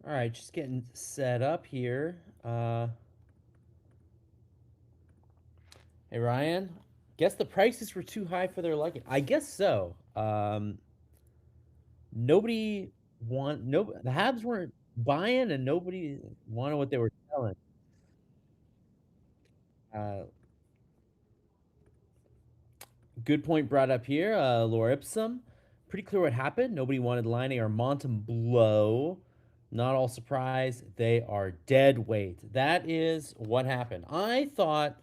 All right, just getting set up here. Hey Ryan, guess the prices were too high for their liking. I guess so. Nobody no the Habs weren't buying, and nobody wanted what they were selling. Uh, Good point brought up here. Laura Ipsum, pretty clear what happened. Nobody wanted Line or Montembeau. Not all surprised, they are dead weight. That is what happened. I thought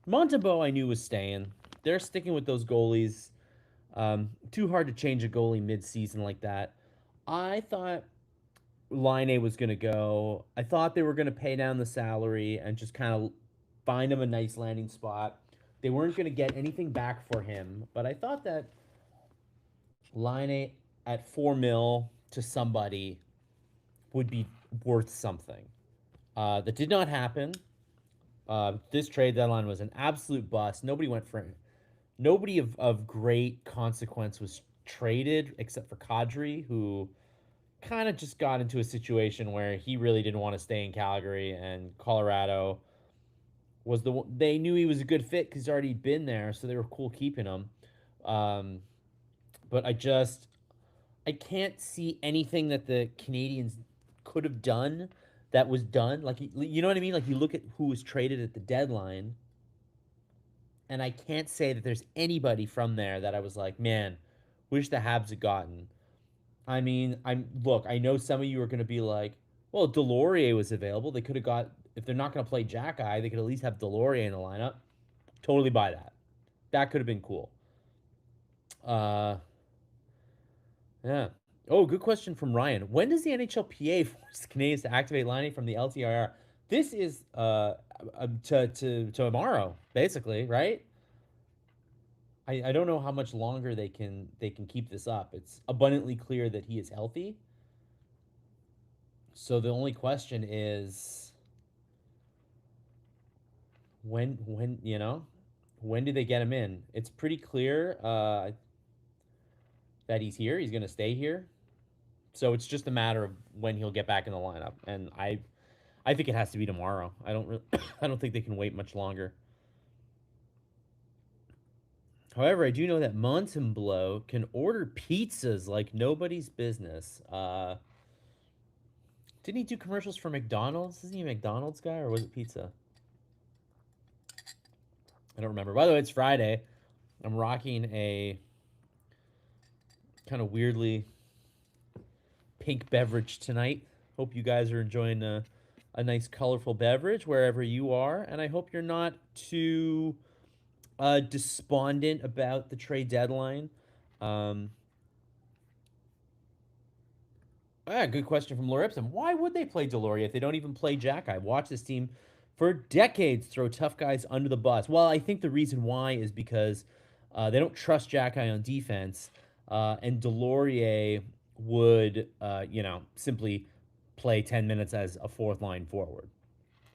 Montembeau I knew was staying. They're sticking with those goalies. Too hard to change a goalie mid-season like that. I thought Line was going to go. I thought they were going to pay down the salary and just kind of find him a nice landing spot. They weren't going to get anything back for him, but I thought that Line at 4 mil to somebody would be worth something. That did not happen. This trade deadline was an absolute bust. Nobody went for it. Nobody of great consequence was traded except for Kadri, who kind of just got into a situation where he really didn't want to stay in Calgary, and Colorado was they knew he was a good fit because he's already been there, so they were cool keeping him. Um, but I can't see anything that the Canadians could have done that was done. Like you know what I mean? Like you look at who was traded at the deadline, and I can't say that there's anybody from there that I was like, man, wish the Habs had gotten. I mean, I know some of you are going to be like, well, Delorier was available. They could have got if they're not going to play Jack Eye, they could at least have Delorier in the lineup. Totally buy that. That could have been cool. Uh, yeah. Oh, good question from Ryan. When does the NHLPA force the Canadians to activate lining from the LTIR? This is to tomorrow, basically, right? I don't know how much longer they can keep this up. It's abundantly clear that he is healthy. So the only question is when when do they get him in? It's pretty clear that he's here. He's going to stay here. So it's just a matter of when he'll get back in the lineup, and I think it has to be tomorrow. I don't really, I don't think they can wait much longer. However, I do know that Montembeau can order pizzas like nobody's business. Didn't he do commercials for McDonald's? Isn't he a McDonald's guy, or was it pizza? I don't remember. By the way, it's Friday. I'm rocking a kind of weirdly pink beverage tonight. Hope you guys are enjoying a nice, colorful beverage wherever you are. And I hope you're not too despondent about the trade deadline. Um, Good question from Laura Ipsum. Why would they play Deloria if they don't even play Jack? I watched this team for decades throw tough guys under the bus. Well, I think the reason why is because they don't trust Jack on defense, and Delorier would, simply play 10 minutes as a fourth line forward.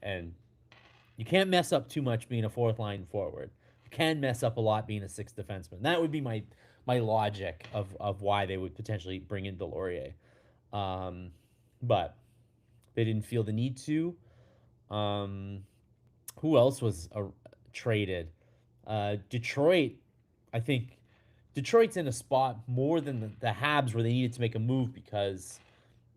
And you can't mess up too much being a fourth line forward. You can mess up a lot being a sixth defenseman. That would be my logic of why they would potentially bring in Delorier. Um, but they didn't feel the need to. Um, who else was traded? Detroit, I think Detroit's in a spot more than the Habs where they needed to make a move because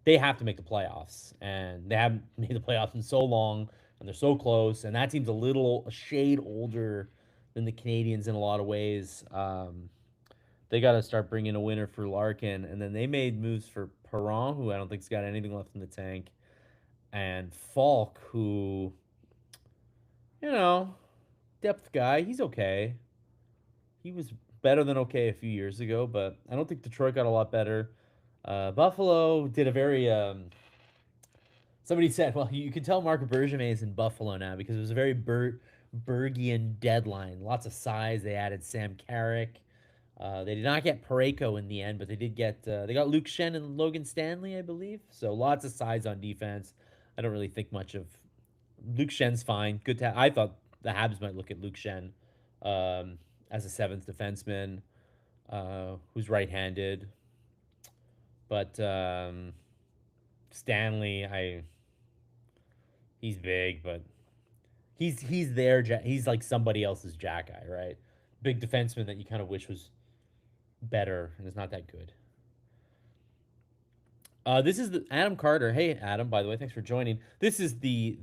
they have to make the playoffs, and they haven't made the playoffs in so long, and they're so close. And that team's a shade older than the Canadians in a lot of ways. They got to start bringing a winner for Larkin, and then they made moves for Perron, who I don't think's got anything left in the tank, and Falk, who you know depth guy. He's okay. He was better than okay a few years ago, but I don't think Detroit got a lot better. Buffalo did a very somebody said, well, you can tell Marc Bergevin is in Buffalo now because it was a very Bergian deadline. Lots of size. They added Sam Carrick. They did not get Pareko in the end, but they got Luke Shen and Logan Stanley, I believe. So lots of size on defense. I don't really think much of Luke Shen's fine. I thought the Habs might look at Luke Shen um, as a seventh defenseman who's right-handed, but Stanley, he's big, but he's there. He's like somebody else's Jack Eye, right? Big defenseman that you kind of wish was better and is not that good. This is the Adam Carter. Hey, Adam. By the way, thanks for joining. This is the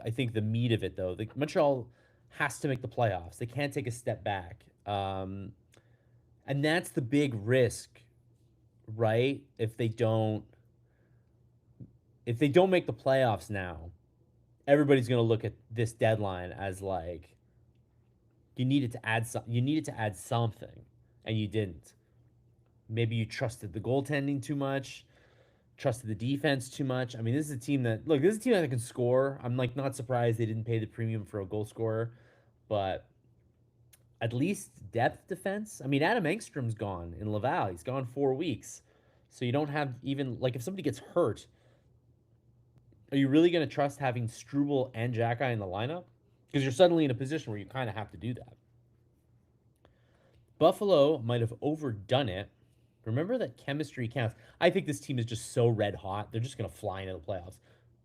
I think the meat of it though. The Montreal has to make the playoffs. They can't take a step back, and that's the big risk, right? If they don't make the playoffs now, everybody's going to look at this deadline as like you needed to add something, and you didn't. Maybe you trusted the goaltending too much, trusted the defense too much. I mean, this is a team that look. This is a team that can score. I'm like not surprised they didn't pay the premium for a goal scorer, but at least depth defense. I mean, Adam Engstrom's gone in Laval. He's gone 4 weeks, so you don't have even like if somebody gets hurt, are you really going to trust having Struble and Jack in the lineup? Because you're suddenly in a position where you kind of have to do that. Buffalo might have overdone it. Remember that chemistry counts. I think this team is just so red hot. They're just going to fly into the playoffs.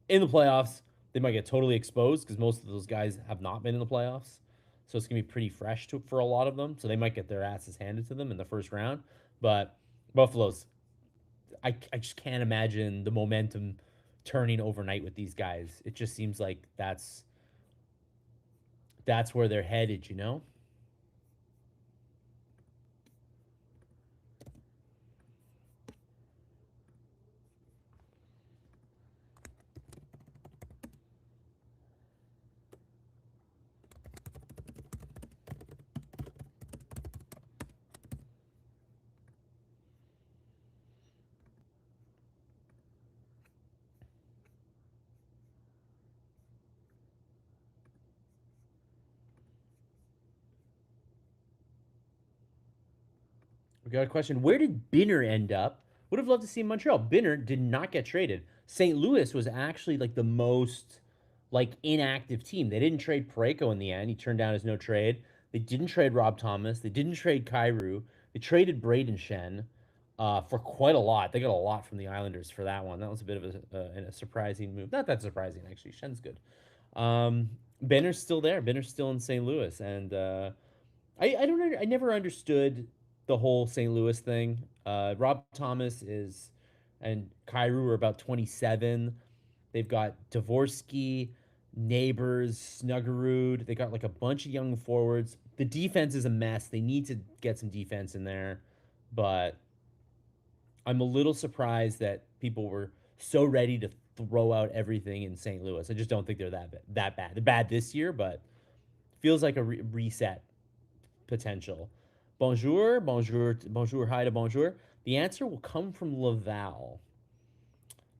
In the playoffs, they might get totally exposed because most of those guys have not been in the playoffs. So it's going to be pretty fresh for a lot of them. So they might get their asses handed to them in the first round. But Buffalo's, I just can't imagine the momentum turning overnight with these guys. It just seems like that's where they're headed, you know? We got a question. Where did Binner end up? Would have loved to see Montreal. Binner did not get traded. St. Louis was actually like the most like inactive team. They didn't trade Pareko in the end. He turned down his no trade. They didn't trade Rob Thomas. They didn't trade Kyrou. They traded Braden Shen for quite a lot. They got a lot from the Islanders for that one. That was a bit of a surprising move. Not that surprising, actually. Shen's good. Um, Benner's still there. Benner's still in St. Louis. And I don't know. I never understood the whole St. Louis thing. Rob Thomas is and Kyrou are about 27. They've got Dvorsky, Neighbors, Snuggerud. They got like a bunch of young forwards. The defense is a mess. They need to get some defense in there, but I'm a little surprised that people were so ready to throw out everything in St. Louis. I just don't think they're that bad. They're bad this year, but feels like a reset potential. Bonjour, bonjour, bonjour, hi to bonjour. The answer will come from Laval.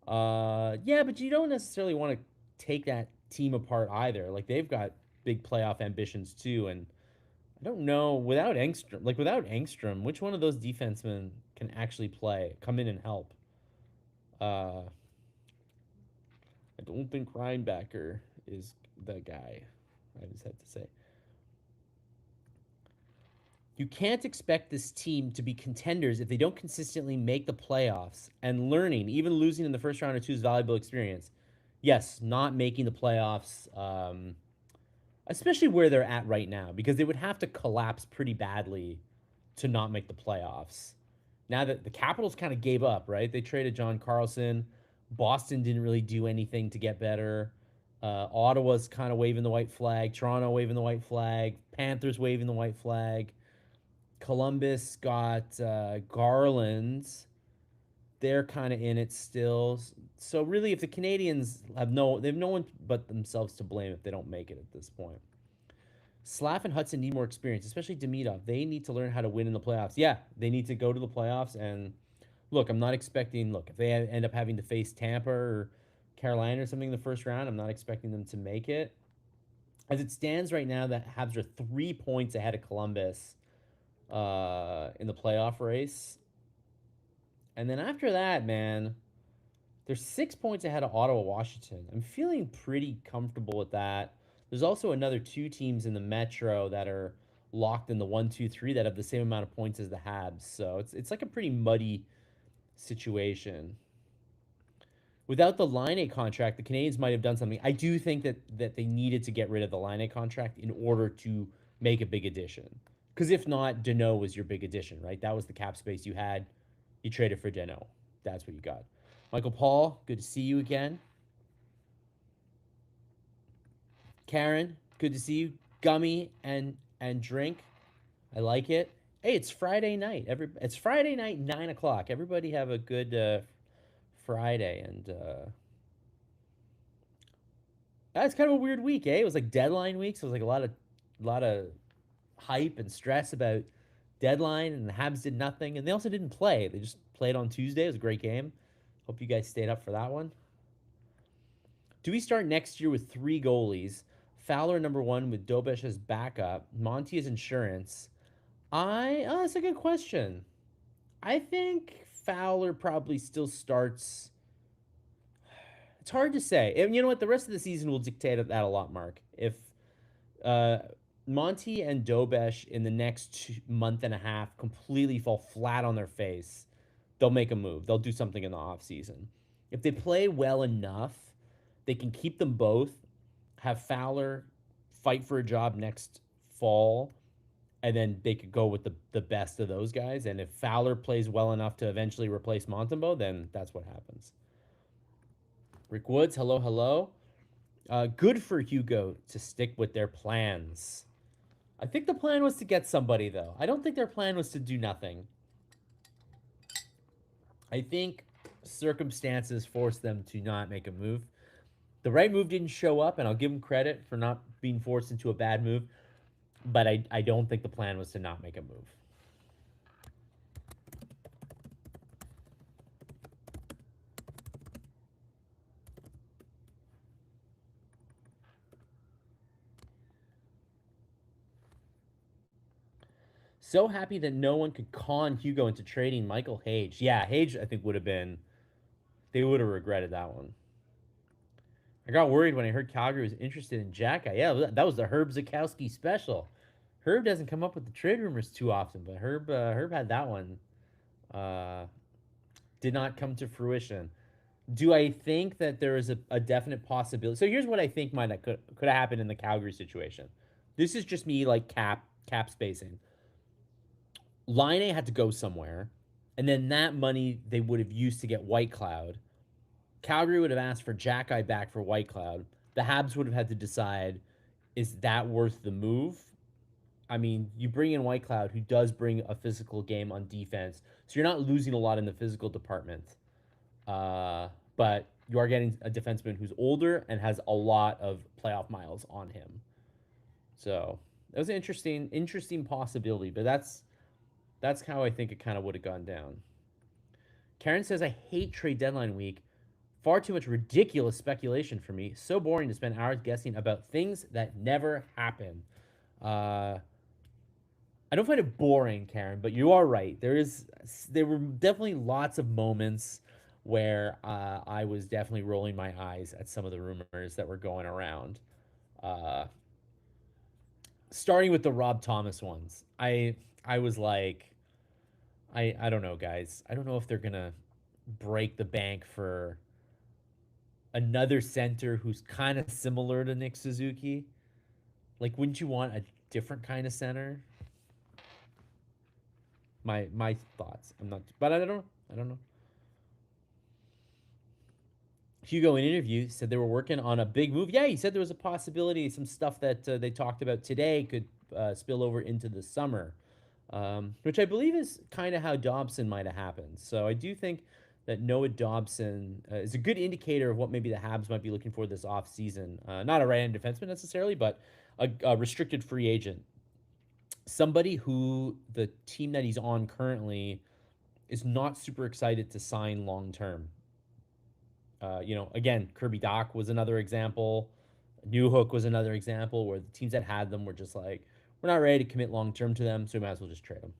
Yeah, but you don't necessarily want to take that team apart either. Like they've got big playoff ambitions too, and I don't know without Engstrom, which one of those defensemen can actually play, come in and help? I don't think Reinbacker is the guy. I just have to say. You can't expect this team to be contenders if they don't consistently make the playoffs and learning, even losing in the first round or two is valuable experience. Yes, not making the playoffs, especially where they're at right now, because they would have to collapse pretty badly to not make the playoffs. Now that the Capitals kind of gave up, right? They traded John Carlson. Boston didn't really do anything to get better. Ottawa's kind of waving the white flag. Toronto waving the white flag. Panthers waving the white flag. Columbus got Garland. They're kind of in it still. So really, if the Canadians they have no one but themselves to blame if they don't make it at this point. Slav and Hudson need more experience, especially Demidov. They need to learn how to win in the playoffs. Yeah, they need to go to the playoffs. And look, I'm not expecting. Look, if they end up having to face Tampa or Carolina or something in the first round, I'm not expecting them to make it. As it stands right now, the Habs are 3 points ahead of Columbus in the playoff race. And then after that, man, they're 6 points ahead of Ottawa, Washington. I'm feeling pretty comfortable with that. There's also another two teams in the Metro that are locked in the 1, 2, 3 that have the same amount of points as the Habs. So it's like a pretty muddy situation. Without the Line A contract, the Canadians might have done something. I do think that they needed to get rid of the Line A contract in order to make a big addition. Because if not, Dano was your big addition, right? That was the cap space you had. You traded for Dano. That's what you got. Michael Paul, good to see you again. Karen, good to see you. Gummy and drink. I like it. Hey, it's Friday night. It's Friday night, 9 o'clock. Everybody have a good Friday, and that's kind of a weird week, eh? It was like deadline week, so it was like a lot of hype and stress about deadline, and the Habs did nothing, and they also didn't play. They just played on Tuesday. It was a great game. Hope you guys stayed up for that one. Do we start next year with three goalies? Fowler number one with Dobesh as backup. Monty as insurance. That's a good question. I think Fowler probably still starts. It's hard to say. And you know what? The rest of the season will dictate that a lot, Mark. If uh, Monty and Dobesh in the next month and a half completely fall flat on their face, they'll make a move. They'll do something in the offseason. If they play well enough, they can keep them both, have Fowler fight for a job next fall, and then they could go with the best of those guys. And if Fowler plays well enough to eventually replace Montembeault, then that's what happens. Rick Woods, hello, hello. Good for Hugo to stick with their plans. I think the plan was to get somebody, though. I don't think their plan was to do nothing. I think circumstances forced them to not make a move. The right move didn't show up, and I'll give them credit for not being forced into a bad move, but I don't think the plan was to not make a move. So happy that no one could con Hugo into trading Michael Hage. Yeah, Hage, I think, would have been, they would have regretted that one. I got worried when I heard Calgary was interested in Jacka. Yeah, that was the Herb Zukowski special. Herb doesn't come up with the trade rumors too often, but Herb had that one. Uh, did not come to fruition. Do I think that there is a definite possibility? So here's what I think might have could have happened in the Calgary situation. This is just me like cap spacing. Line had to go somewhere, and then that money they would have used to get White Cloud. Calgary would have asked for Jack Eye back for White Cloud. The Habs would have had to decide, is that worth the move? I mean, you bring in White Cloud, who does bring a physical game on defense, so you're not losing a lot in the physical department. But you are getting a defenseman who's older and has a lot of playoff miles on him. So that was an interesting possibility, but that's how I think it kind of would have gone down. Karen says, I hate trade deadline week. Far too much ridiculous speculation for me. So boring to spend hours guessing about things that never happen. I don't find it boring, Karen, but you are right. There were definitely lots of moments where I was definitely rolling my eyes at some of the rumors that were going around. Uh, Starting with the Rob Thomas ones, I was like, I don't know, guys. I don't know if they're gonna break the bank for another center who's kind of similar to Nick Suzuki. Like, wouldn't you want a different kind of center? My thoughts. I'm not, but I don't know. I don't know. Hugo, in an interview, said they were working on a big move. Yeah, he said there was a possibility, some stuff that they talked about today could spill over into the summer, which I believe is kind of how Dobson might have happened. So I do think that Noah Dobson is a good indicator of what maybe the Habs might be looking for this offseason. Not a right-hand defenseman necessarily, but a restricted free agent. Somebody who the team that he's on currently is not super excited to sign long term. Again, Kirby Doc was another example. New Hook was another example where the teams that had them were just like, we're not ready to commit long term to them, so we might as well just trade them.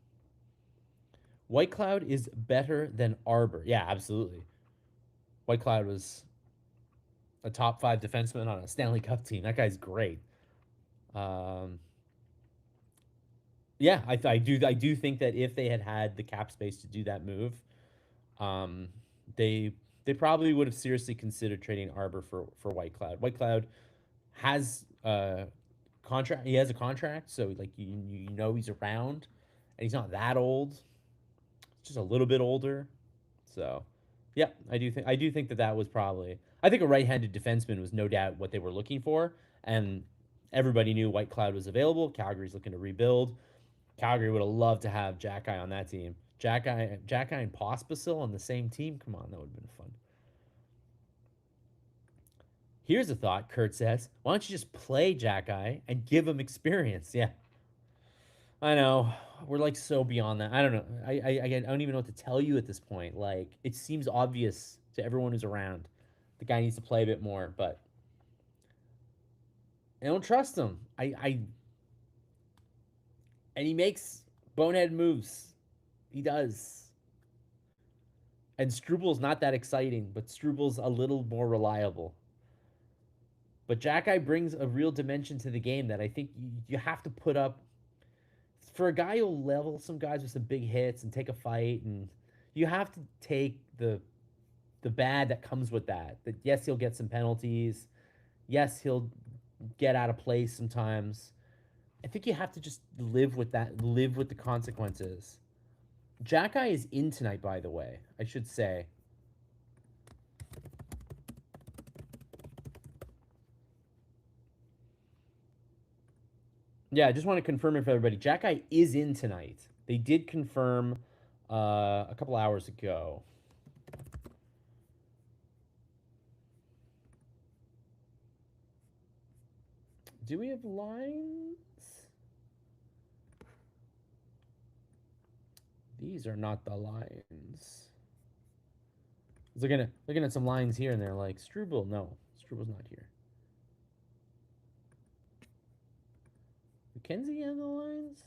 White Cloud is better than Arbor. Yeah, absolutely. White Cloud was a top five defenseman on a Stanley Cup team. That guy's great. Um, yeah, I do think that if they had had the cap space to do that move, they They probably would have seriously considered trading Arbor for Whitecloud. Whitecloud has a contract. He has a contract, so like you know he's around, and he's not that old. Just a little bit older. So, yeah, I do think that that was probably. I think a right-handed defenseman was no doubt what they were looking for, and everybody knew Whitecloud was available. Calgary's looking to rebuild. Calgary would have loved to have Jack Eye on that team. Jack Eye and Pospisil on the same team. Come on, that would have been fun. Here's a thought. Kurt says, "Why don't you just play Jack Eye and give him experience?" Yeah, I know. We're like so beyond that. I don't know. I don't even know what to tell you at this point. Like it seems obvious to everyone who's around. The guy needs to play a bit more, but I don't trust him. I and he makes bonehead moves. He does. And Strubal's not that exciting, but Strubal's a little more reliable. But Jack Eye brings a real dimension to the game that I think you have to put up for a guy who'll level some guys with some big hits and take a fight, and you have to take the bad that comes with that. That yes, he'll get some penalties. Yes, he'll get out of place sometimes. I think you have to just live with that, live with the consequences. Jack Eye is in tonight, by the way. I should say. Yeah, I just want to confirm it for everybody. Jack Eye is in tonight. They did confirm a couple hours ago. Do we have lines? These are not the lines. Looking at some lines here, and they're like Struble. No, Struble's not here. Mackenzie have the lines.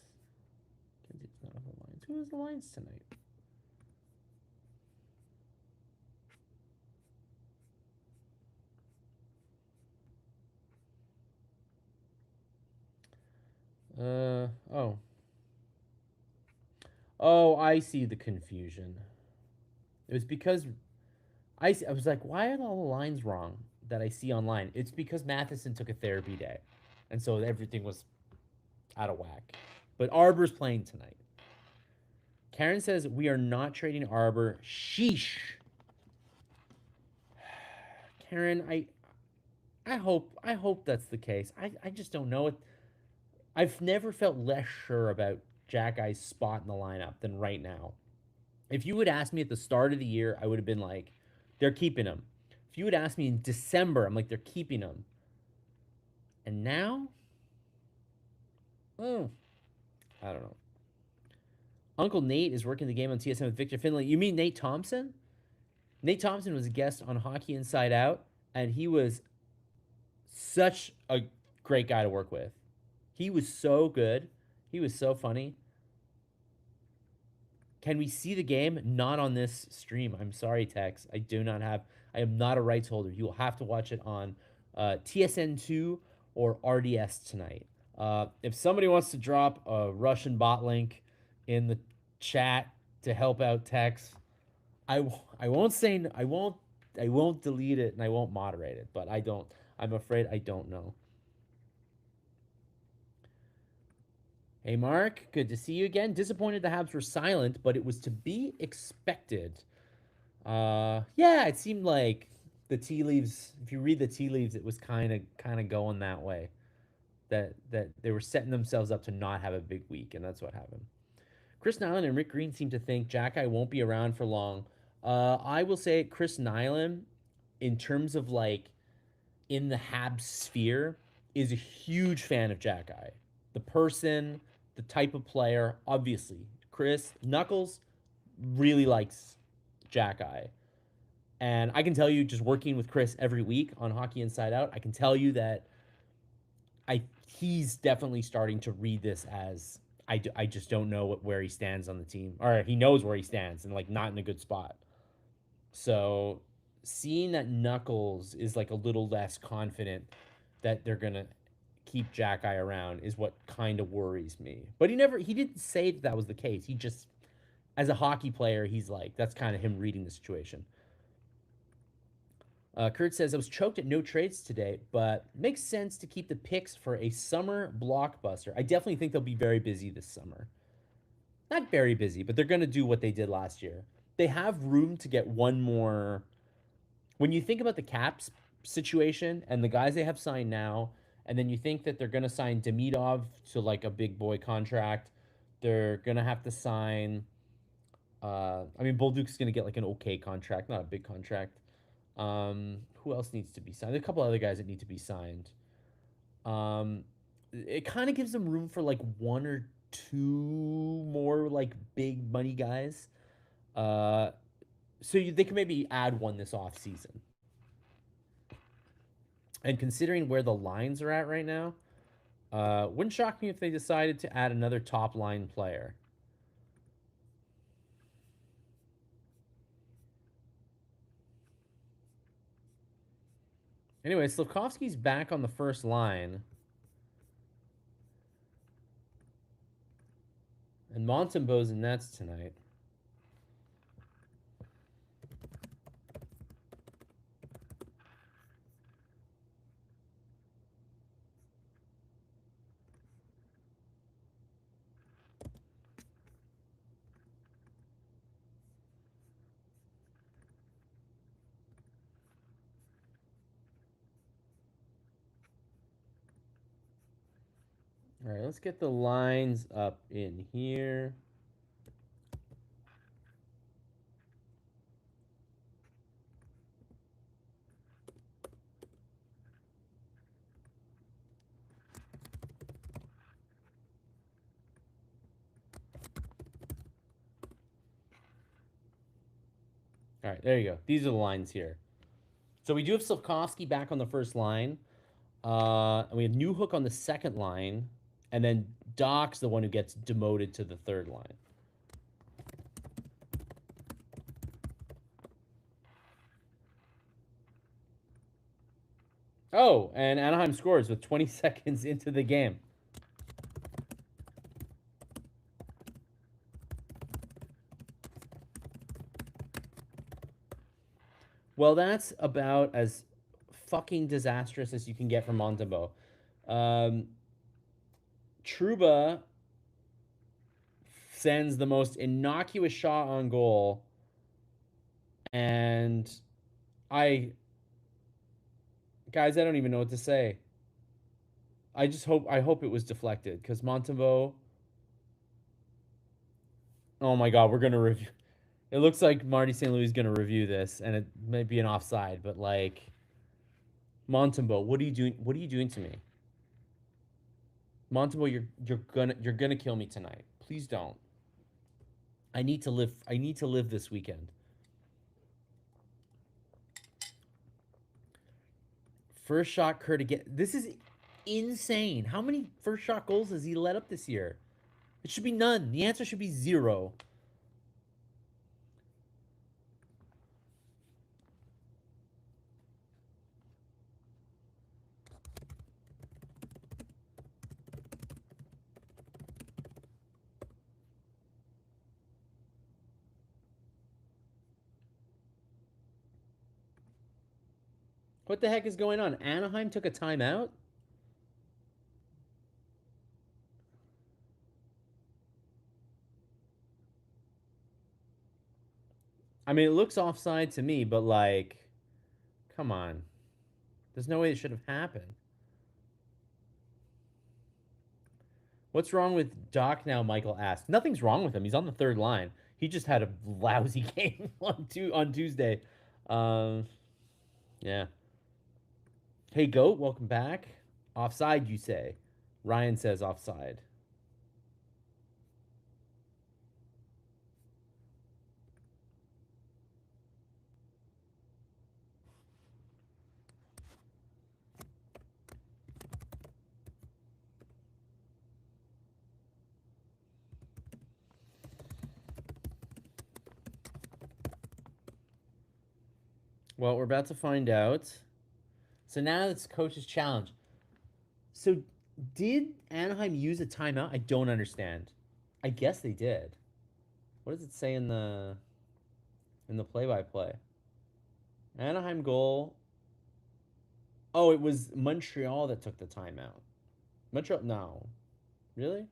Mackenzie does not have the lines. Who has the lines tonight? Oh. Oh, I see the confusion. It was because I was like, why are all the lines wrong that I see online? It's because Matheson took a therapy day, and so everything was out of whack. But Arbor's playing tonight. Karen says we are not trading Arbor. Sheesh. Karen, I hope that's the case. I just don't know it. I've never felt less sure about Jack Eye's spot in the lineup than right now. If you would ask me at the start of the year, I would have been like, they're keeping him. If you would ask me in December, I'm like, they're keeping him. And now, oh, I don't know. Uncle Nate is working the game on TSN with Victor Finley. You mean Nate Thompson? Nate Thompson was a guest on Hockey Inside Out, and he was such a great guy to work with. He was so good. He was so funny. Can we see the game? Not on this stream. I'm sorry, Tex. I do not have. I am not a rights holder. You will have to watch it on TSN2 or RDS tonight. If somebody wants to drop a Russian bot link in the chat to help out Tex, I won't say I won't delete it and I won't moderate it. But I don't. I'm afraid I don't know. Hey, Mark, good to see you again. Disappointed the Habs were silent, but it was to be expected. Yeah, it seemed like the tea leaves. If you read the tea leaves, it was kind of going that way. That they were setting themselves up to not have a big week, and that's what happened. Chris Nyland and Rick Green seem to think Jack Eye won't be around for long. I will say Chris Nyland, in terms of like in the Habs sphere, is a huge fan of Jack Eye. The person, the type of player, obviously. Chris Knuckles really likes Jack Eye. And I can tell you, just working with Chris every week on Hockey Inside Out, I can tell you that he's definitely starting to read this as I just don't know where he stands on the team, or he knows where he stands and like not in a good spot. So seeing that Knuckles is like a little less confident that they're gonna keep Jack Eye around is what kind of worries me. But he didn't say that was the case. He just, as a hockey player, he's like, that's kind of him reading the situation. Kurt says, I was choked at no trades today, but makes sense to keep the picks for a summer blockbuster. I definitely think they'll be very busy this summer. Not very busy, but they're going to do what they did last year. They have room to get one more. When you think about the Caps situation and the guys they have signed now, and then you think that they're going to sign Demidov to like a big boy contract, they're going to have to sign. I mean, Bolduc's going to get like an okay contract, not a big contract. Who else needs to be signed? There's a couple other guys that need to be signed. Um, it kind of gives them room for like one or two more like big money guys. Uh, they can maybe add one this off season. And considering where the lines are at right now, wouldn't shock me if they decided to add another top line player. Anyway, Slavkovsky's back on the first line. And Montembeau's in Nets tonight. All right, let's get the lines up in here. All right, there you go. These are the lines here. So we do have Slavkovsky back on the first line. And we have Newhook on the second line. And then Doc's the one who gets demoted to the third line. Oh, and Anaheim scores with 20 seconds into the game. Well, that's about as fucking disastrous as you can get from Montembeau. Um, Truba sends the most innocuous shot on goal, and I, guys, I don't even know what to say. I hope it was deflected because Montembeau. Oh my God, we're gonna review. It looks like Marty St. Louis is gonna review this, and it might be an offside, but like Montembeau, what are you doing? What are you doing to me, Montembeau? You're gonna kill me tonight. Please don't. I need to live. I need to live this weekend. First shot, Kurt again. This is insane. How many first shot goals has he let up this year? It should be none. The answer should be zero. What the heck is going on? Anaheim took a timeout? I mean, it looks offside to me, but like, come on. There's no way it should have happened. What's wrong with Doc now? Michael asked. Nothing's wrong with him. He's on the third line. He just had a lousy game on Tuesday. Um, yeah. Hey, Goat, welcome back. Offside, you say? Ryan says offside. Well, we're about to find out. So now it's coach's challenge. So did Anaheim use a timeout? I don't understand. I guess they did. What does it say in the play-by-play? Anaheim goal. Oh, it was Montreal that took the timeout. Montreal, no, really?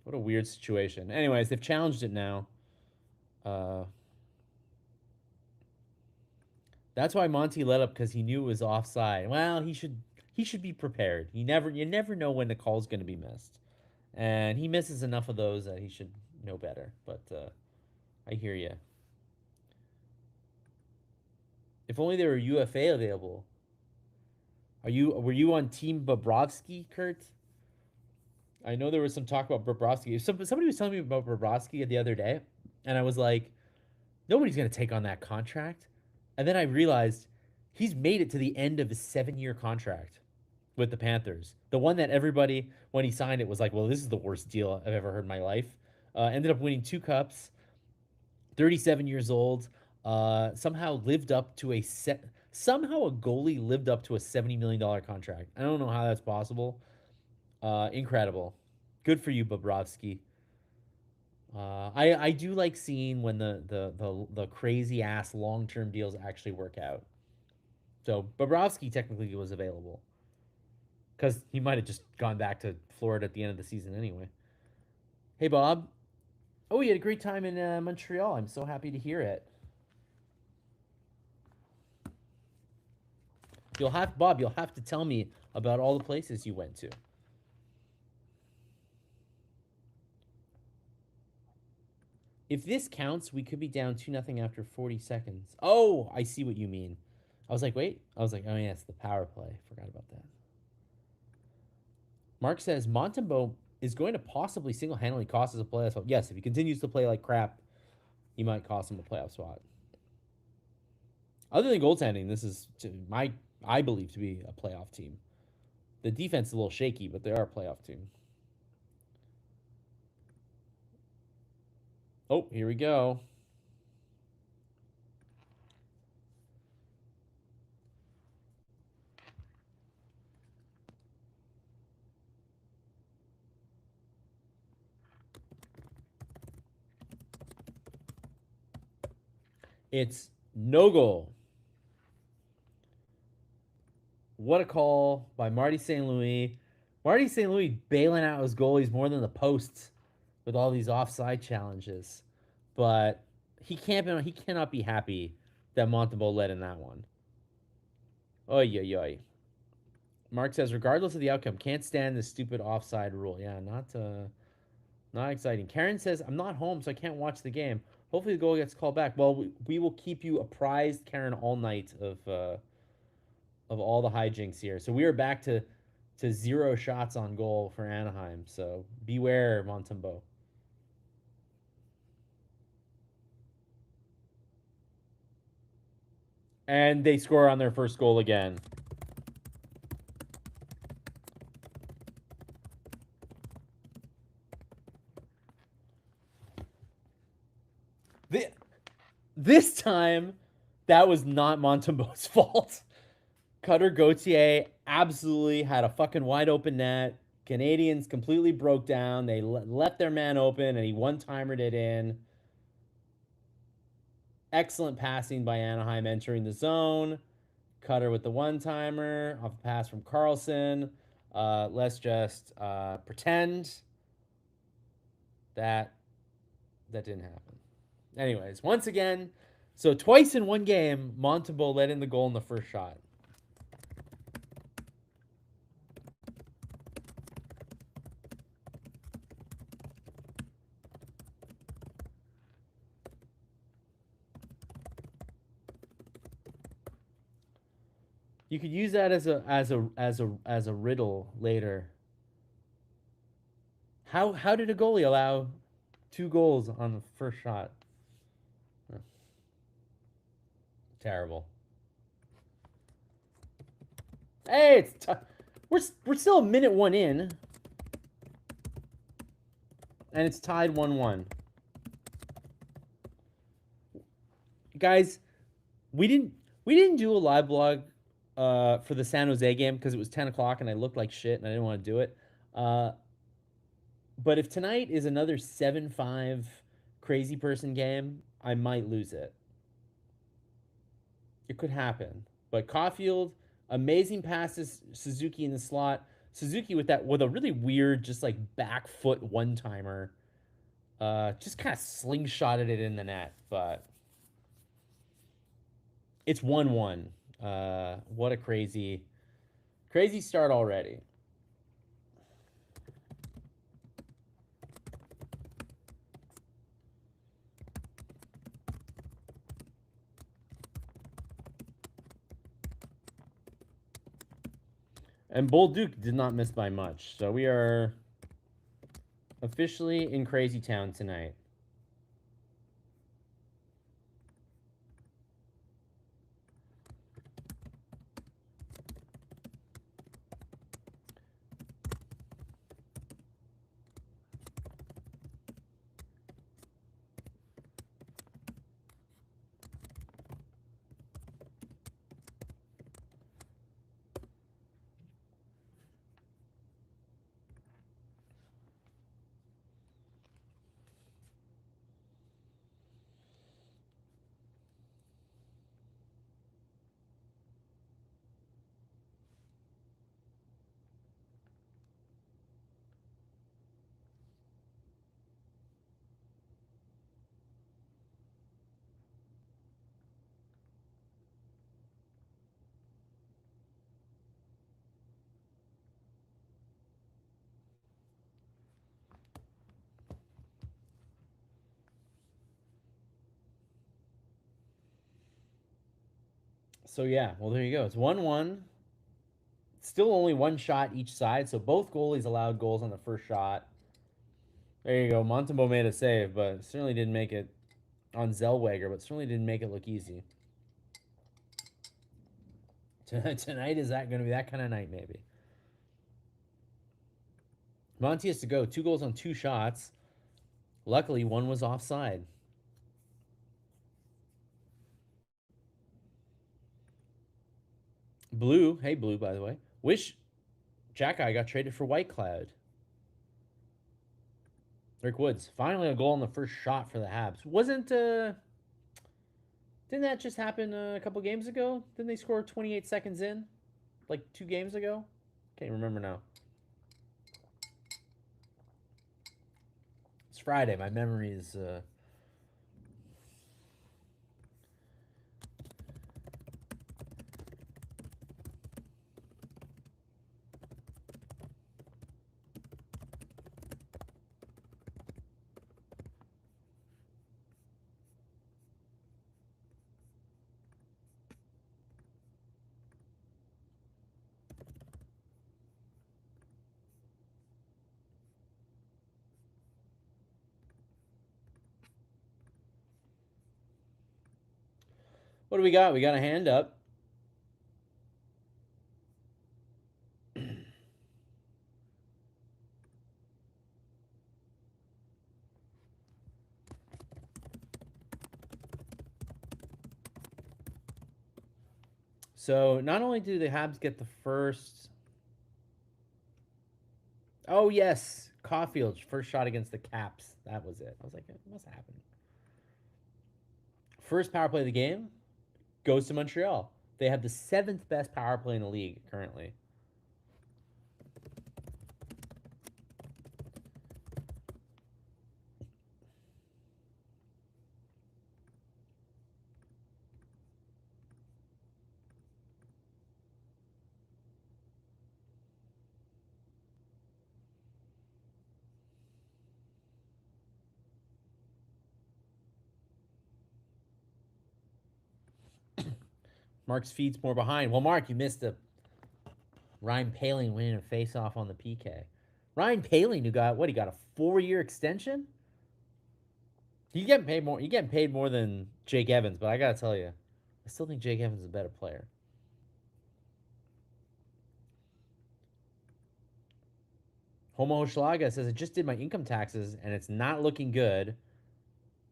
What a weird situation. Anyways, they've challenged it now. Uh, that's why Monty let up because he knew it was offside. Well, he should be prepared. You never know when the call's going to be missed, and he misses enough of those that he should know better. But I hear you. If only there were UFA available. Were you on Team Bobrovsky, Kurt? I know there was some talk about Bobrovsky. Somebody was telling me about Bobrovsky the other day, and I was like, nobody's going to take on that contract. And then I realized he's made it to the end of his 7-year contract with the Panthers. The one that everybody, when he signed it, was like, well, this is the worst deal I've ever heard in my life. Ended up winning 2 cups, 37 years old. Somehow lived up to somehow a goalie lived up to a $70 million contract. I don't know how that's possible. Incredible. Good for you, Bobrovsky. I do like seeing when the crazy ass long term deals actually work out. So Bobrovsky technically was available because he might have just gone back to Florida at the end of the season anyway. Hey Bob. Oh, you had a great time in Montreal. I'm so happy to hear it. You'll have to tell me about all the places you went to. If this counts, we could be down 2-0 after 40 seconds. Oh, I see what you mean. I was like, wait. I was like, oh, yeah, it's the power play. Forgot about that. Mark says Montembeault is going to possibly single-handedly cost us a playoff spot. Yes, if he continues to play like crap, he might cost him a playoff spot. Other than goaltending, this is I believe to be a playoff team. The defense is a little shaky, but they are a playoff team. Oh, here we go. It's no goal. What a call by Marty St. Louis. Marty St. Louis bailing out his goalies more than the posts with all these offside challenges. But he cannot be happy that Montembeault led in that one. Oy oy oy. Mark says, regardless of the outcome, can't stand this stupid offside rule. Yeah, not exciting. Karen says, I'm not home, so I can't watch the game. Hopefully the goal gets called back. Well, we will keep you apprised, Karen, all night of all the hijinks here. So we are back to 0 shots on goal for Anaheim. So beware, Montembeault. And they score on their first goal again. This time, that was not Montembeault's fault. Cutter Gauthier absolutely had a fucking wide open net. Canadians completely broke down. They left their man open, and he one-timered it in. Excellent passing by Anaheim entering the zone. Cutter with the one-timer off a pass from Carlson. Let's just pretend that didn't happen. Anyways, once again, so twice in one game, Montembeault let in the goal in the first shot. You could use that as a riddle later. How did a goalie allow 2 goals on the first shot? Terrible. Hey, we're still a minute 1 in, and it's tied 1-1. Guys, we didn't do a live blog for the San Jose game because it was 10 o'clock and I looked like shit and I didn't want to do it. But if tonight is another 7-5 crazy person game, I might lose it. It could happen. But Caulfield Amazing passes, Suzuki in the slot. Suzuki with a really weird, just like back foot one timer. Just kind of slingshotted it in the net, but it's 1-1. What a crazy start already. And Bolduc did not miss by much. So we are officially in Crazy Town tonight. So yeah, well there you go. It's 1-1. Still only one shot each side, so both goalies allowed goals on the first shot. There you go. Montembeault made a save, but certainly didn't make it on Zellweger, but certainly didn't make it look easy. Tonight is that going to be that kind of night, maybe. Monty has to go. 2 goals on 2 shots. Luckily, one was offside. Blue, hey Blue, by the way. Wish Jack I got traded for White Cloud. Rick Woods, finally a goal on the first shot for the Habs. Didn't that just happen a couple games ago? Didn't they score 28 seconds in? Like 2 games ago? Can't remember now. It's Friday. My memory is what do we got? We got a hand up. So not only do the Habs get the first. Oh yes, Caulfield's first shot against the Caps. That was it. I was like, what's happening? First power play of the game goes to Montreal. They have the 7th best power play in the league currently. Mark's feet's more behind. Well, Mark, you missed a Ryan Poehling winning a face-off on the PK. Ryan Poehling, who got what? He got a 4-year extension. You getting paid more? You getting paid more than Jake Evans? But I gotta tell you, I still think Jake Evans is a better player. Homo Schlaga says, I just did my income taxes and it's not looking good.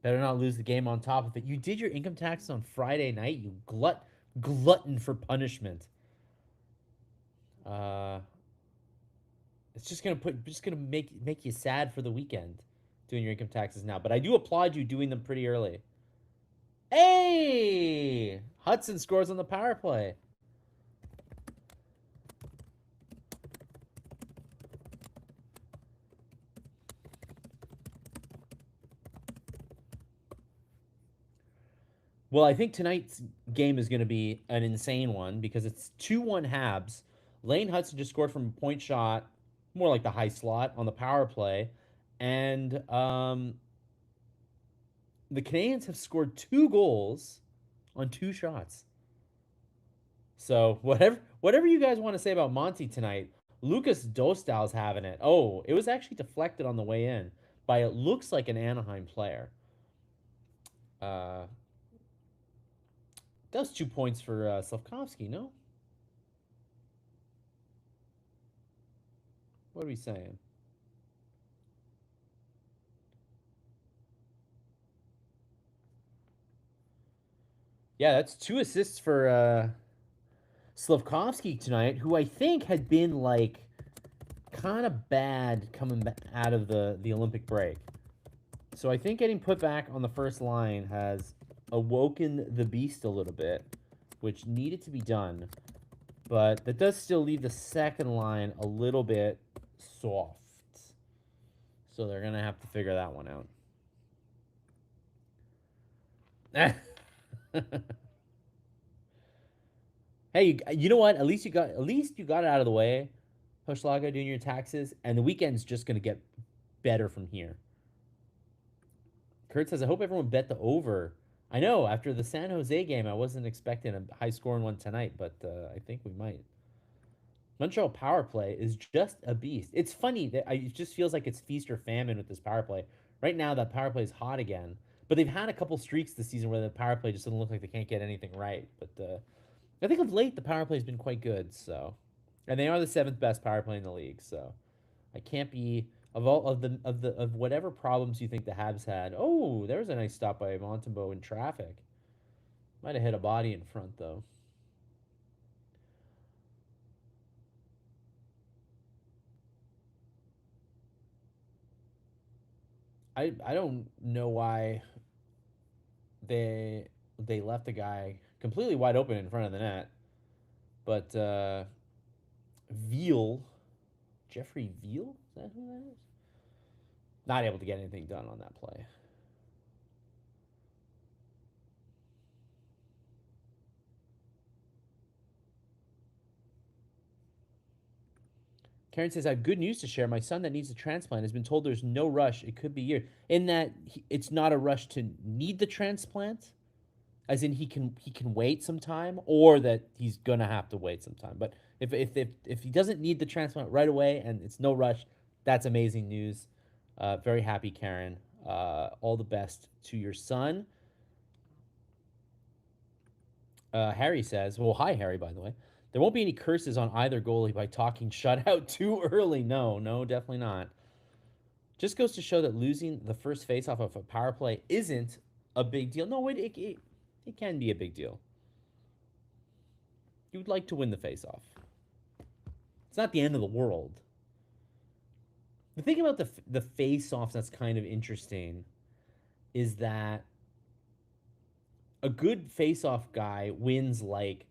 Better not lose the game on top of it. You did your income taxes on Friday night, you glutton for punishment. It's just gonna make you sad for the weekend doing your income taxes now. But I do applaud you doing them pretty early. Hey! Hudson scores on the power play. Well, I think tonight's game is going to be an insane one because it's 2-1 Habs. Lane Hudson just scored from a point shot, more like the high slot on the power play. And the Canadiens have scored 2 goals on 2 shots. So whatever you guys want to say about Monty tonight, Lucas Dostal's having it. Oh, it was actually deflected on the way in by it looks like an Anaheim player. Uh, that was 2 points for Slavkovsky, no? What are we saying? Yeah, that's 2 assists for Slavkovsky tonight, who I think had been like kind of bad coming out of the Olympic break. So I think getting put back on the first line has awoken the beast a little bit, which needed to be done. But that does still leave the second line a little bit soft. So they're going to have to figure that one out. Hey, you know what? At least you got it out of the way, Hoshalaga, doing your taxes, and the weekend's just going to get better from here. Kurt says, I hope everyone bet the over. I know, after the San Jose game, I wasn't expecting a high scoring one tonight, but I think we might. Montreal power play is just a beast. It's funny that it just feels like it's feast or famine with this power play. Right now, that power play is hot again, but they've had a couple streaks this season where the power play just doesn't look like they can't get anything right. But I think of late the power play has been quite good. So, and they are the seventh best power play in the league. So, I can't be of whatever problems you think the Habs had. Oh, there was a nice stop by Montembeau in traffic. Might have hit a body in front though. I don't know why they they left the guy completely wide open in front of the net, but Veal, Jeffrey Veal, is that who that is? Not able to get anything done on that play. Karen says, I have good news to share. My son that needs a transplant has been told there's no rush. It could be years. In that it's not a rush to need the transplant, as in he can wait some time, or that he's gonna have to wait some time. But if he doesn't need the transplant right away and it's no rush, that's amazing news. Very happy, Karen. All the best to your son. Harry says, well, hi, Harry, by the way. There won't be any curses on either goalie by talking shutout too early. No, no, definitely not. Just goes to show that losing the first faceoff of a power play isn't a big deal. No, it can be a big deal. You'd like to win the faceoff. It's not the end of the world. The thing about the face-offs that's kind of interesting is that a good face-off guy wins like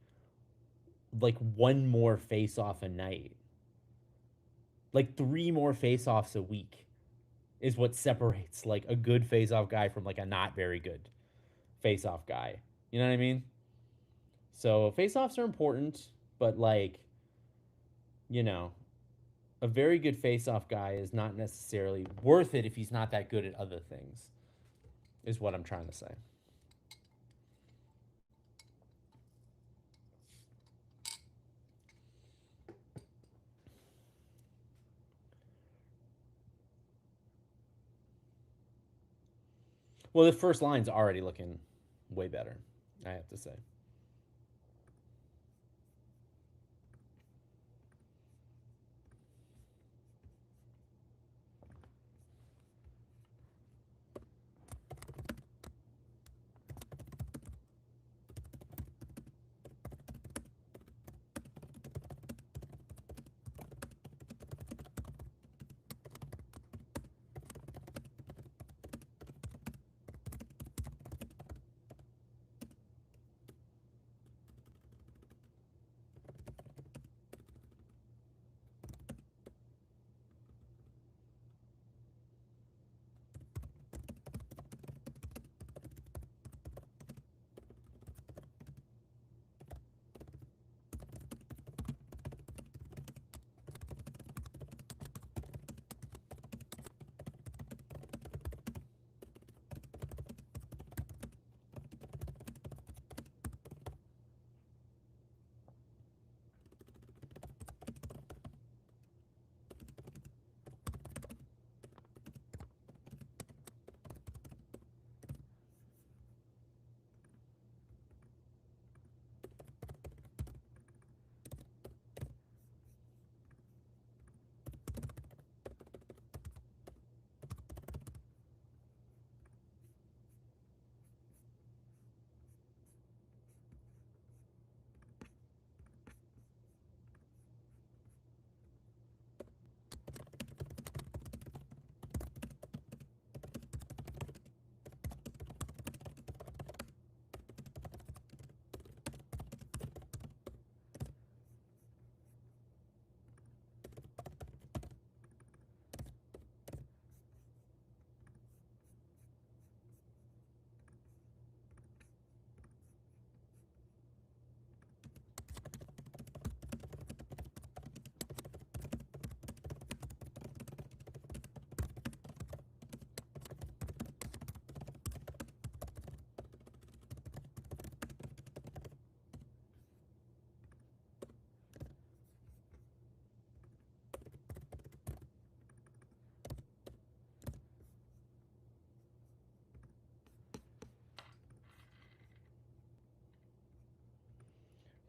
one more face-off a night. Like 3 more face-offs a week is what separates like a good face-off guy from like a not very good face-off guy. You know what I mean? So face-offs are important, but like, you know, a very good face-off guy is not necessarily worth it if he's not that good at other things. Is what I'm trying to say. Well, the first line's already looking way better, I have to say.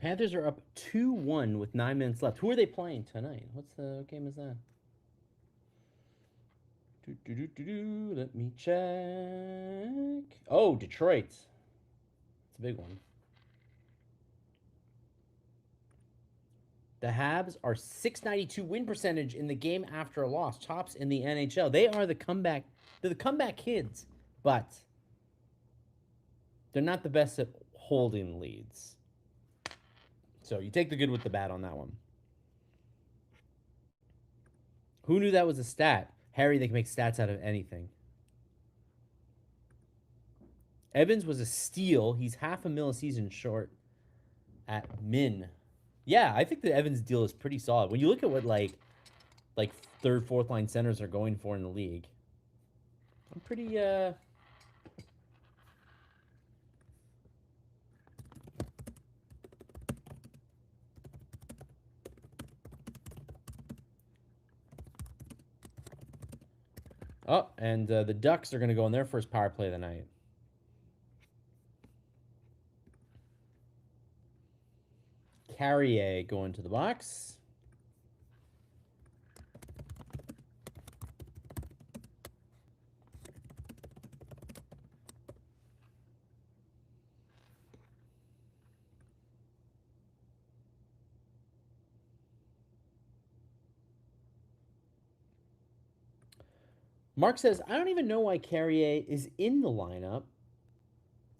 Panthers are up 2-1 with 9 minutes left. Who are they playing tonight? What game is that? Let me check. Oh, Detroit. It's a big one. The Habs are .692 win percentage in the game after a loss. Tops in the NHL. They are the comeback. They're the comeback kids, but they're not the best at holding leads. So you take the good with the bad on that one. Who knew that was a stat? Harry, they can make stats out of anything. Evans was a steal. He's $500,000 a season short at min. Yeah, I think the Evans deal is pretty solid. When you look at what like third, fourth line centers are going for in the league, I'm pretty Oh, and the Ducks are going to go on their first power play of the night. Carrier going to the box. Mark says, I don't even know why Carrier is in the lineup.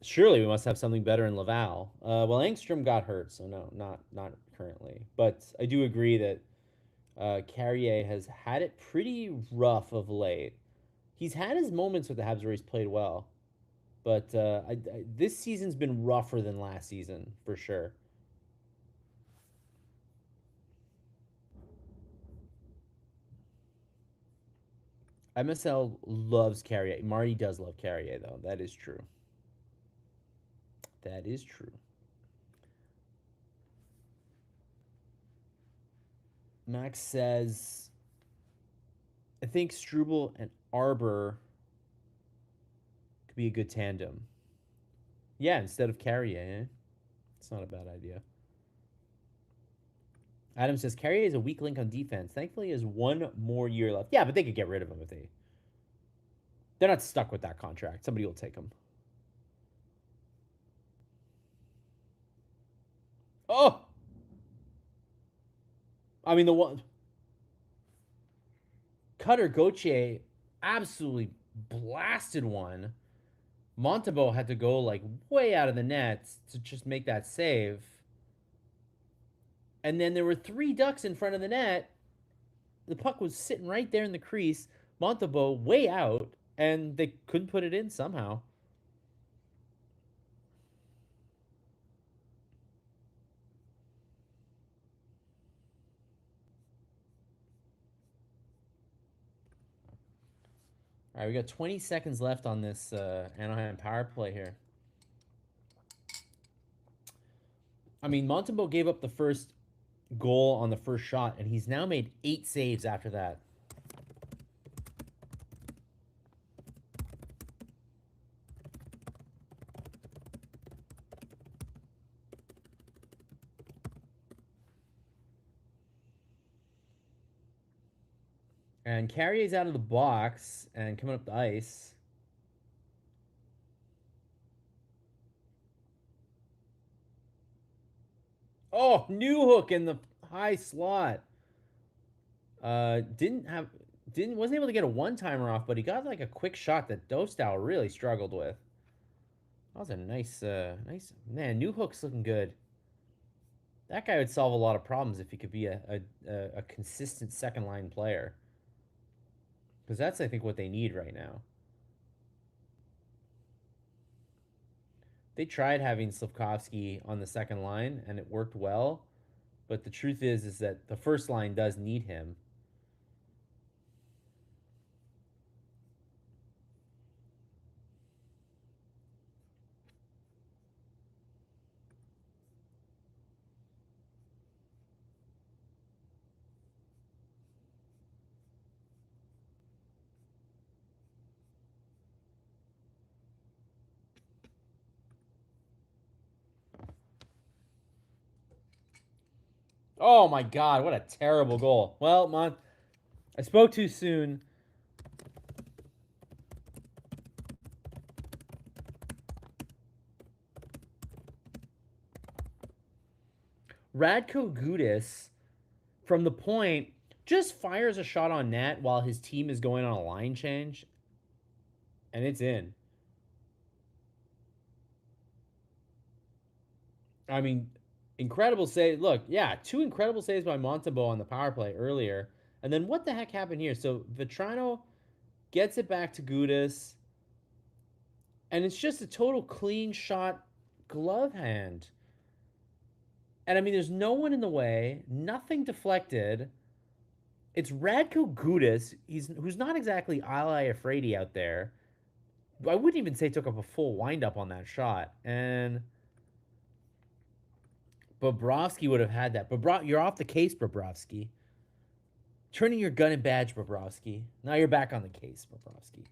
Surely we must have something better in Laval. Well, Engstrom got hurt, so no, not currently. But I do agree that Carrier has had it pretty rough of late. He's had his moments with the Habs where he's played well, but this season's been rougher than last season for sure. MSL loves Carrier. Marty does love Carrier, though. That is true. That is true. Max says, I think Struble and Arbor could be a good tandem. Yeah, instead of Carrier, eh? It's not a bad idea. Adam says, Carrier is a weak link on defense. Thankfully, he has one more year left. Yeah, but they could get rid of him if they... They're not stuck with that contract. Somebody will take him. Oh! I mean, the one... Cutter Gauthier absolutely blasted one. Montembeault had to go like way out of the net to just make that save. And then there were 3 Ducks in front of the net. The puck was sitting right there in the crease. Montembeault way out, and they couldn't put it in somehow. All right, we got 20 seconds left on this Anaheim power play here. I mean, Montembeault gave up the first goal on the first shot, and he's now made 8 saves after that. And Carrier's out of the box and coming up the ice. Oh, new hook in the high slot. Wasn't able to get a one-timer off, but he got like a quick shot that Dostal really struggled with. That was a nice man. New hook's looking good. That guy would solve a lot of problems if he could be a consistent second line player. Because that's, I think, what they need right now. They tried having Slavkovsky on the second line, and it worked well. But the truth is that the first line does need him. Oh my God, what a terrible goal. Well, I spoke too soon. Radko Gudas, from the point, just fires a shot on net while his team is going on a line change, and it's in. I mean, incredible save. Look, yeah, two incredible saves by Montembeault on the power play earlier. And then what the heck happened here? So Vetrano gets it back to Gudas, and it's just a total clean shot glove hand. And I mean, there's no one in the way, nothing deflected. It's Radko Gudas. Who's not exactly Ally Afraidy out there. I wouldn't even say took up a full windup on that shot. And Bobrovsky would have had that. You're off the case, Bobrovsky. Turning your gun and badge, Bobrovsky. Now you're back on the case, Bobrovsky.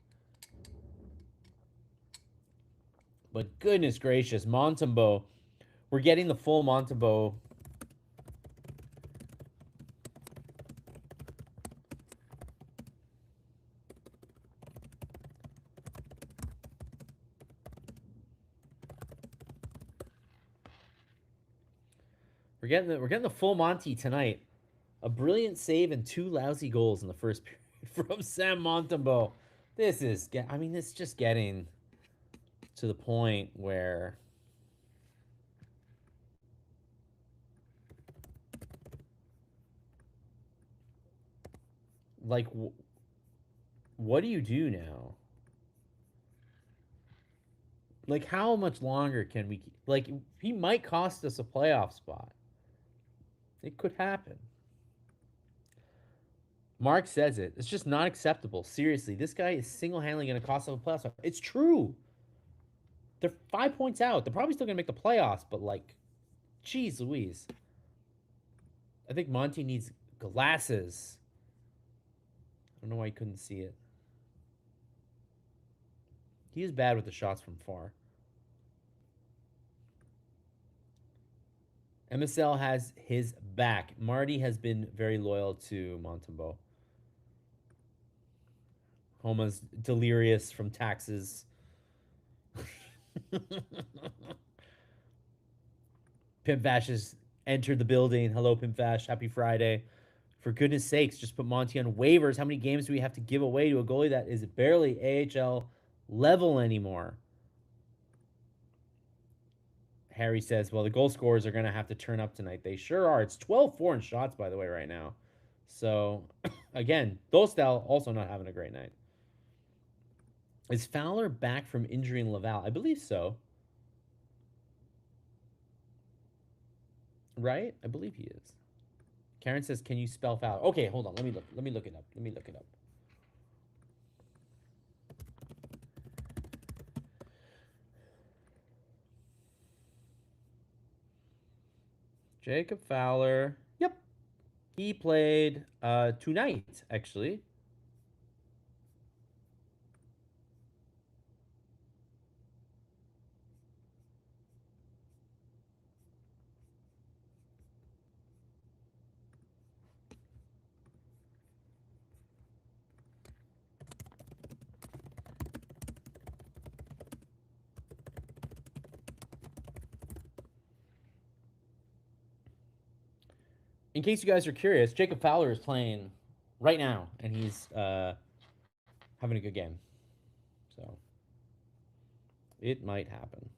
But goodness gracious, Montembeault. We're getting the full Montembeault. We're getting the full Monty tonight. A brilliant save and two lousy goals in the first period from Sam Montembeault. This is just getting to the point where like what do you do now? Like how much longer can we like he might cost us a playoff spot. It could happen. Mark says it. It's just not acceptable. Seriously, this guy is single-handedly going to cost us a playoff spot. It's true. They're 5 points out. They're probably still going to make the playoffs, but like, geez Louise. I think Monty needs glasses. I don't know why he couldn't see it. He is bad with the shots from far. MSL has his back. Marty has been very loyal to Montembeault. Homa's delirious from taxes. Pimp Vash has entered the building. Hello, Pimp Vash. Happy Friday. For goodness sakes, just put Monty on waivers. How many games do we have to give away to a goalie that is barely AHL level anymore? Harry says, well, the goal scorers are going to have to turn up tonight. They sure are. It's 12-4 in shots, by the way, right now. So, again, Dostal also not having a great night. Is Fowler back from injury in Laval? I believe so. Right? I believe he is. Karen says, can you spell Fowler? Okay, hold on. Let me look it up. Let me look it up. Jacob Fowler. Yep. He played tonight, actually. In case you guys are curious, Jacob Fowler is playing right now, and he's having a good game. So it might happen.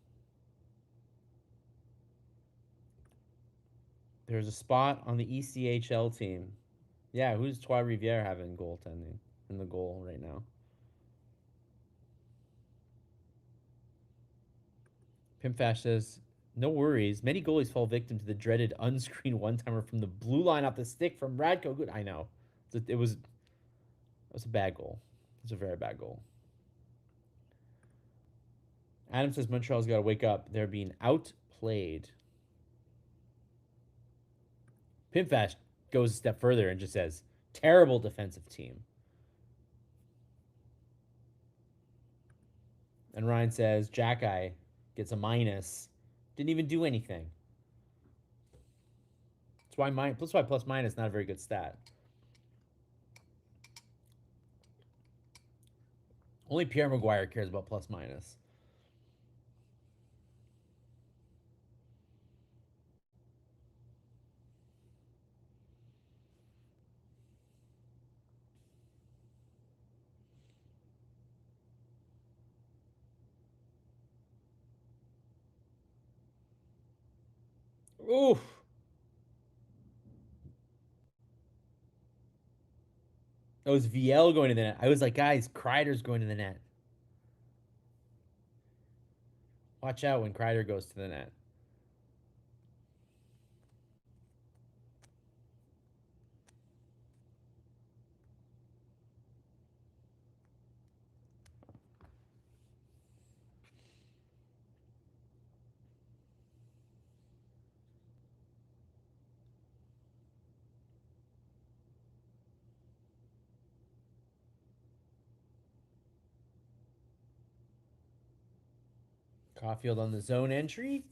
There's a spot on the ECHL team. Yeah, who's Trois Riviere having goaltending in the goal right now? Pimpfash says, no worries. Many goalies fall victim to the dreaded unscreened one-timer from the blue line off the stick from Radko. Good, I know. It was a bad goal. It's a very bad goal. Adam says Montreal's got to wake up. They're being outplayed. Pimpfash goes a step further and just says, terrible defensive team. And Ryan says, Jackeye gets a minus. Didn't even do anything. That's why plus minus not a very good stat. Only Pierre Maguire cares about plus minus. Oof. That was VL going to the net. I was like, guys, Kreider's going to the net. Watch out when Kreider goes to the net. Caulfield on the zone entry.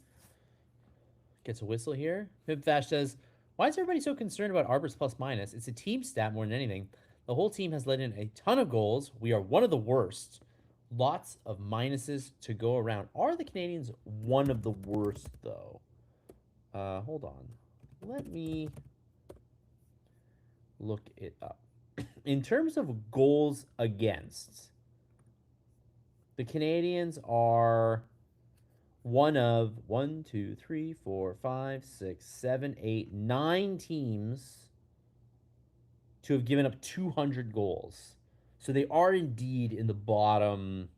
Gets a whistle here. Pibfash says, why is everybody so concerned about Arbor's plus minus? It's a team stat more than anything. The whole team has let in a ton of goals. We are one of the worst. Lots of minuses to go around. Are the Canadians one of the worst, though? Hold on. Let me look it up. In terms of goals against, the Canadians are one of 9 teams to have given up 200 goals. So they are indeed in the bottom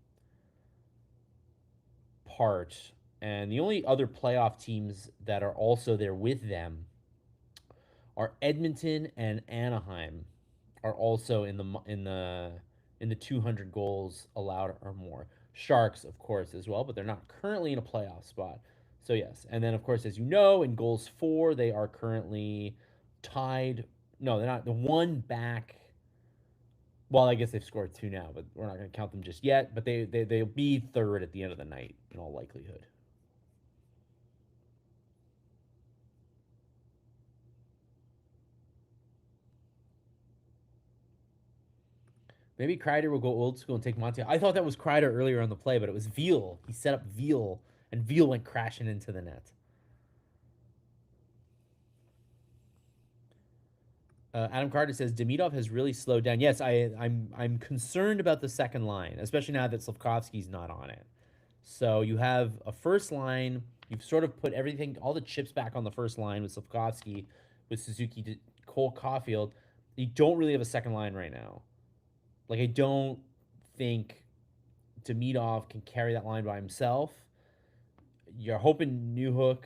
part. And the only other playoff teams that are also there with them are Edmonton and Anaheim are also in the 200 goals allowed or more. Sharks, of course, as well, but they're not currently in a playoff spot. So yes, and then of course, as you know, in goals for they are currently tied. No, they're not. The one back. Well, I guess they've scored two now, but we're not going to count them just yet. But they'll be third at the end of the night in all likelihood. Maybe Kreider will go old school and take Montreal. I thought that was Kreider earlier on the play, but it was Veal. He set up Veal, and Veal went crashing into the net. Adam Carter says Demidov has really slowed down. Yes, I'm concerned about the second line, especially now that Slavkovsky's not on it. So you have a first line. You've sort of put everything, all the chips back on the first line with Slavkovsky, with Suzuki, Cole Caulfield. You don't really have a second line right now. Like I don't think Demidov can carry that line by himself. You're hoping Newhook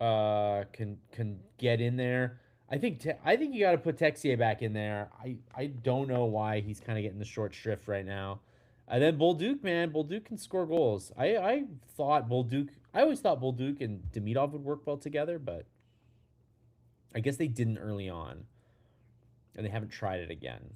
can get in there. I think you got to put Texier back in there. I don't know why he's kind of getting the short shrift right now. And then Bolduc, man, Bolduc can score goals. I thought Bolduc. I always thought Bolduc and Demidov would work well together, but I guess they didn't early on, and they haven't tried it again.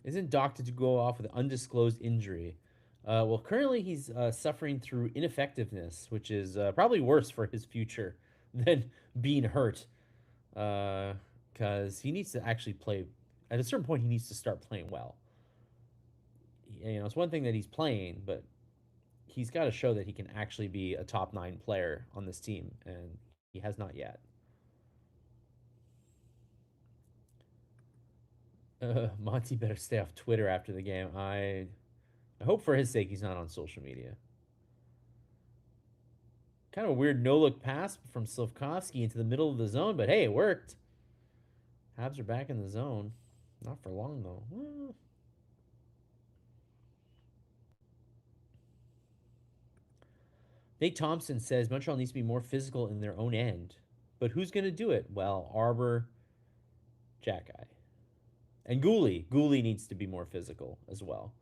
Isn't Doctor to go off with an undisclosed injury? Well, currently he's suffering through ineffectiveness, which is probably worse for his future than being hurt. Because he needs to actually play. At a certain point, he needs to start playing well. You know, it's one thing that he's playing, but he's got to show that he can actually be a top nine player on this team, and he has not yet. Monty better stay off Twitter after the game. I hope for his sake he's not on social media. Kind of a weird no look pass from Slavkovsky into the middle of the zone, but hey, it worked. Habs are back in the zone. Not for long, though. Nate Thompson says Montreal needs to be more physical in their own end. But who's going to do it? Well, Arbor, Jack Guy. And Gooley. Gooley needs to be more physical as well.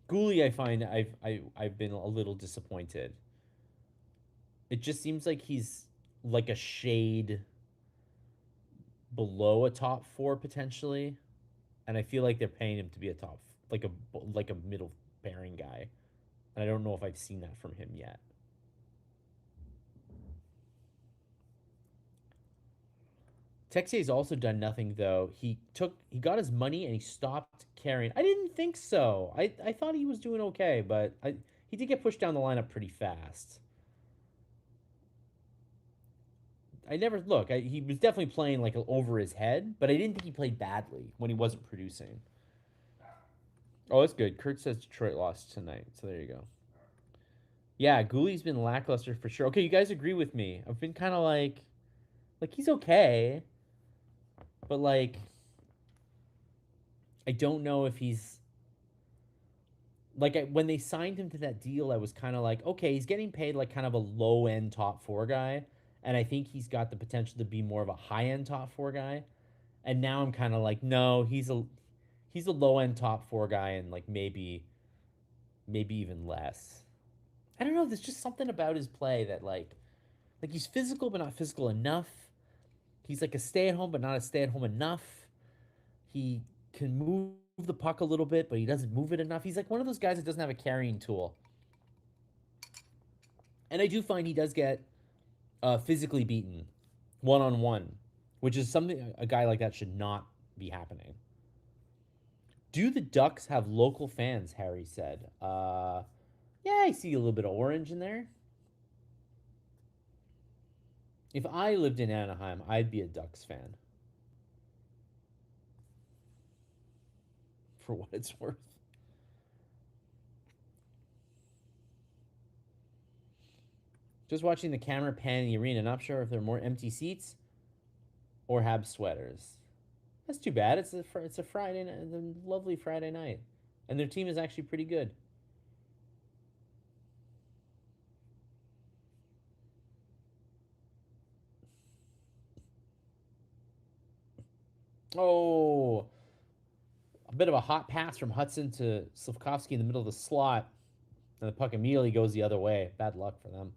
Gooley, I find I've been a little disappointed. It just seems like he's like a shade below a top four potentially, and I feel like they're paying him to be a top like a like a middle pairing guy, and I don't know if I've seen that from him yet. Texier's also done nothing though. He got his money and he stopped carrying. I didn't think so. I thought he was doing okay, but he did get pushed down the lineup pretty fast. I never look. He was definitely playing like over his head, but I didn't think he played badly when he wasn't producing. Oh, that's good. Kurt says Detroit lost tonight, so there you go. Yeah, Gooley's been lackluster for sure. Okay, you guys agree with me? I've been kind of like he's okay, but like I don't know if he's when they signed him to that deal. I was kind of like, okay, he's getting paid like kind of a low end top four guy, and I think he's got the potential to be more of a high end top four guy. And now I'm kind of like, no, he's a low end top four guy, and like maybe even less. I don't know. There's just something about his play that like he's physical but not physical enough. He's like a stay at home but not a stay at home enough. He can move the puck a little bit, but he doesn't move it enough. He's like one of those guys that doesn't have a carrying tool. And I do find he does get physically beaten one on one, which is something a guy like that should not be happening. Do the Ducks have local fans? Harry said. Yeah, I see a little bit of orange in there. If I lived in Anaheim, I'd be a Ducks fan. For what it's worth. Just watching the camera pan in the arena, not sure if there are more empty seats or Habs sweaters. That's too bad. It's a Friday night, a lovely Friday night, and their team is actually pretty good. Oh, a bit of a hot pass from Hudson to Slavkovsky in the middle of the slot, and the puck immediately goes the other way. Bad luck for them.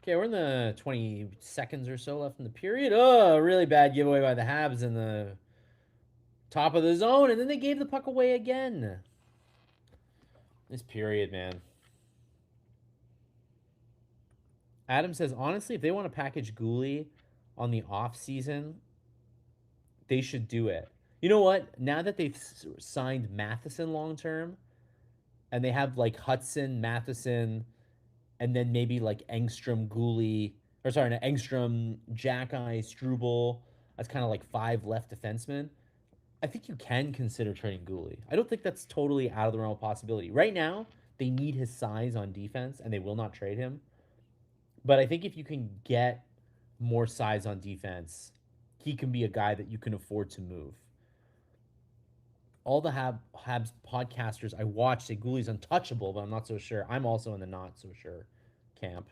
Okay, we're in the 20 seconds or so left in the period. Oh, really bad giveaway by the Habs in the top of the zone, and then they gave the puck away again. This period, man. Adam says, honestly, if they want to package Gooley on the off season, they should do it. You know what? Now that they've signed Matheson long term, and they have like Hudson, Matheson, and then maybe like Engstrom, Gooley, or sorry, no, Engstrom, Jackeye, Struble. That's kind of like five left defensemen. I think you can consider trading Gooley. I don't think that's totally out of the realm of possibility. Right now, they need his size on defense, and they will not trade him. But I think if you can get more size on defense, he can be a guy that you can afford to move. All the Habs podcasters I watch say Gooley's untouchable, but I'm not so sure. I'm also in the not so sure camp.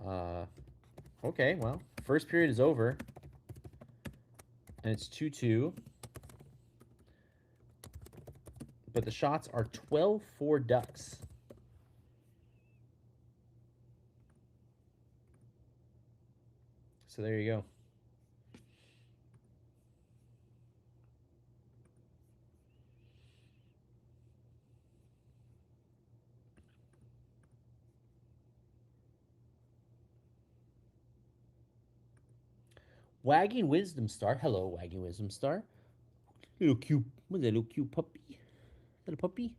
Uh, okay, well, first period is over, and it's 2-2. But the shots are 12-4 Ducks. So there you go. Wagging Wisdom Star. Hello, Wagging Wisdom Star. Little cute. What's that little cute puppy? Little puppy?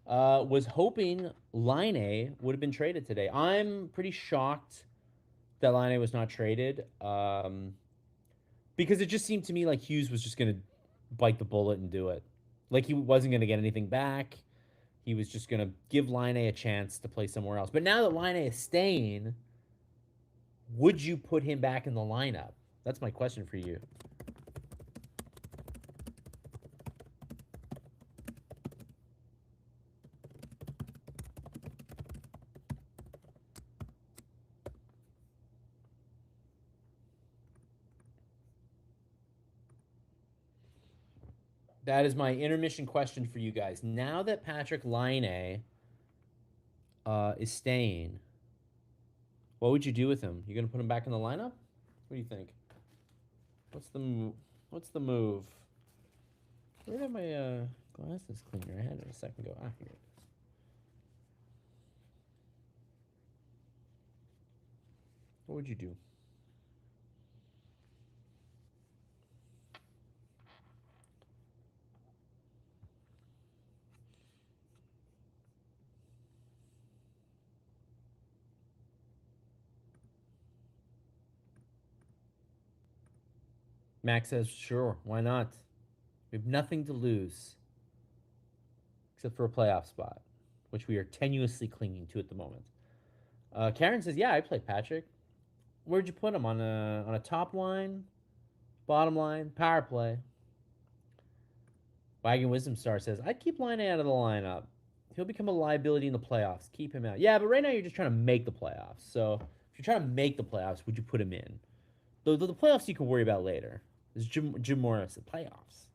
Was hoping Line would have been traded today. I'm pretty shocked that Line was not traded. Because it just seemed to me like Hughes was just gonna bite the bullet and do it. Like he wasn't gonna get anything back. He was just gonna give Line a chance to play somewhere else. But now that Line is staying, would you put him back in the lineup? That's my question for you. That is my intermission question for you guys. Now that Patrick Laine is staying, what would you do with him? You gonna put him back in the lineup? What do you think? What's the move? What's the move? Where did my glasses cleaner? I had it a second ago. Ah, here it is. What would you do? Max says, sure, why not? We have nothing to lose except for a playoff spot, which we are tenuously clinging to at the moment. Karen says, yeah, I play Patrick. Where'd you put him? On a top line, bottom line, power play? Wagon Wisdom Star says, I'd keep Line out of the lineup. He'll become a liability in the playoffs. Keep him out. Yeah, but right now you're just trying to make the playoffs. So if you're trying to make the playoffs, would you put him in? The playoffs you can worry about later. This is Jim Morris. The playoffs.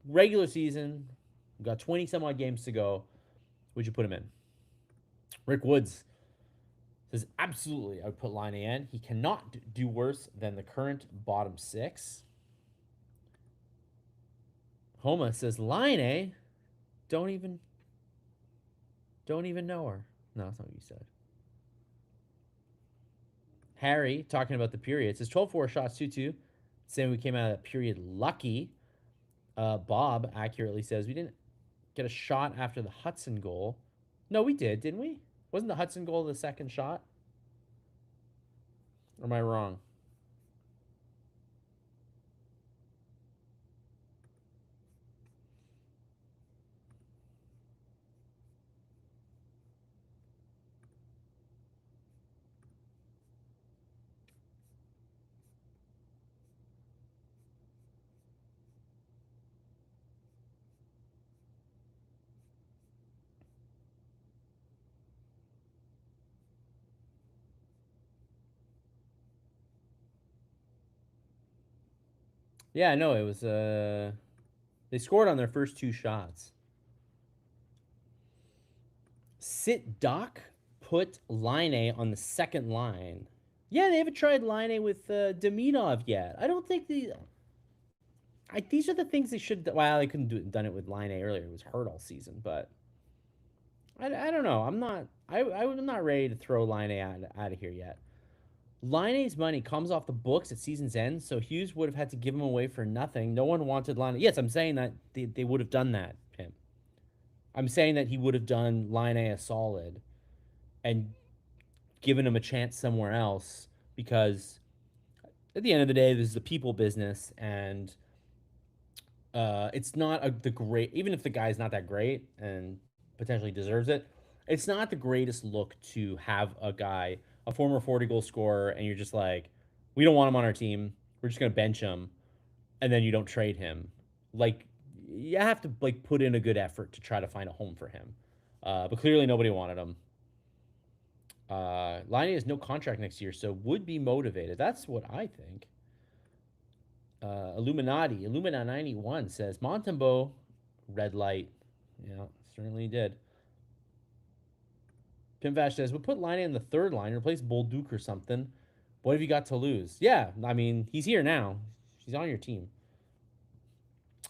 Regular season, we've got 20 some odd games to go. Would you put him in? Rick Woods says, absolutely, I would put Line in. He cannot do worse than the current bottom six. Homa says, Line don't even know her. No, that's not what you said. Harry, talking about the period, says 12-4 shots, 2-2. Saying we came out of that period lucky. Bob accurately says we didn't get a shot after the Hudson goal. No, we did, didn't we? Wasn't the Hudson goal the second shot? Or am I wrong? Yeah, no, it was they scored on their first two shots. Sit Doc put Line on the second line. Yeah, they haven't tried Line with Demidov yet. I don't think these are the things they should. Well, they couldn't done it with Line earlier. It was hurt all season, but I don't know. I'm not ready to throw Line out of here yet. Line's money comes off the books at season's end, so Hughes would have had to give him away for nothing. No one wanted Line. Yes, I'm saying that they would have done that, Pim. I'm saying that he would have done Line a solid and given him a chance somewhere else because at the end of the day, this is a people business, and it's not the great. Even if the guy's not that great and potentially deserves it, it's not the greatest look to have a guy, a former 40 goal scorer, and you're just like, we don't want him on our team. We're just gonna bench him, and then you don't trade him. Like you have to like put in a good effort to try to find a home for him. But clearly nobody wanted him. Liney has no contract next year, so would be motivated. That's what I think. Illumina 91 says Montembeau, red light. Yeah, certainly did. Pimvash says, we'll put Line in the third line, replace Bolduc or something. What have you got to lose? Yeah, I mean, he's here now. He's on your team.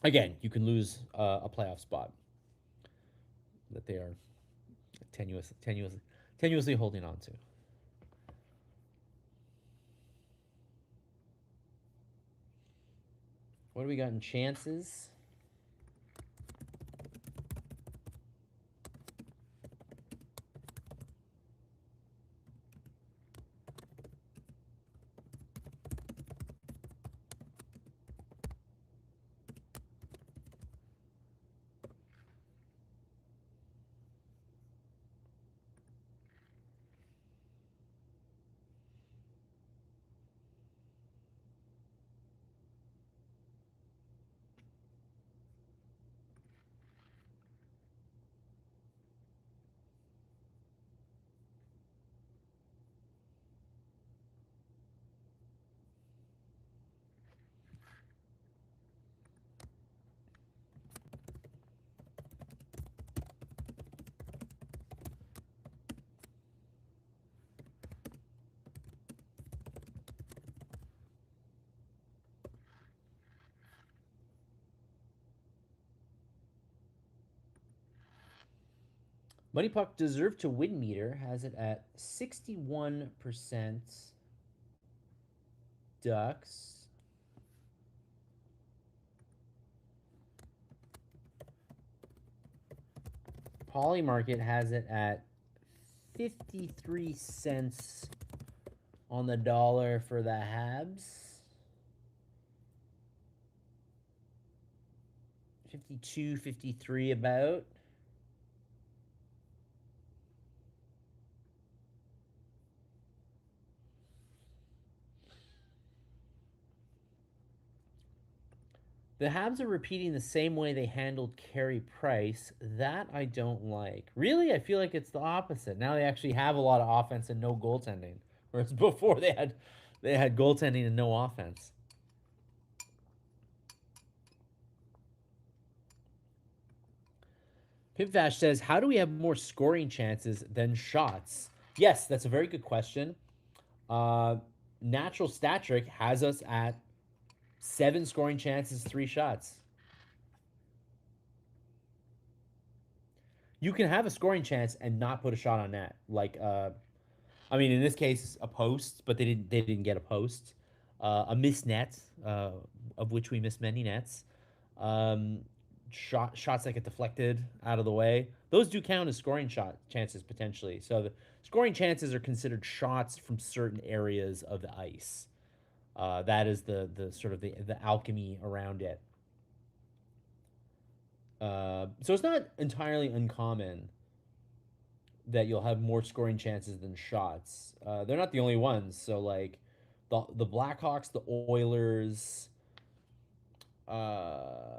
Again, you can lose a playoff spot that they are tenuously holding on to. What do we got in chances? Money Puck deserve to win meter has it at 61% Ducks. Poly Market has it at 53 cents on the dollar for the Habs. 52, 53 about. The Habs are repeating the same way they handled Carey Price. That I don't like. Really, I feel like it's the opposite. Now they actually have a lot of offense and no goaltending, whereas before they had goaltending and no offense. Pipvash says, "How do we have more scoring chances than shots?" Yes, that's a very good question. Uh, Natural stat trick has us at 7 scoring chances, 3 shots. You can have a scoring chance and not put a shot on net. Like, I mean, in this case, a post, but they didn't get a post. A missed net, of which we missed many nets. Um, shots that get deflected out of the way. Those do count as scoring shot chances potentially. So the scoring chances are considered shots from certain areas of the ice. That is the sort of the alchemy around it. So it's not entirely uncommon that you'll have more scoring chances than shots. They're not the only ones. So like the Blackhawks, the Oilers, the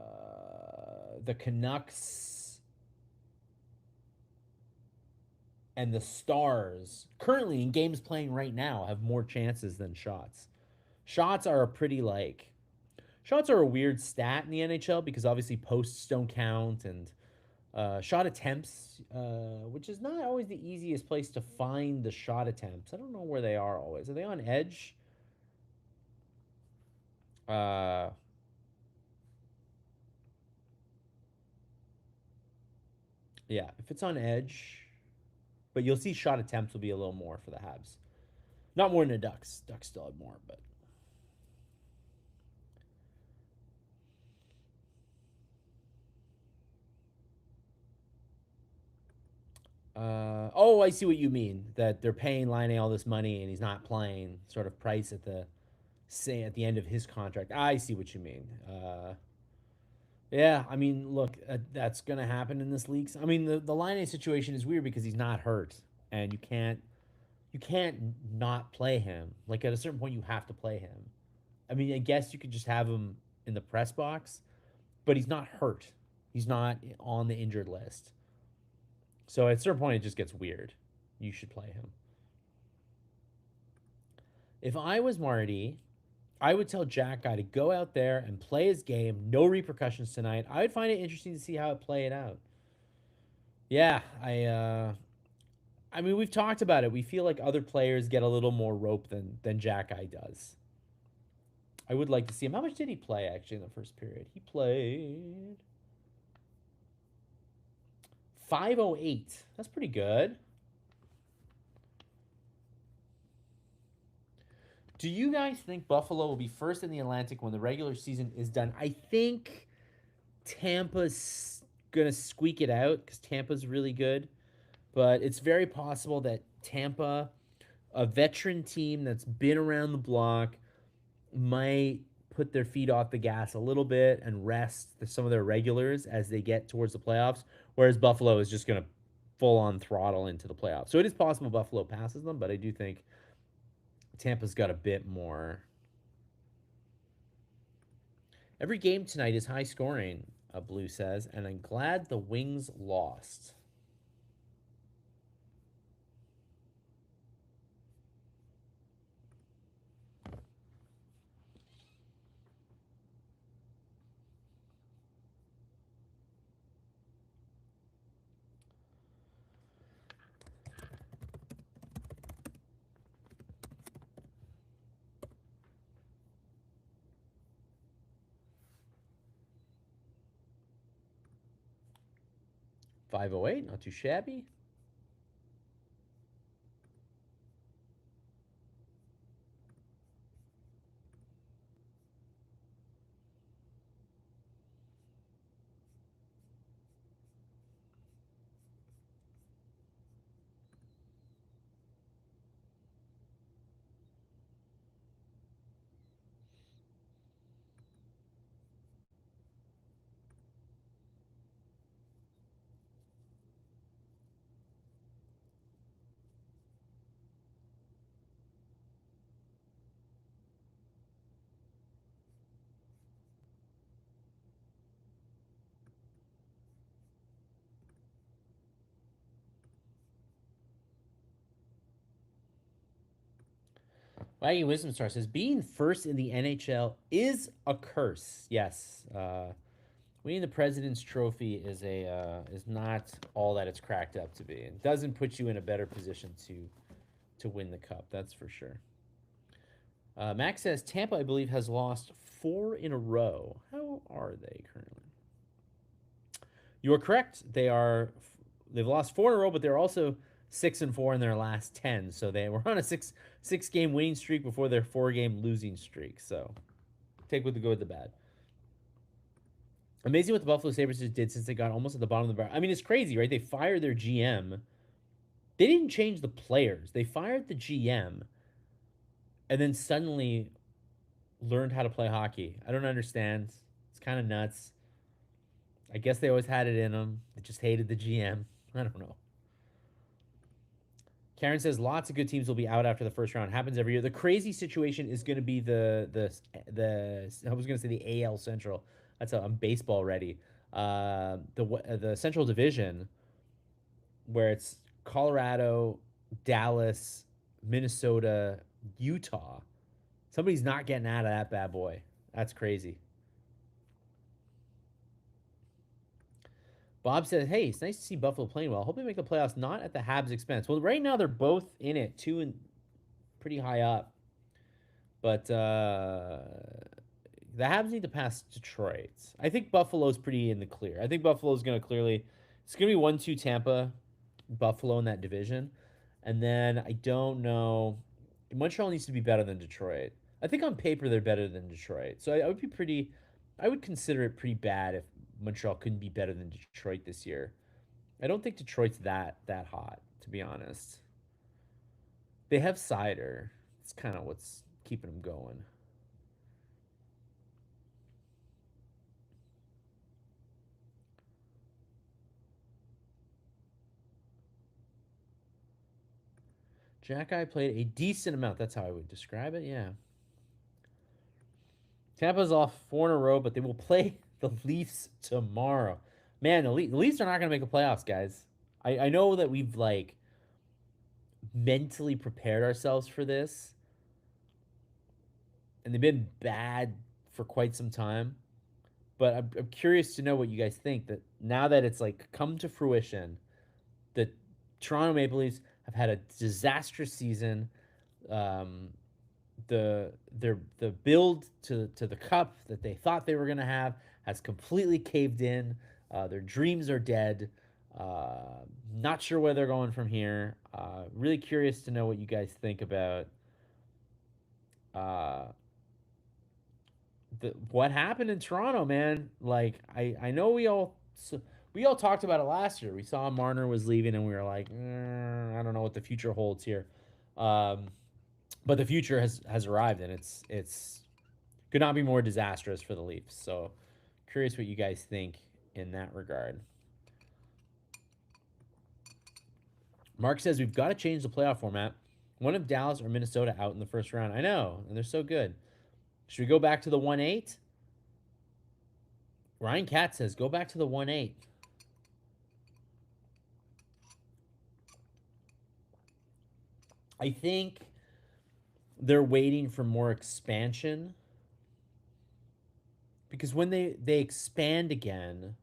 Canucks, and the Stars currently in games playing right now have more chances than shots. Shots are a pretty like shots are a weird stat in the NHL because obviously posts don't count and shot attempts, which is not always the easiest place to find the shot attempts. I don't know where they are always. Are they on Edge? Uh, yeah, if it's on Edge, but you'll see shot attempts will be a little more for the Habs. Not more than the Ducks. Ducks still have more, but oh, I see what you mean. That they're paying Line all this money and he's not playing. Sort of price at the say at the end of his contract. I see what you mean. Yeah, I mean, look, that's gonna happen in this league. I mean, the Line situation is weird because he's not hurt, and you can't not play him. Like at a certain point, you have to play him. I mean, I guess you could just have him in the press box, but he's not hurt. He's not on the injured list. So at a certain point, it just gets weird. You should play him. If I was Marty, I would tell Jack Guy to go out there and play his game. No repercussions tonight. I would find it interesting to see how it played out. Yeah, I mean, we've talked about it. We feel like other players get a little more rope than Jack Guy does. I would like to see him. How much did he play actually in the first period? He played 5:08. That's pretty good. Do you guys think Buffalo will be first in the Atlantic when the regular season is done? I think Tampa's gonna squeak it out because Tampa's really good, but it's very possible that Tampa, a veteran team that's been around the block, might put their feet off the gas a little bit and rest some of their regulars as they get towards the playoffs, whereas Buffalo is just going to full on throttle into the playoffs. So it is possible Buffalo passes them, but I do think Tampa's got a bit more. Every game tonight is high scoring, Blue says, and I'm glad the Wings lost. 5:08, not too shabby. Wagon Wisdom Star says being first in the NHL is a curse. Yes, winning the President's Trophy is not all that it's cracked up to be. It doesn't put you in a better position to win the cup. That's for sure. Max says Tampa, I believe, has lost 4 in a row. How are they currently? You are correct. They've lost 4 in a row, but they're also 6-4 in their last 10. So they were on a six game winning streak before their 4 game losing streak. So take with the good with the bad. Amazing what the Buffalo Sabres just did since they got almost at the bottom of the barrel. I mean, it's crazy, right? They fired their GM. They didn't change the players. They fired the GM and then suddenly learned how to play hockey. I don't understand. It's kind of nuts. I guess they always had it in them. They just hated the GM. I don't know. Karen says lots of good teams will be out after the first round. Happens every year. The crazy situation is going to be the I was going to say the AL Central. That's I'm baseball ready. The Central Division, where it's Colorado, Dallas, Minnesota, Utah. Somebody's not getting out of that bad boy. That's crazy. Bob said, "Hey, it's nice to see Buffalo playing well. Hope they make the playoffs, not at the Habs' expense." Well, right now they're both in it, two and pretty high up, but the Habs need to pass Detroit. I think Buffalo's pretty in the clear. I think Buffalo's going to clearly. It's going to be 1-2 Tampa, Buffalo in that division, and then I don't know. Montreal needs to be better than Detroit. I think on paper they're better than Detroit, so I would be pretty. I would consider it pretty bad if Montreal couldn't be better than Detroit this year. I don't think Detroit's that hot, to be honest. They have cider. It's kind of what's keeping them going. Jack Eye played a decent amount. That's how I would describe it. Yeah. Tampa's off 4 in a row, but they will play the Leafs tomorrow. Man, the Leafs are not going to make the playoffs, guys. I know that we've like mentally prepared ourselves for this, and they've been bad for quite some time. But I'm curious to know what you guys think. That now that it's like come to fruition, the Toronto Maple Leafs have had a disastrous season. Um, the build to the cup that they thought they were going to have has completely caved in. Their dreams are dead. Not sure where they're going from here. Really curious to know what you guys think about uh, what happened in Toronto, man. Like I know we all talked about it last year. We saw Marner was leaving, and we were like, I don't know what the future holds here. Um, but the future has arrived, and it's could not be more disastrous for the Leafs. So curious what you guys think in that regard. Mark says we've got to change the playoff format. One of Dallas or Minnesota out in the first round. I know, and they're so good. Should we go back to the 1-8? Ryan Katz says go back to the 1-8. I think they're waiting for more expansion because when they expand again,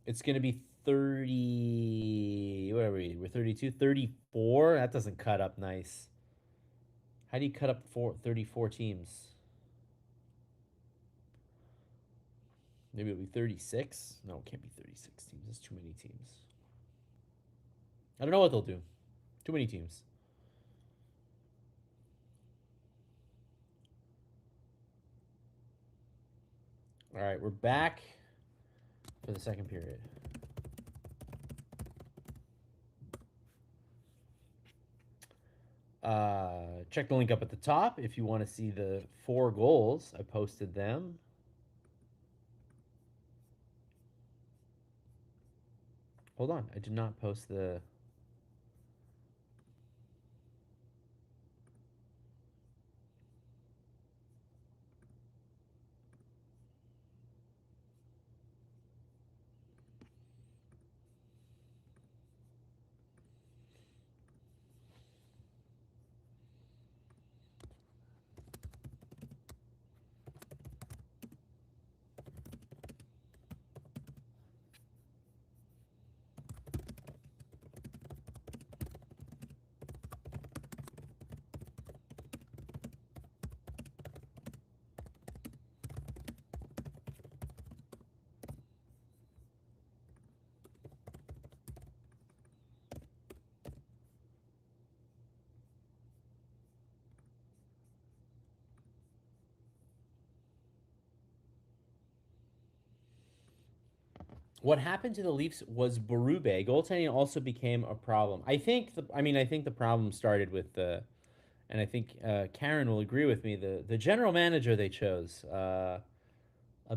it's going to be 30. What are we? We're 32, 34. That doesn't cut up nice. How do you cut up 34 teams? Maybe it'll be 36. No, it can't be 36 teams. That's too many teams. I don't know what they'll do. Too many teams. All right, we're back for the second period. Check the link up at the top if you want to see the 4 goals. I posted them. Hold on, I did not post the. What happened to the Leafs was Berube. Goaltending also became a problem. I think the problem started with the, and I think Karen will agree with me. The general manager they chose, a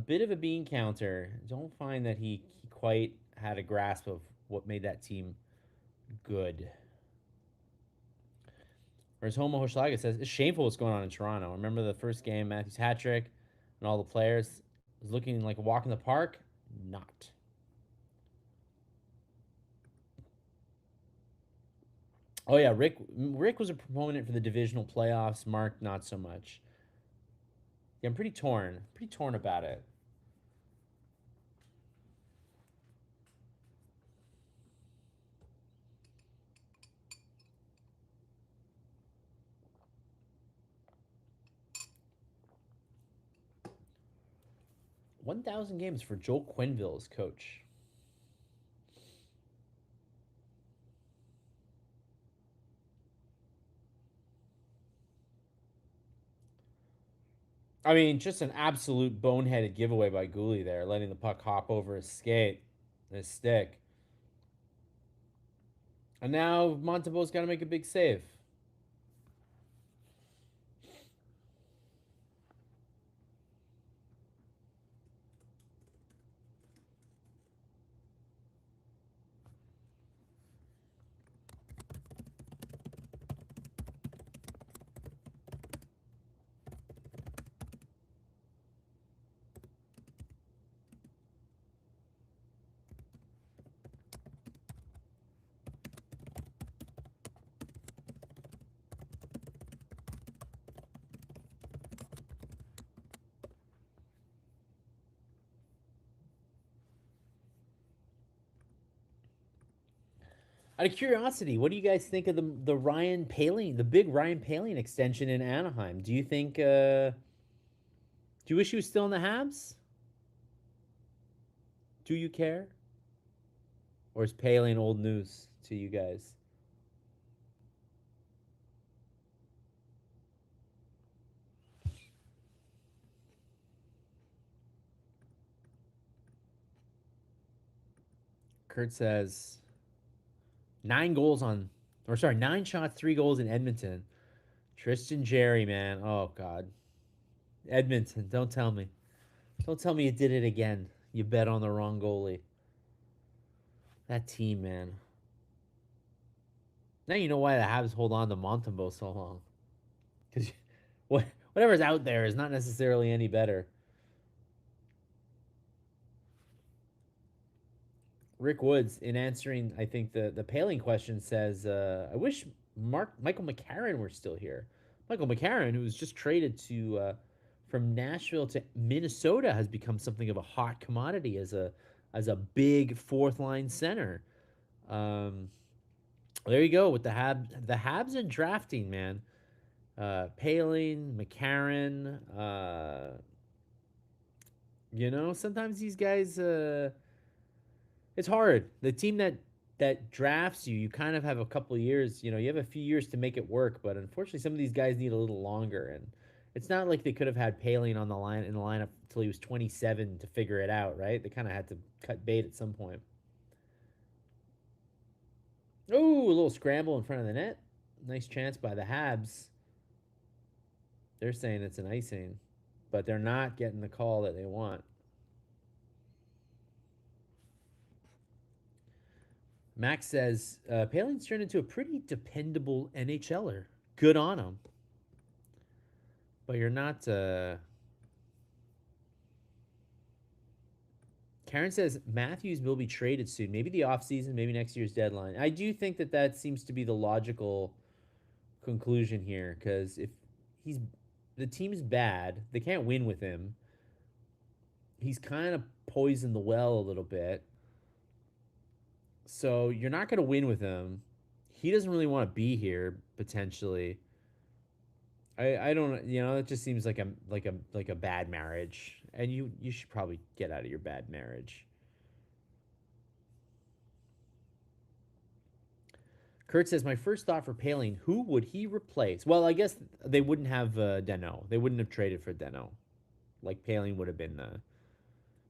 bit of a bean counter. Don't find that he quite had a grasp of what made that team good. Whereas Homo Hochelaga says it's shameful what's going on in Toronto. Remember the first game, Matthews hat trick, and all the players was looking like a walk in the park. Not. Oh yeah, Rick was a proponent for the divisional playoffs. Mark, not so much. Yeah, I'm pretty torn about it. 1,000 games for Joel Quenneville as coach. I mean, just an absolute boneheaded giveaway by Gooley there, letting the puck hop over his skate, his stick. And now Montembeau's got to make a big save. Out of curiosity, what do you guys think of the Ryan Paling, the big Ryan Paling extension in Anaheim? Do you think? Do you wish he was still in the Habs? Do you care, or is Paling old news to you guys? Kurt says 9 goals on, or sorry, 9 shots, 3 goals in Edmonton. Tristan Jerry, man, oh god, Edmonton, don't tell me you did it again. You bet on the wrong goalie. That team, man. Now you know why the Habs hold on to Montembeau so long. Because whatever's out there is not necessarily any better. Rick Woods, in answering, I think the Paling question, says, "I wish Michael McCarron were still here." Michael McCarron, who was just traded to from Nashville to Minnesota, has become something of a hot commodity as a big fourth line center. Um, there you go with the Habs and drafting, man. Paling, McCarron. Sometimes these guys. It's hard. The team that drafts you, you kind of have a couple of years. You have a few years to make it work, but unfortunately, some of these guys need a little longer. And it's not like they could have had Paling on the line in the lineup until he was 27 to figure it out, right? They kind of had to cut bait at some point. Oh, a little scramble in front of the net. Nice chance by the Habs. They're saying it's an icing, but they're not getting the call that they want. Max says Paling's turned into a pretty dependable NHLer. Good on him. But you're not. Karen says Matthews will be traded soon. Maybe the offseason, maybe next year's deadline. I do think that seems to be the logical conclusion here because if he's the team's bad, they can't win with him. He's kind of poisoned the well a little bit. So you're not going to win with him. He doesn't really want to be here potentially. I don't it just seems like a bad marriage, and you should probably get out of your bad marriage. Kurt says my first thought for Paling, who would he replace? Well, I guess they wouldn't have Deno. They wouldn't have traded for Deno. Like Paling would have been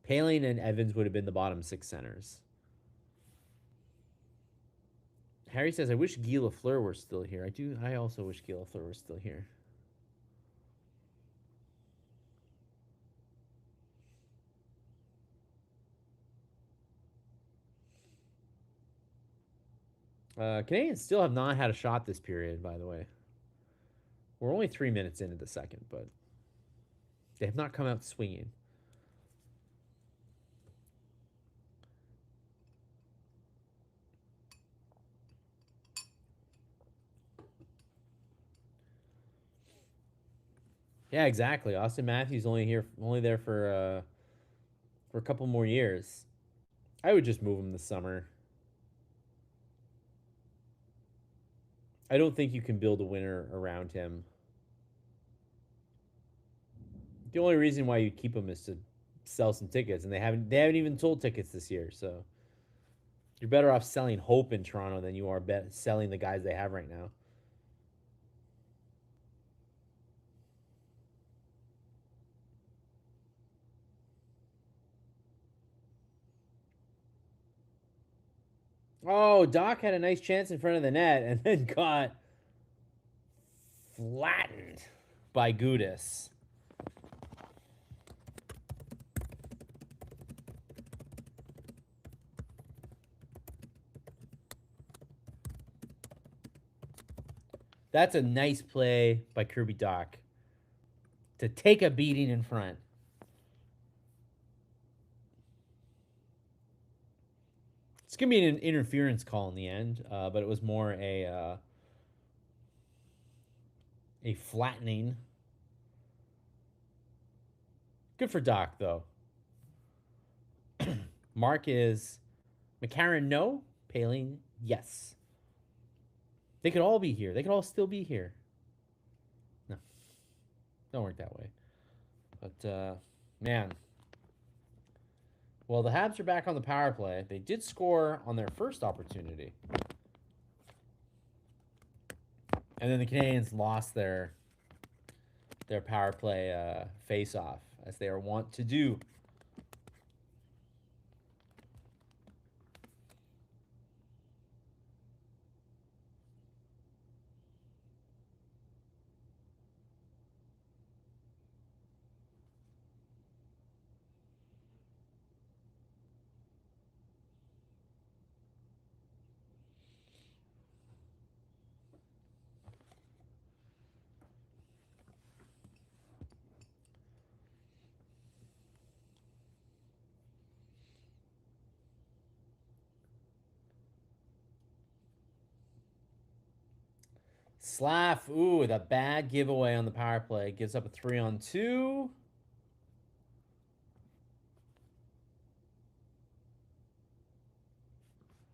Paling and Evans would have been the bottom 6 centers. Harry says, I wish Guy Lafleur were still here. I also wish Guy Lafleur were still here. Canadians still have not had a shot this period, by the way. We're only 3 minutes into the second, but they have not come out swinging. Yeah, exactly. Austin Matthews only there for a couple more years. I would just move him this summer. I don't think you can build a winner around him. The only reason why you keep him is to sell some tickets, and they haven't even sold tickets this year. So you're better off selling hope in Toronto than you are selling the guys they have right now. Oh, Doc had a nice chance in front of the net and then got flattened by Gudis. That's a nice play by Kirby Doc to take a beating in front. It's going to be an interference call in the end, but it was more a flattening. Good for Doc, though. Mark is McCarron, no. Paling, yes. They could all be here. They could all still be here. No, don't work that way. But, man. Well, the Habs are back on the power play. They did score on their first opportunity. And then the Canadiens lost their power play face-off, as they are wont to do. Slav, ooh, the bad giveaway on the power play. Gives up a 3-on-2.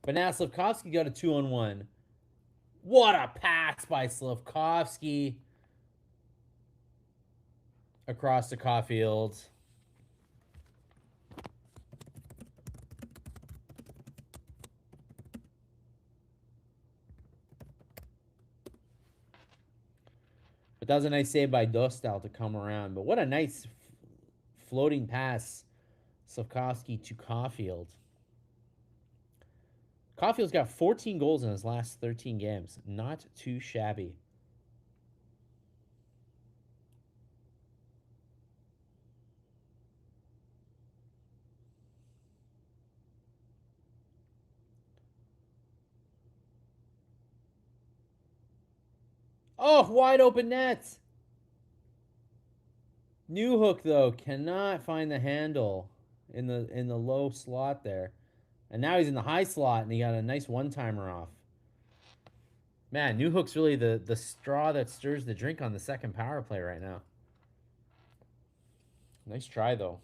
But now Slavkovsky got a 2-on-1. What a pass by Slavkovsky across the Caulfield. But that was a nice save by Dostal to come around. But what a nice floating pass, Slavkovsky to Caulfield. Caulfield's got 14 goals in his last 13 games. Not too shabby. Oh, wide open net. Newhook, though, cannot find the handle in the low slot there. And now he's in the high slot, and he got a nice one-timer off. Man, Newhook's really the straw that stirs the drink on the second power play right now. Nice try, though.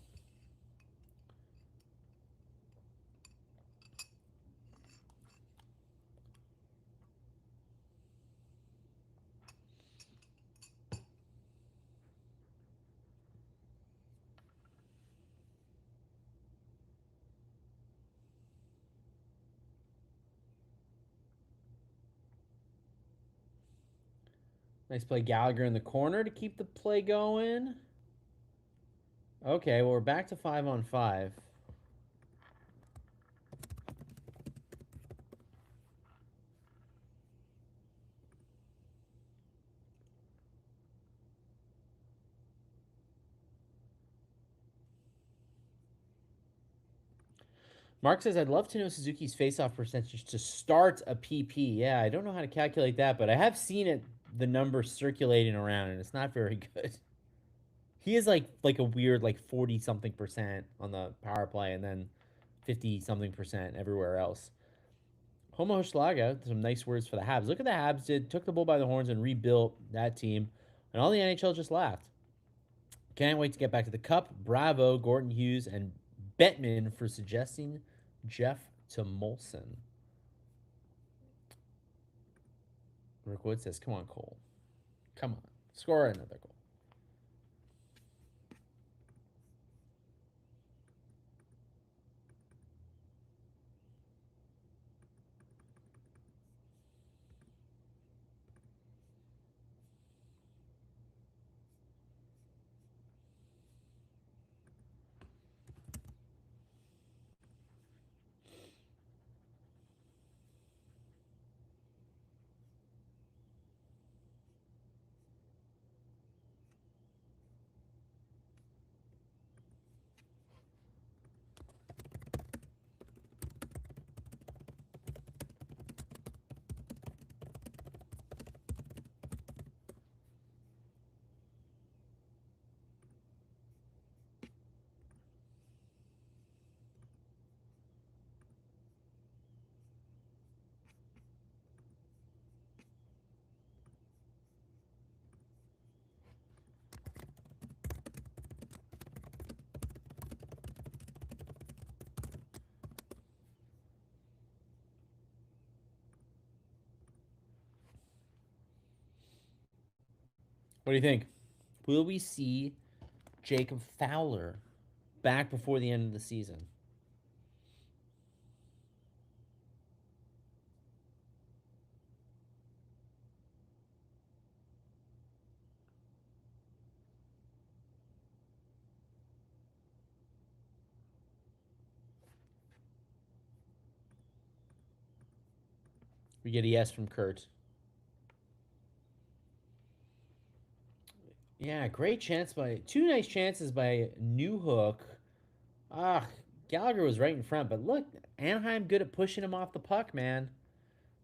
Nice play, Gallagher in the corner to keep the play going. Okay, well, we're back to 5-on-5. Mark says, I'd love to know Suzuki's faceoff percentage to start a PP. Yeah, I don't know how to calculate that, but I have seen it, the number circulating around, and it's not very good. He is like a weird like 40 something percent on the power play and then 50 something percent everywhere else. Homo Schlaga, some nice words for the Habs. Look at the Habs did, took the bull by the horns and rebuilt that team, and all the NHL just laughed. Can't wait to get back to the Cup. Bravo, Gordon Hughes and Bettman for suggesting Jeff to Molson. Rick Wood says, come on, Cole. Come on. Score another goal. What do you think? Will we see Jacob Fowler back before the end of the season? We get a yes from Kurt. Yeah, great chance by two nice chances by Newhook. Ah, Gallagher was right in front, but look, Anaheim good at pushing him off the puck, man.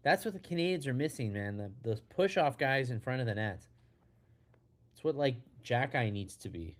That's what the Canadians are missing, man. Those push off guys in front of the net. It's what like Jackeye needs to be.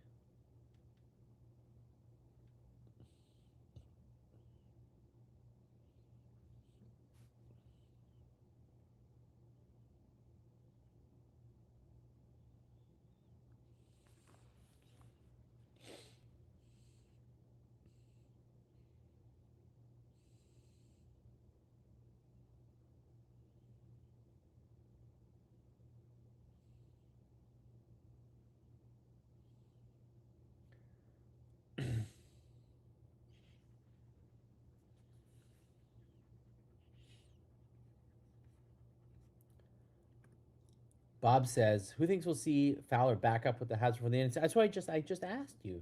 Bob says, "Who thinks we'll see Fowler back up with the Habs for the end?" That's why I just asked you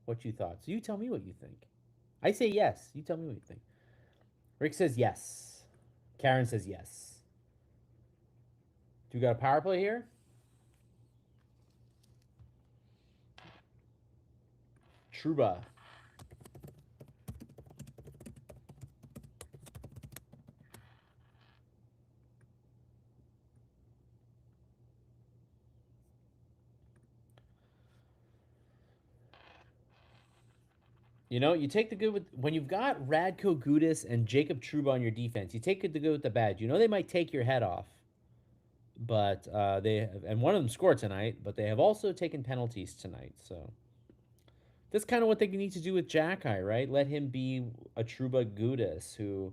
what you thought. So you tell me what you think. I say yes. You tell me what you think. Rick says yes. Karen says yes. Do we got a power play here? Truba. You know, you take the good with when you've got Radko Gudis and Jacob Truba on your defense. You take the good with the bad. You know they might take your head off, but they have, and one of them scored tonight, but they have also taken penalties tonight. So that's kind of what they need to do with Jackeye, right? Let him be a Truba Gudis who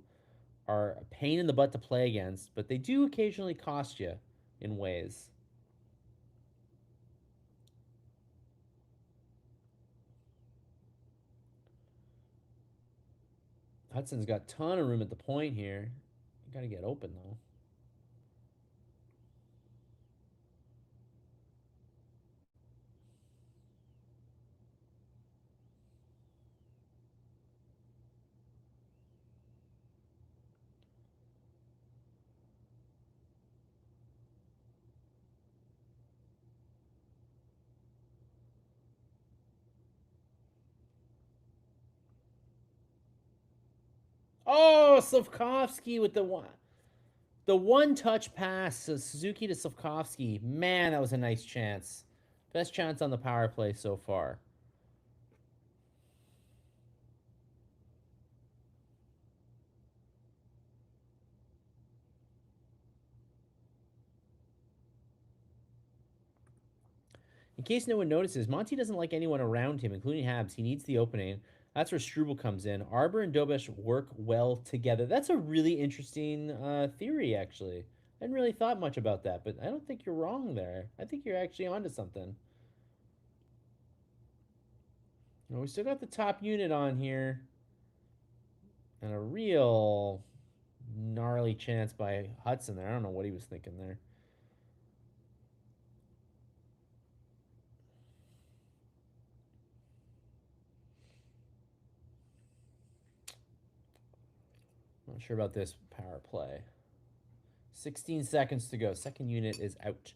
are a pain in the butt to play against, but they do occasionally cost you in ways. Hudson's got a ton of room at the point here. You got to get open though. Oh, Slavkovsky with the one touch pass, so Suzuki to Slavkovsky. Man, that was a nice chance. Best chance on the power play so far. In case no one notices, Monty doesn't like anyone around him, including Habs. He needs the opening. That's where Struble comes in. Arbor and Dobesh work well together. That's a really interesting theory, actually. I hadn't really thought much about that, but I don't think you're wrong there. I think you're actually onto something. Well, we still got the top unit on here, and a real gnarly chance by Hudson there. I don't know what he was thinking there. Not sure about this power play. 16 seconds to go. Second unit is out.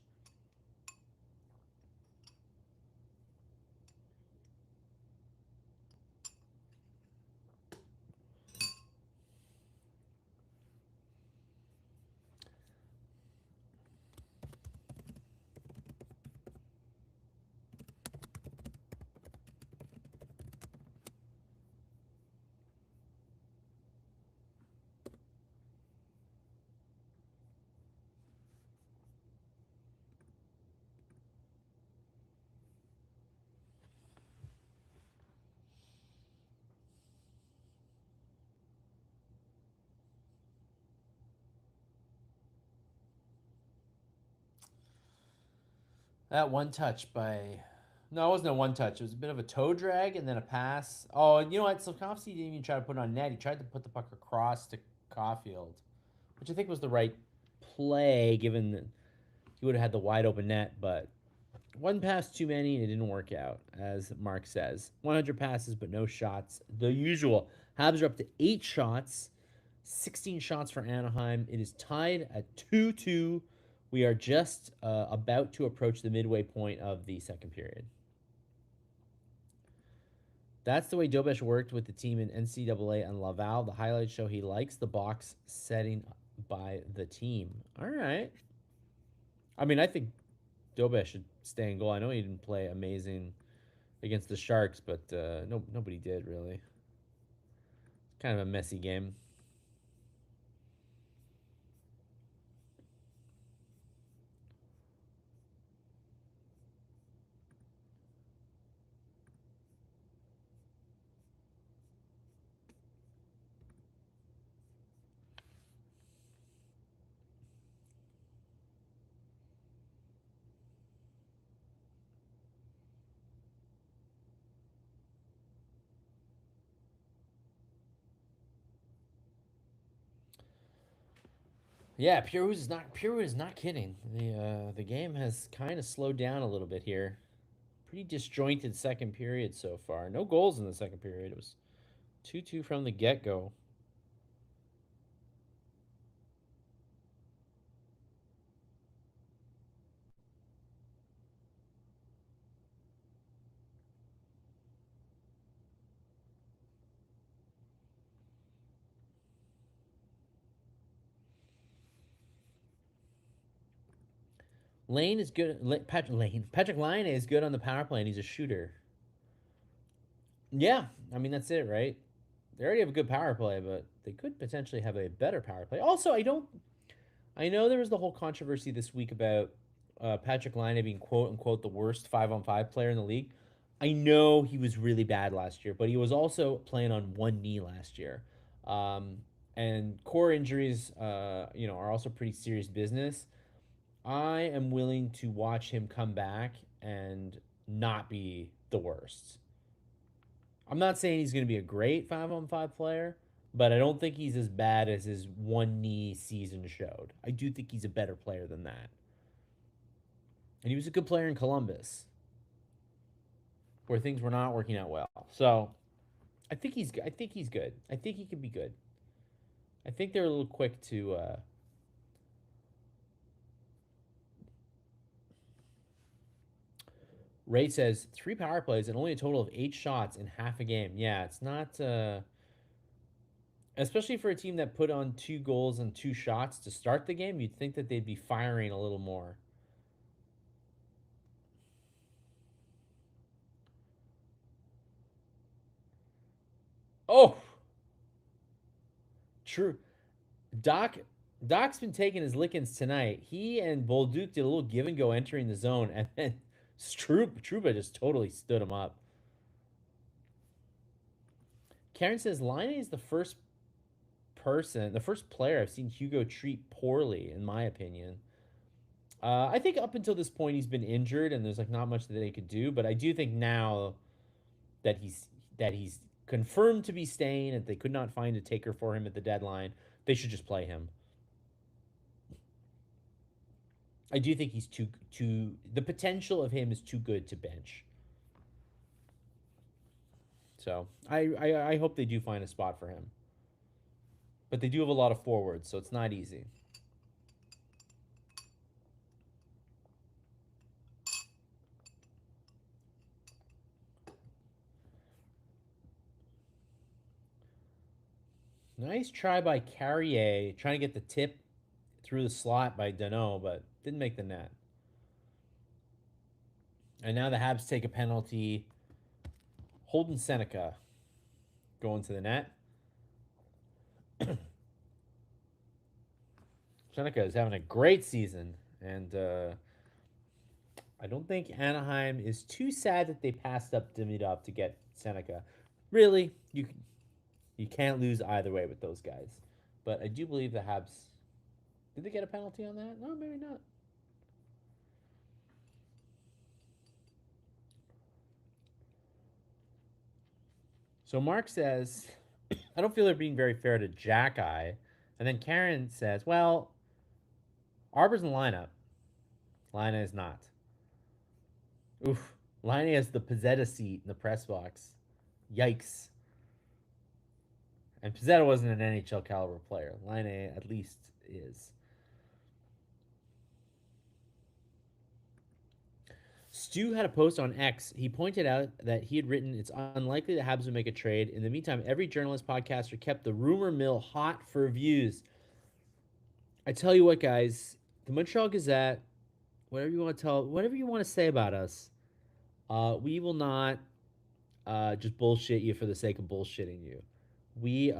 That one touch by. No, it wasn't a one touch. It was a bit of a toe drag and then a pass. Oh, and you know what? Slavkovsky didn't even try to put it on net. He tried to put the puck across to Caulfield, which I think was the right play given that he would have had the wide open net. But one pass too many and it didn't work out, as Mark says. 100 passes, but no shots. The usual. Habs are up to 8 shots, 16 shots for Anaheim. It is tied at 2-2. We are just about to approach the midway point of the second period. That's the way Dobesh worked with the team in NCAA and Laval. The highlights show he likes the box setting by the team. All right. I mean, I think Dobesh should stay in goal. I know he didn't play amazing against the Sharks, but nobody did really. Kind of a messy game. Yeah, Pure is not kidding. The game has kind of slowed down a little bit here. Pretty disjointed second period so far. No goals in the second period. It was 2-2 from the get-go. Lane is good. Patrick Lane is good on the power play, and he's a shooter. Yeah, I mean that's it, right? They already have a good power play, but they could potentially have a better power play. Also, I don't. I know there was the whole controversy this week about Patrick Laine being quote unquote the worst 5-on-5 player in the league. I know he was really bad last year, but he was also playing on one knee last year, um, and core injuries, are also pretty serious business. I am willing to watch him come back and not be the worst. I'm not saying he's going to be a great 5-on-5 player, but I don't think he's as bad as his one knee season showed. I do think he's a better player than that. And he was a good player in Columbus, where things were not working out well. So I think he's good. I think he could be good. I think they're a little quick to. Ray says 3 power plays and only a total of 8 shots in half a game. Yeah, it's not. especially for a team that put on 2 goals and 2 shots to start the game. You'd think that they'd be firing a little more. Oh, true. Doc Doc's been taking his lickings tonight. He and Bolduc did a little give and go entering the zone, and then Trouba just totally stood him up. Karen says Line is the first player I've seen Hugo treat poorly, in my opinion. I think up until this point he's been injured, and there's like not much that they could do. But I do think now that he's confirmed to be staying, and they could not find a taker for him at the deadline, they should just play him. I do think he's too the potential of him is too good to bench. So I hope they do find a spot for him. But they do have a lot of forwards, so it's not easy. Nice try by Carrier, trying to get the tip through the slot by Dano, but didn't make the net. And now the Habs take a penalty. Holden Seneca going to the net. Seneca is having a great season, and I don't think Anaheim is too sad that they passed up Demidov to get Seneca. Really, you can't lose either way with those guys. But I do believe the Habs. Did they get a penalty on that? No, maybe not. So Mark says, I don't feel they're being very fair to Jackeye. And then Karen says, well, Arbor's in the lineup. Line is not. Oof. Line has the Pizzetta seat in the press box. Yikes. And Pizzetta wasn't an NHL caliber player. Line at least is. Stu had a post on X. He pointed out that he had written, it's unlikely the Habs would make a trade. In the meantime, every journalist, podcaster kept the rumor mill hot for views. I tell you what, guys, the Montreal Gazette, whatever you want to say about us, we will not just bullshit you for the sake of bullshitting you. We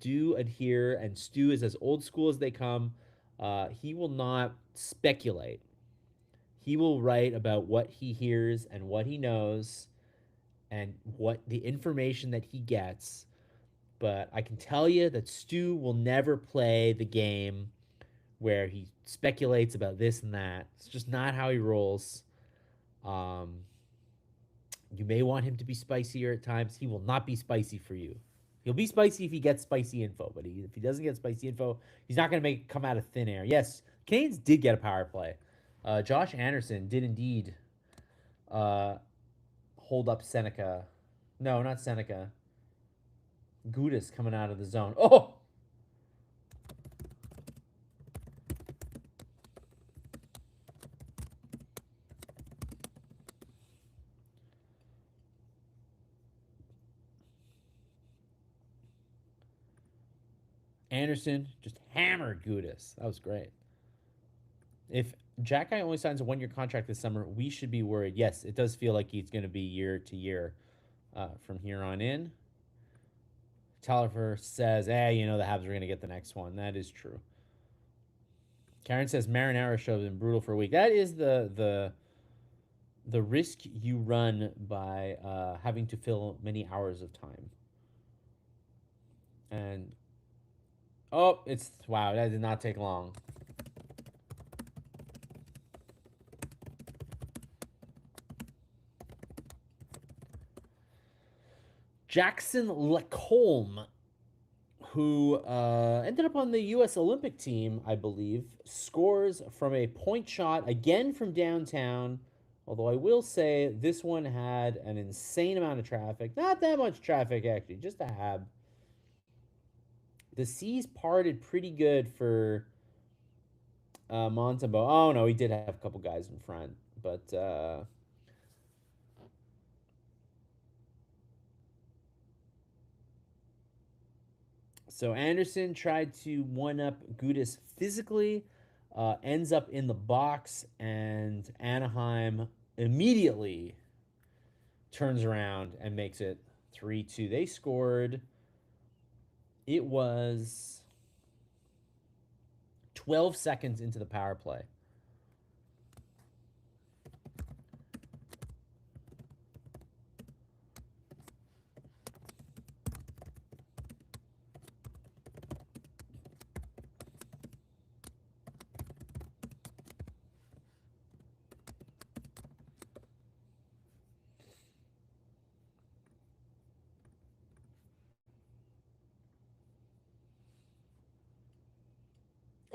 do adhere, and Stu is as old school as they come. He will not speculate. He will write about what he hears and what he knows and what the information that he gets. But I can tell you that Stu will never play the game where he speculates about this and that. It's just not how he rolls. You may want him to be spicier at times. He will not be spicy for you. He'll be spicy if he gets spicy info, but if he doesn't get spicy info, he's not going to make it come out of thin air. Yes, Canes did get a power play. Josh Anderson did indeed hold up Seneca. No, not Seneca. Gudis coming out of the zone. Oh! Anderson just hammered Gudis. That was great. If Jack only signs a 1-year contract this summer, we should be worried. Yes, it does feel like he's going to be year to year from here on in. Tallifer says, the Habs are going to get the next one. That is true. Karen says Marinara show has been brutal for a week. That is the risk you run by having to fill many hours of time. And that did not take long. Jackson Lacombe, who ended up on the U.S. Olympic team, I believe, scores from a point shot again from downtown. Although I will say this one had an insane amount of traffic. Not that much traffic, actually, just a hab. The seas parted pretty good for Montembeau. Oh, no, he did have a couple guys in front. But So Anderson tried to one up Gudis physically, ends up in the box, and Anaheim immediately turns around and makes it 3-2. They scored, it was 12 seconds into the power play.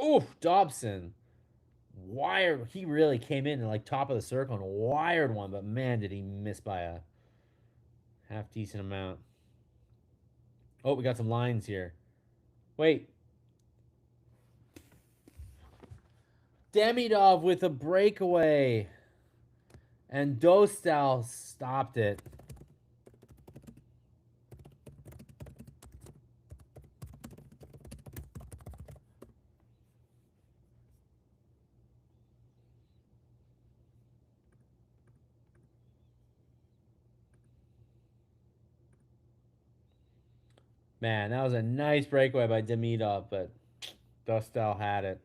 Oof, Dobson. Wired. He really came in like top of the circle and wired one, but man, did he miss by a half decent amount. Oh, we got some lines here. Wait. Demidov with a breakaway. And Dostal stopped it. Man, that was a nice breakaway by Demidov, but Dostal had it.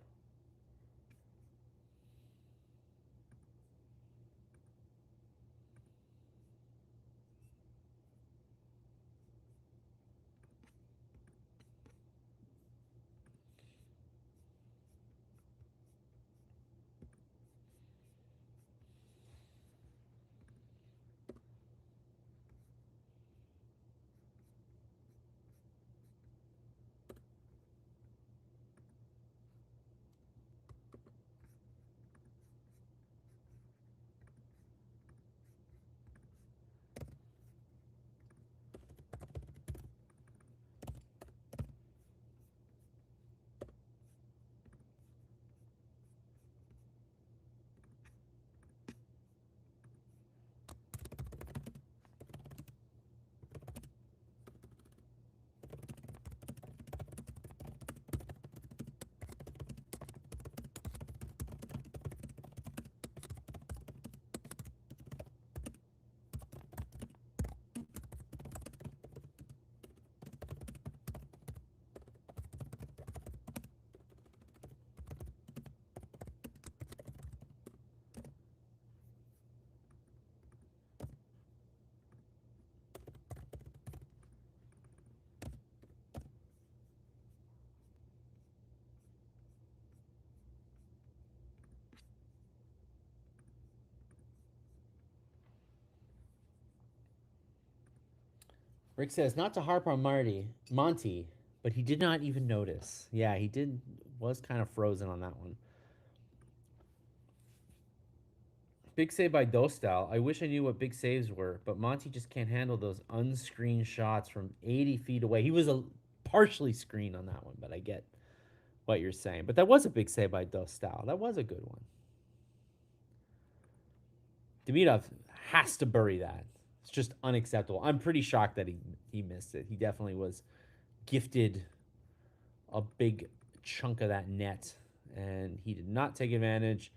Rick says, not to harp on Monty, but he did not even notice. Yeah, he did, was kind of frozen on that one. Big save by Dostal. I wish I knew what big saves were, but Monty just can't handle those unscreened shots from 80 feet away. He was partially screened on that one, but I get what you're saying. But that was a big save by Dostal. That was a good one. Demidov has to bury that. It's just unacceptable. I'm pretty shocked that he missed it. He definitely was gifted a big chunk of that net, and he did not take advantage.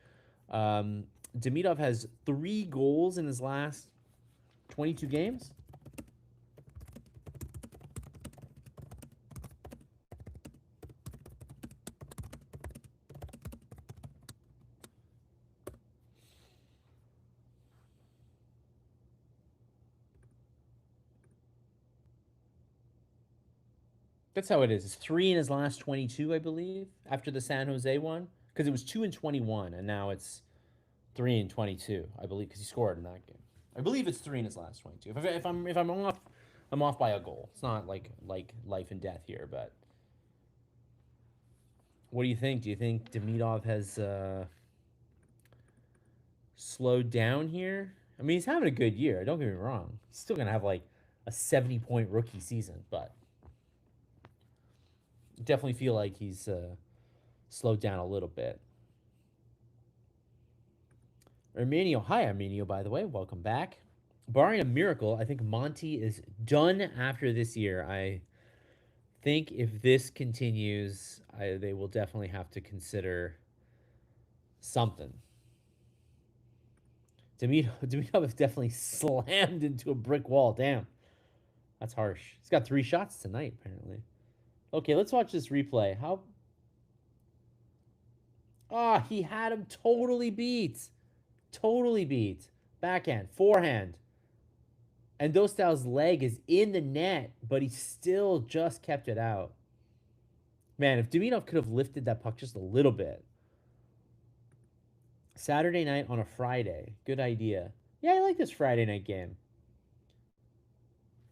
Demidov has 3 goals in his last 22 games. That's how it is. It's 3 in his last 22, I believe, after the San Jose one, because it was 2 in 21, and now it's 3 in 22, I believe, because he scored in that game. I believe it's 3 in his last 22. If I'm off, I'm off by a goal. It's not like life and death here, but what do you think? Do you think Demidov has slowed down here? I mean, he's having a good year. Don't get me wrong. He's still gonna have like a 70-point rookie season, but definitely feel like he's slowed down a little bit. Arminio, hi Arminio, by the way, welcome back. Barring a miracle, I think Monty is done after this year. I think if this continues, they will definitely have to something. Demidov has definitely slammed into a brick wall. Damn, that's harsh. He's got 3 shots tonight, apparently. Okay, let's watch this replay. How? Ah, he had him totally beat. Totally beat. Backhand, forehand. And Dostal's leg is in the net, but he still just kept it out. Man, if Demidov could have lifted that puck just a little bit. Saturday night on a Friday. Good idea. Yeah, I like this Friday night game.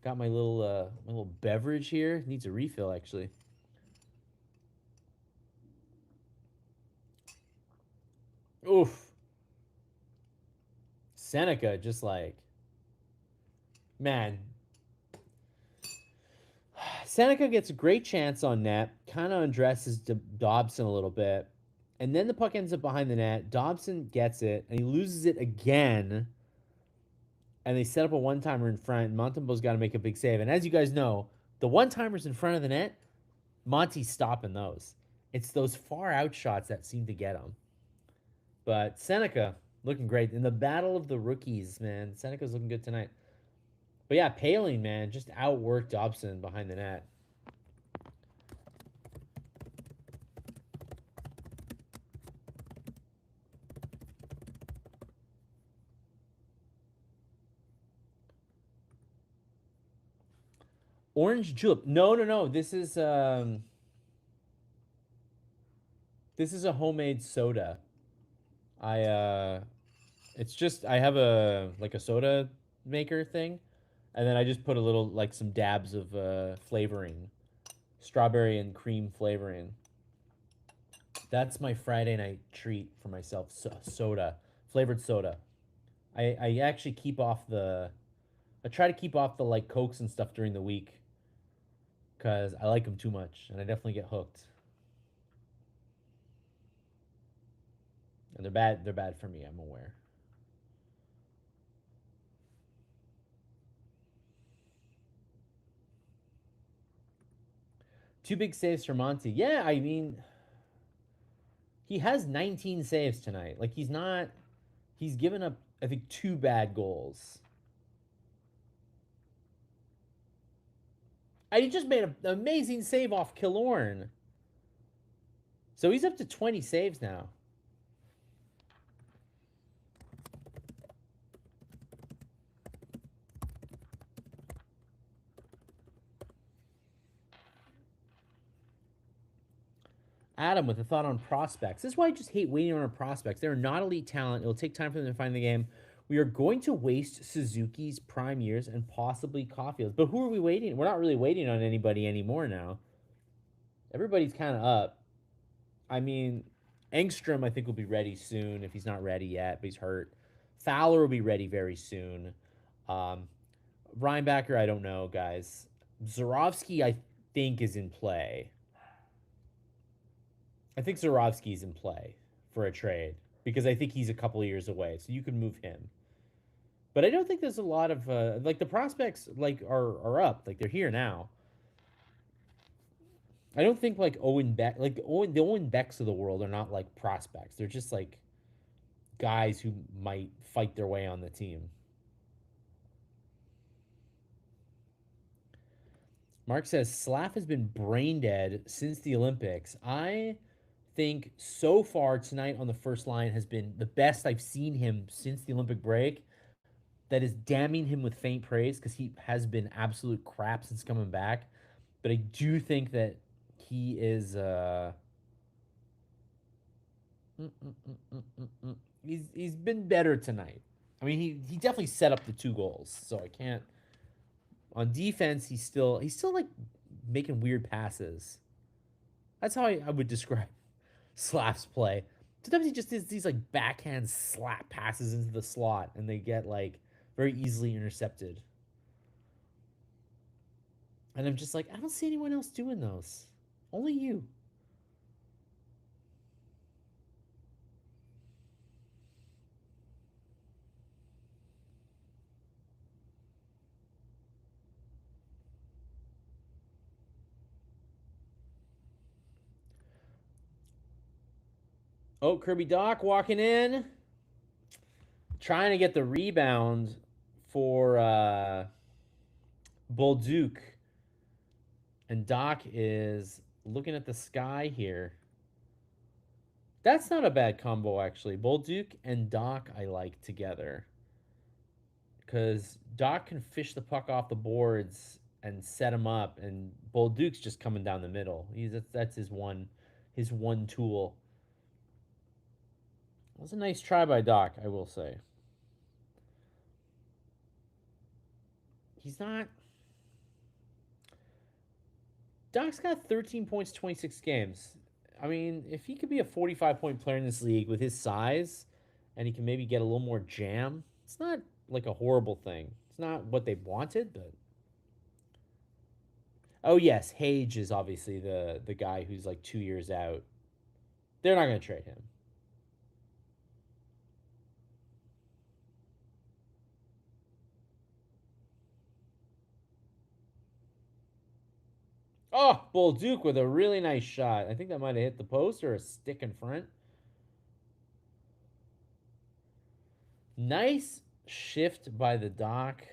Got my little beverage here. Needs a refill actually. Oof. Seneca just like, man. Seneca gets a great chance on net, kind of undresses Dobson a little bit, and then the puck ends up behind the net. Dobson gets it, and he loses it again, and they set up a one-timer in front. Montembeau's got to make a big save, and as you guys know, the one-timers in front of the net, Monty's stopping those. It's those far-out shots that seem to get him. But Seneca looking great in the battle of the rookies, man. Seneca's looking good tonight. But yeah, Paling, man, just outworked Dobson behind the net. Orange Julep. No. This is a homemade soda. I it's just I have a like a soda maker thing, and then I just put a little like some dabs of flavoring, strawberry and cream flavoring. That's my Friday night treat for myself. Soda, flavored soda. I actually keep off the. I try to keep off the like cokes and stuff during the week because I like them too much, and I definitely get hooked. And they're bad. They're bad for me. I'm aware. Two big saves for Monty. Yeah, I mean, he has 19 saves tonight. Like he's not. He's given up, I think, 2 bad goals. And he just made an amazing save off Killorn. So he's up to 20 saves now. Adam with a thought on prospects. This is why I just hate waiting on our prospects. They're not elite talent. It'll take time for them to find the game. We are going to waste Suzuki's prime years and possibly Caulfield's. But who are we waiting? We're not really waiting on anybody anymore now. Everybody's kind of up. I mean, Engstrom, I think, will be ready soon if he's not ready yet, but he's hurt. Fowler will be ready very soon. Um, Reinbacker, I don't know, guys. Zorovsky, I think, is in play. I think Zorovsky's in play for a trade because I think he's a couple of years away, so you can move him. But I don't think there's a lot of like the prospects like are up, like they're here now. I don't think like Owen Beck, like the Owen Becks of the world are not like prospects. They're just like guys who might fight their way on the team. Mark says Slav has been brain dead since the Olympics. I think so far tonight on the first line has been the best I've seen him since the Olympic break. That is damning him with faint praise because he has been absolute crap since coming back. But I do think that he is. He's been better tonight. I mean, he definitely set up the 2 goals, so I can't. On defense, he's still like making weird passes. That's how I would describe Slap's play. Sometimes he just does these like backhand slap passes into the slot, and they get like very easily intercepted. And I'm just like, I don't see anyone else doing those. Only you. Oh, Kirby Doc walking in, trying to get the rebound for Bolduc. And Doc is looking at the sky here. That's not a bad combo, actually. Bolduc and Doc I like together. Because Doc can fish the puck off the boards and set him up, and Bolduc's just coming down the middle. That's his one tool. That was a nice try by Doc, I will say. He's not. Doc's got 13 points, 26 games. I mean, if he could be a 45-point player in this league with his size, and he can maybe get a little more jam, it's not like a horrible thing. It's not what they wanted, but oh yes, Hage is obviously the guy who's like 2 years out. They're not going to trade him. Oh, Bolduc with a really nice shot. I think that might have hit the post or a stick in front. Nice shift by the Doc.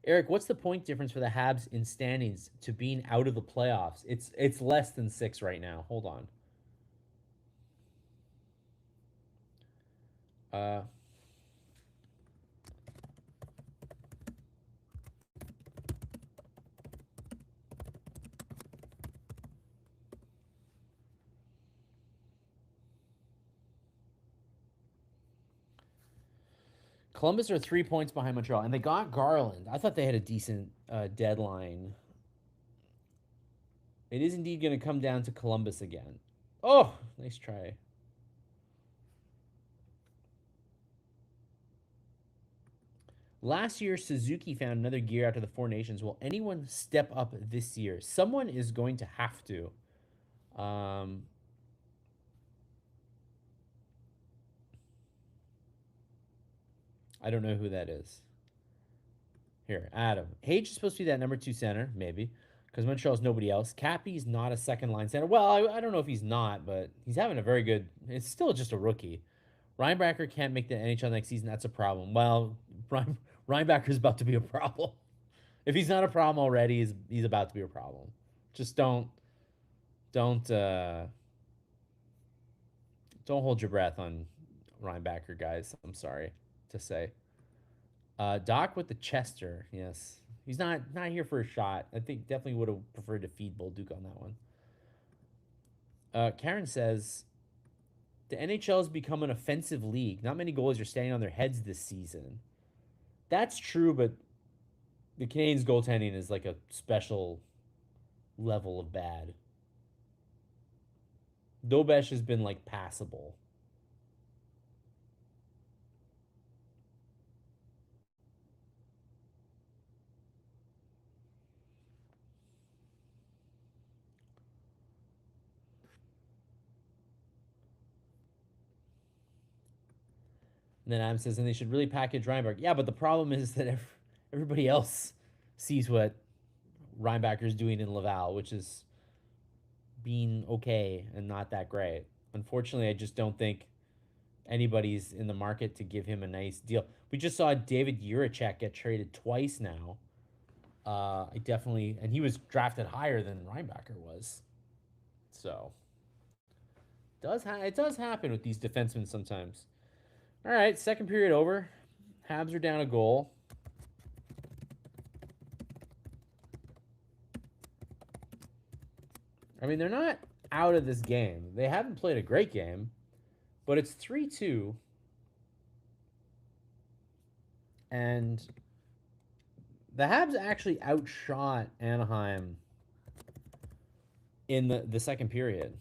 Eric, what's the point difference for the Habs in standings to being out of the playoffs? It's less than 6 right now. Hold on. Uh, Columbus are 3 points behind Montreal, and they got Garland. I thought they had a decent deadline. It is indeed going to come down to Columbus again. Oh, nice try. Last year, Suzuki found another gear after the Four Nations. Will anyone step up this year? Someone is going to have to. Um, I don't know who that is. Here, Adam. Hage is supposed to be that number 2 center, maybe, because Montreal's nobody else. Cappy's not a second line center. Well, I don't know if he's not, but he's having a very good. It's still just a rookie. Reinbacher can't make the NHL next season. That's a problem. Well, Reinbacher's about to be a problem. If he's not a problem already, he's about to be a problem. Just don't don't hold your breath on Reinbacher, guys. I'm sorry to say. Doc with the Chester, yes. He's not here for a shot. I think definitely would have preferred to feed Bolduc on that one. Karen says the NHL has become an offensive league. Not many goalies are standing on their heads this season. That's true, but the Canadiens' goaltending is like a special level of bad. Dobesh has been like passable. And then Adam says, and they should really package Reinbacher. Yeah, but the problem is that everybody else sees what Reinbacher's doing in Laval, which is being okay and not that great. Unfortunately, I just don't think anybody's in the market to give him a nice deal. We just saw David Juracek get traded twice now. I definitely, and he was drafted higher than Reinbacher was. So it does happen with these defensemen sometimes. All right, second period over. Habs are down a goal. I mean, they're not out of this game. They haven't played a great game, but it's 3-2. And the Habs actually outshot Anaheim in the second period.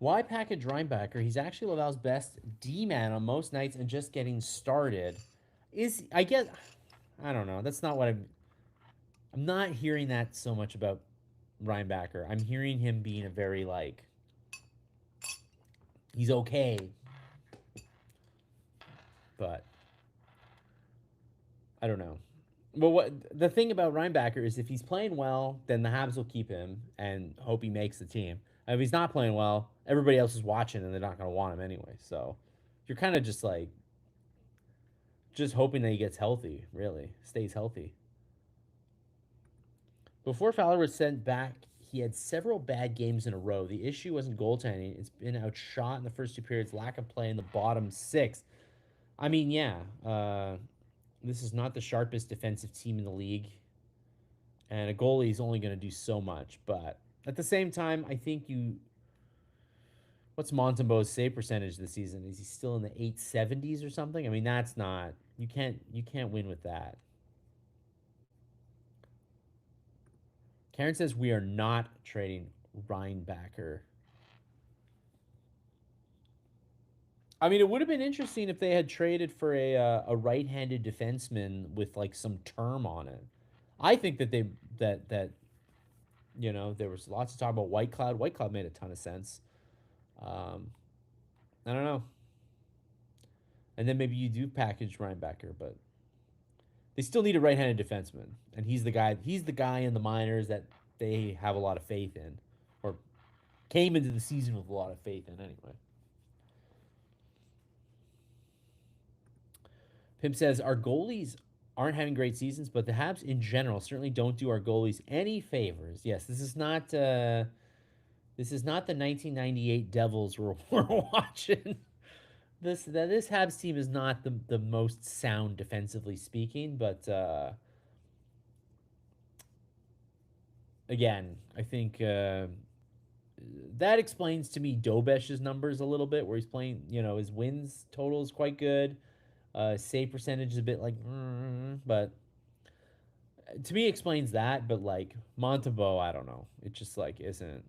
Why package Reinbacher? He's actually Laval's best D man on most nights and just getting started. Is I get I don't know. That's not what I'm not hearing that so much about Reinbacher. I'm hearing him being a very like he's okay, but I don't know. Well, what the thing about Reinbacher is if he's playing well, then the Habs will keep him and hope he makes the team. And if he's not playing well, everybody else is watching and they're not going to want him anyway. So you're kind of just like just hoping that he gets healthy, really, stays healthy. Before Fowler was sent back, he had several bad games in a row. The issue wasn't goaltending; it's been outshot in the first two periods, lack of play in the bottom six. I mean, yeah, this is not the sharpest defensive team in the league, and a goalie is only going to do so much. But at the same time, I think you. What's Montembeau's save percentage this season? Is he still in the 870s or something? I mean, that's not you can't win with that. Karen says we are not trading Reinbacher. I mean, it would have been interesting if they had traded for a right-handed defenseman with like some term on it. I think that there was lots of talk about White Cloud. White Cloud made a ton of sense. Um, I don't know. And then maybe you do package Reinbacher, but they still need a right-handed defenseman, and he's the guy. He's the guy in the minors that they have a lot of faith in, or came into the season with a lot of faith in anyway. Pim says our goalies aren't having great seasons, but the Habs in general certainly don't do our goalies any favors. Yes, this is not the 1998 Devils we're watching. This Habs team is not the most sound defensively speaking, but again, I think that explains to me Dobesh's numbers a little bit, where he's playing. His wins total is quite good. Save percentage is a bit like, but to me explains that. But like Montembeau, I don't know. It just like isn't.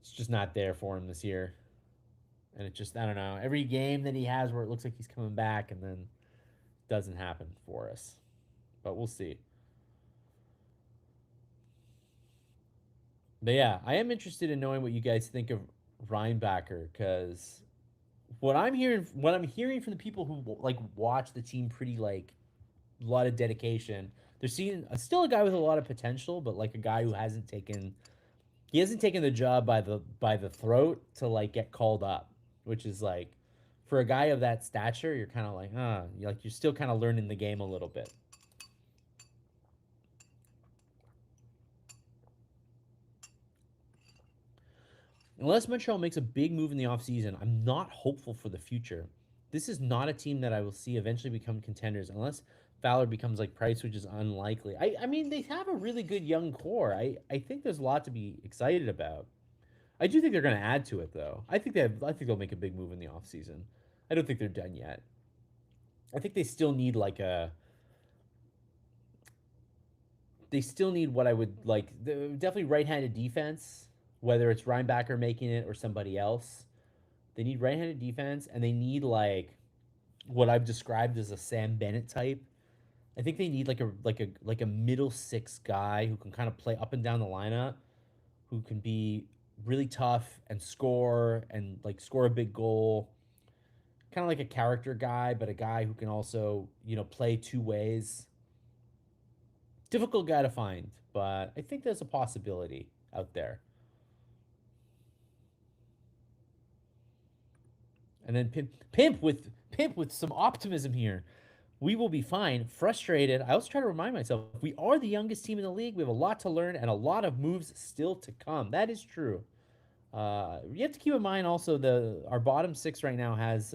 It's just not there for him this year, and it just I don't know. Every game that he has where it looks like he's coming back, and then doesn't happen for us. But we'll see. But yeah, I am interested in knowing what you guys think of Reinbacher because what I'm hearing from the people who like watch the team pretty like a lot of dedication. They're seeing still a guy with a lot of potential, but like a guy who hasn't taken the job by the throat to like get called up, which is like for a guy of that stature, you're kind of like, like you're still kind of learning the game a little bit. Unless Montreal makes a big move in the offseason, I'm not hopeful for the future. This is not a team that I will see eventually become contenders unless Fowler becomes like Price, which is unlikely. I mean, they have a really good young core. I think there's a lot to be excited about. I do think they're going to add to it, though. I think they'll make a big move in the offseason. I don't think they're done yet. I think they still need like a. They still need what I would like. Definitely right-handed defense, whether it's Reinbacher making it or somebody else. They need right-handed defense, and they need like what I've described as a Sam Bennett type. I think they need like a middle six guy who can kind of play up and down the lineup, who can be really tough and score a big goal. Kind of like a character guy, but a guy who can also play two ways. Difficult guy to find, but I think there's a possibility out there. And then Pimp with some optimism here. We will be fine. Frustrated. I also try to remind myself we are the youngest team in the league. We have a lot to learn and a lot of moves still to come. That is true. You have to keep in mind also our bottom six right now has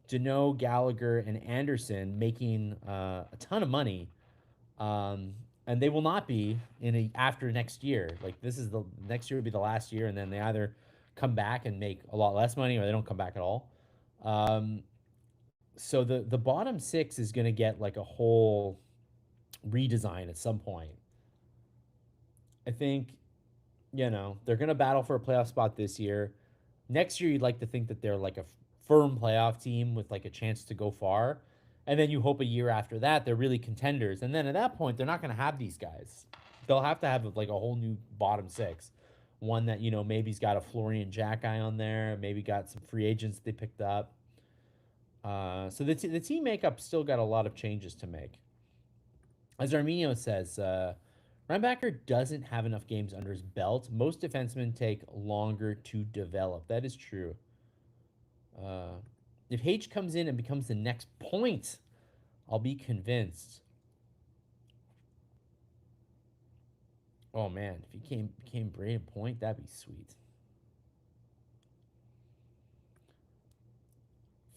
Jano, Gallagher, and Anderson making a ton of money, and they will not be after next year. Like this is the next year would be the last year, and then they either come back and make a lot less money, or they don't come back at all. Um, so the bottom six is going to get like a whole redesign at some point. I think they're going to battle for a playoff spot this year. Next year, you'd like to think that they're like a firm playoff team with like a chance to go far. And then you hope a year after that, they're really contenders. And then at that point, they're not going to have these guys. They'll have to have like a whole new bottom six. One that, maybe's got a Florian Jack guy on there, maybe got some free agents they picked up. So the team makeup still got a lot of changes to make. As Arminio says, Reinbacher doesn't have enough games under his belt. Most defensemen take longer to develop. That is true. If H comes in and becomes the next point, I'll be convinced. Oh man, if he became Braden Point, that'd be sweet.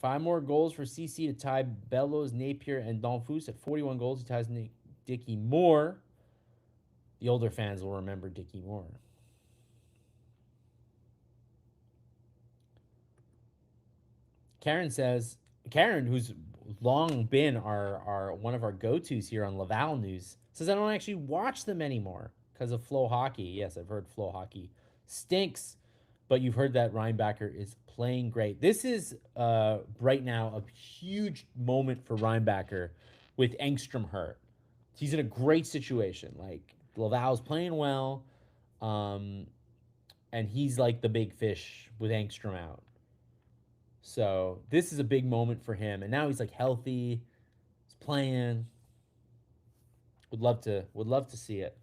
5 more goals for CC to tie Bellows, Napier, and Donfus at 41 goals. He ties Dickie Moore. The older fans will remember Dickie Moore. Karen, who's long been our one of our go-tos here on Laval News, says I don't actually watch them anymore because of Flow Hockey. Yes, I've heard Flow Hockey stinks, but you've heard that Reinbacher is playing great. This is right now a huge moment for Reinbacher with Engstrom hurt. He's in a great situation. Like Laval's playing well, and he's like the big fish with Engstrom out. So this is a big moment for him, and now he's like healthy. He's playing. Would love to see it.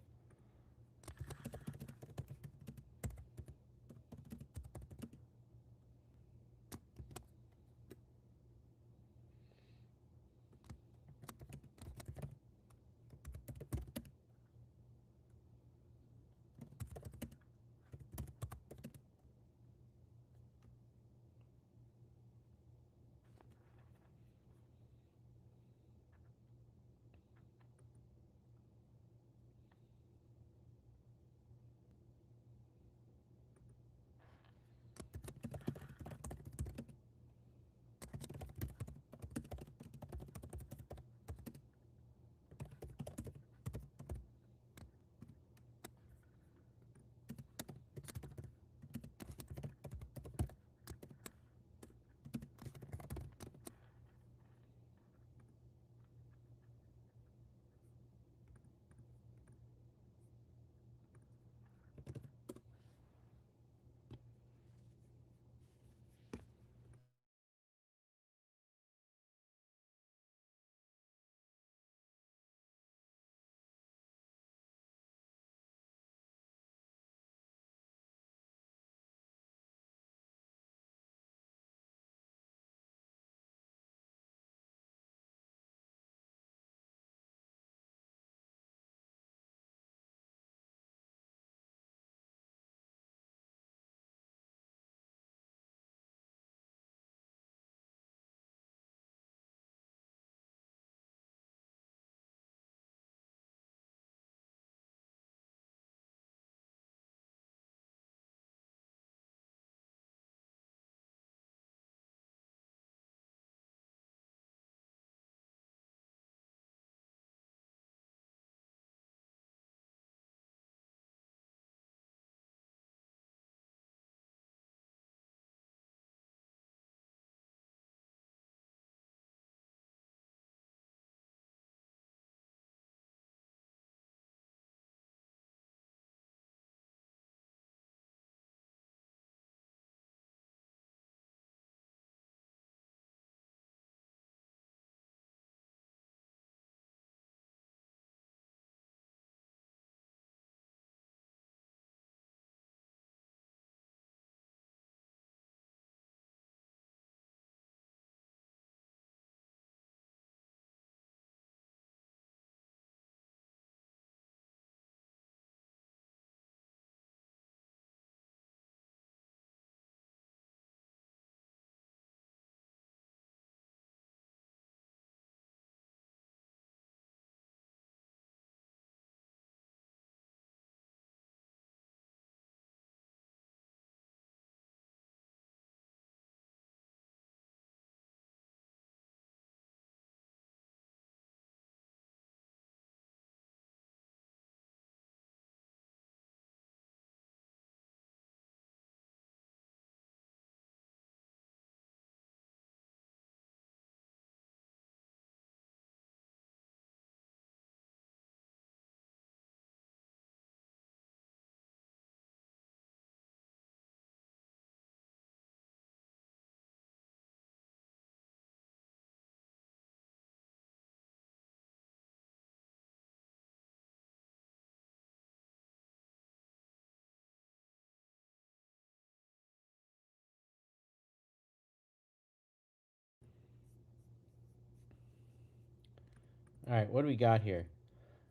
All right, what do we got here?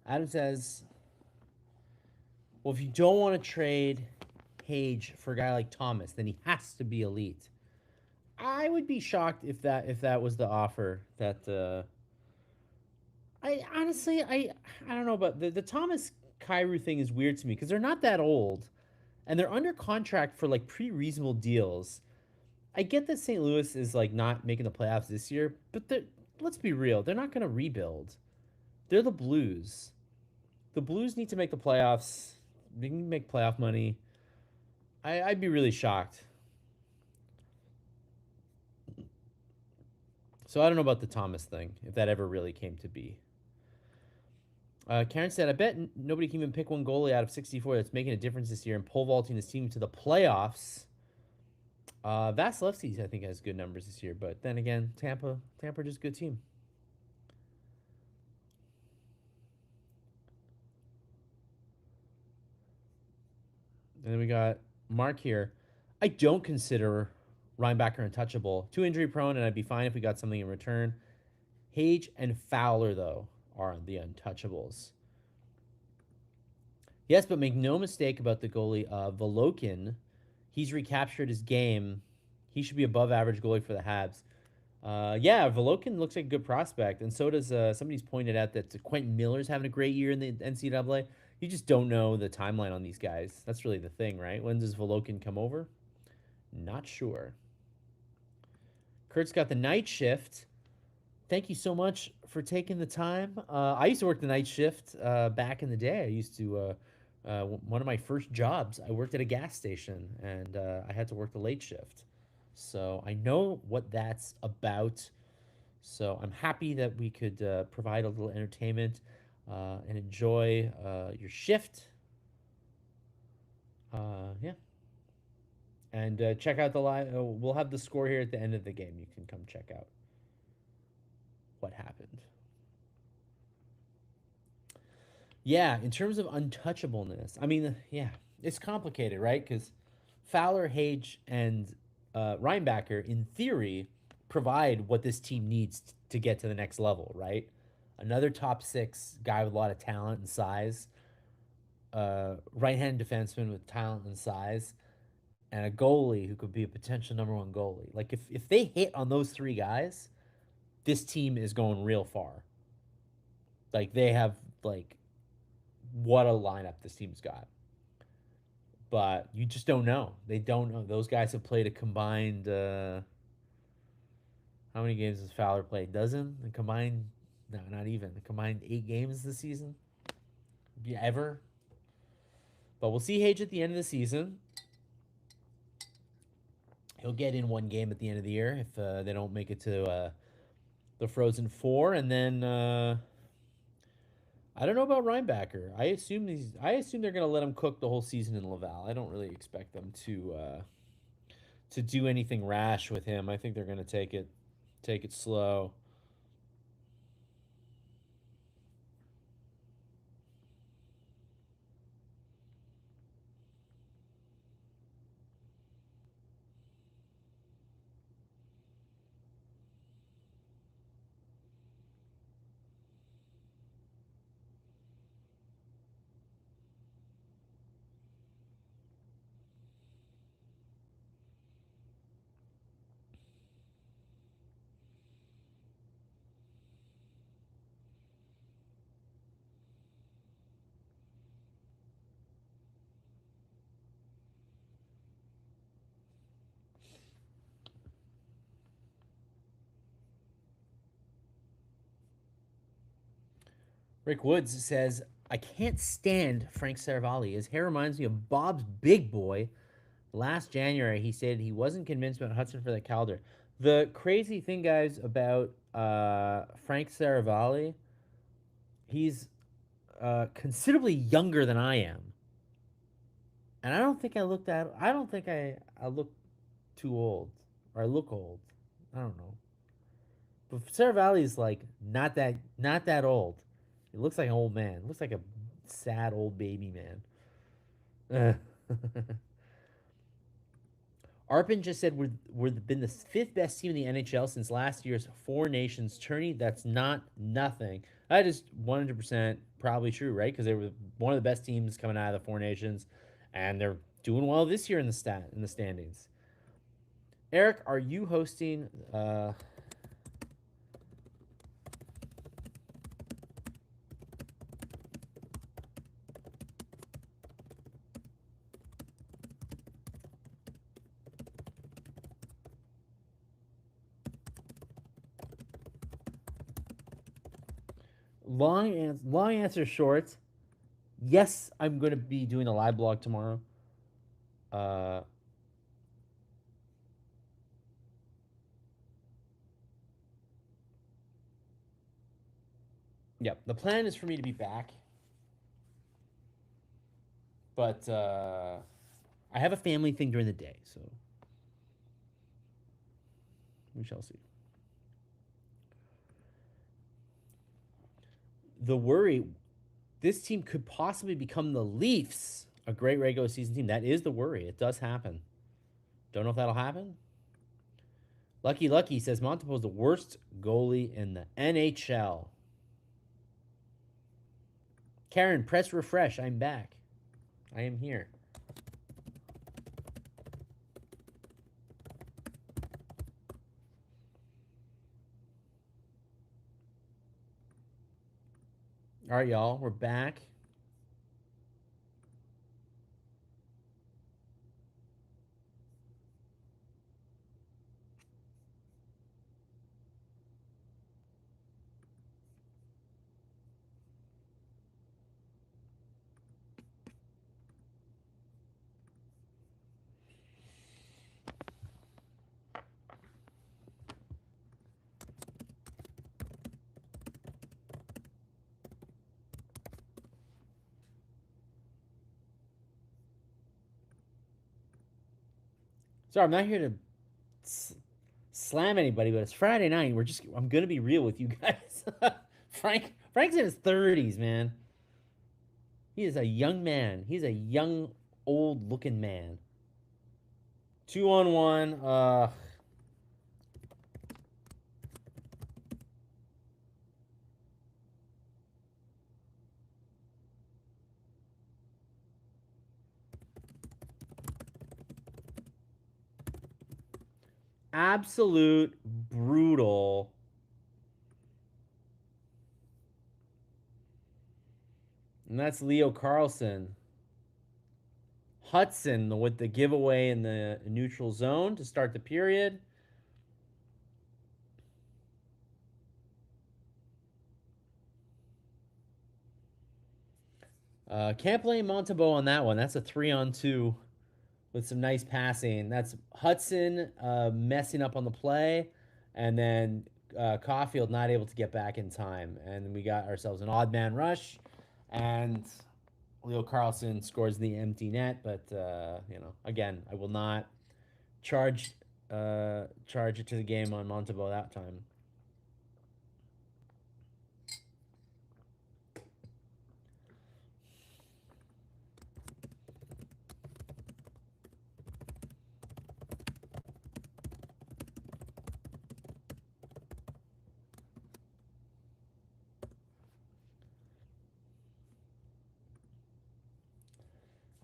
Adam says, well, if you don't want to trade Page for a guy like Thomas, then he has to be elite. I would be shocked if that was the offer that I honestly I don't know about the Thomas Kyrou thing is weird to me because they're not that old and they're under contract for like pretty reasonable deals. I get that St. Louis is like not making the playoffs this year, but let's be real, they're not going to rebuild. They're the Blues. The Blues need to make the playoffs. They can make playoff money. I'd be really shocked. So I don't know about the Thomas thing, if that ever really came to be. Karen said, I bet nobody can even pick one goalie out of 64 that's making a difference this year and pole vaulting this team to the playoffs. Vasilevsky, I think, has good numbers this year. But then again, Tampa just a good team. And then we got Mark here. I don't consider Reinbacher untouchable. Too injury prone, and I'd be fine if we got something in return. Hage and Fowler, though, are the untouchables. Yes, but make no mistake about the goalie, Volokin. He's recaptured his game. He should be above average goalie for the Habs. Yeah, Volokin looks like a good prospect, and so does somebody's pointed out that Quentin Miller's having a great year in the NCAA. You just don't know the timeline on these guys. That's really the thing, right? When does Volokin come over? Not sure. Kurt's got the night shift. Thank you so much for taking the time. I used to work the night shift back in the day. I used to, one of my first jobs, I worked at a gas station and I had to work the late shift. So I know what that's about. So I'm happy that we could provide a little entertainment and enjoy your shift. Yeah. And check out the live. We'll have the score here at the end of the game. You can come check out what happened. Yeah, in terms of untouchableness, I mean, yeah, it's complicated, right? Because Fowler, Hage, and Reinbacher, in theory, provide what this team needs to get to the next level, right? Another top six guy with a lot of talent and size, right-hand defenseman with talent and size, and a goalie who could be a potential number one goalie. Like if they hit on those three guys, this team is going real far. Like they have like what a lineup this team's got. But you just don't know. They don't know. Those guys have played a combined how many games has Fowler played? Dozen? The combined no, not even. The combined 8 games this season? Yeah, ever. But we'll see Hage at the end of the season. He'll get in one game at the end of the year if they don't make it to the Frozen Four, and then I don't know about Reinbacher. I assume they're going to let him cook the whole season in Laval. I don't really expect them to do anything rash with him. I think they're going to take it slow. Rick Woods says, I can't stand Frank Saravalli. His hair reminds me of Bob's Big Boy. Last January, he said he wasn't convinced about Hudson for the Calder. The crazy thing, guys, about Frank Saravalli, he's considerably younger than I am. And I don't think I don't think I look too old. Or I look old. I don't know. But Saravalli is like not that old. He looks like an old man. Looks like a sad old baby man. Arpin just said we're been the fifth best team in the NHL since last year's Four Nations tourney. That's not nothing. That is 100% probably true, right? Because they were one of the best teams coming out of the Four Nations, and they're doing well this year in the standings. Eric, are you hosting? Long answer short. Yes, I'm going to be doing a live blog tomorrow. Uh, yep. The plan is for me to be back, but I have a family thing during the day, so we shall see. The worry, this team could possibly become the Leafs, a great regular season team. That is the worry. It does happen. Don't know if that'll happen. Lucky says Montembeault's the worst goalie in the NHL. Karen, press refresh. I'm back. I am here. All right, y'all. We're back. Sorry, I'm not here to slam anybody, but it's Friday night. I'm gonna be real with you guys. Frank's in his 30s, man. He is a young man. He's a young, old looking man. 2-on-1. Absolute brutal. And that's Leo Carlson. Hudson with the giveaway in the neutral zone to start the period. Can't blame Montembeault on that one. That's a 3-on-2 with some nice passing. That's Hudson messing up on the play, and then Caulfield not able to get back in time. And we got ourselves an odd man rush, and Leo Carlson scores the empty net. But again, I will not charge it to the game on Montembeault that time.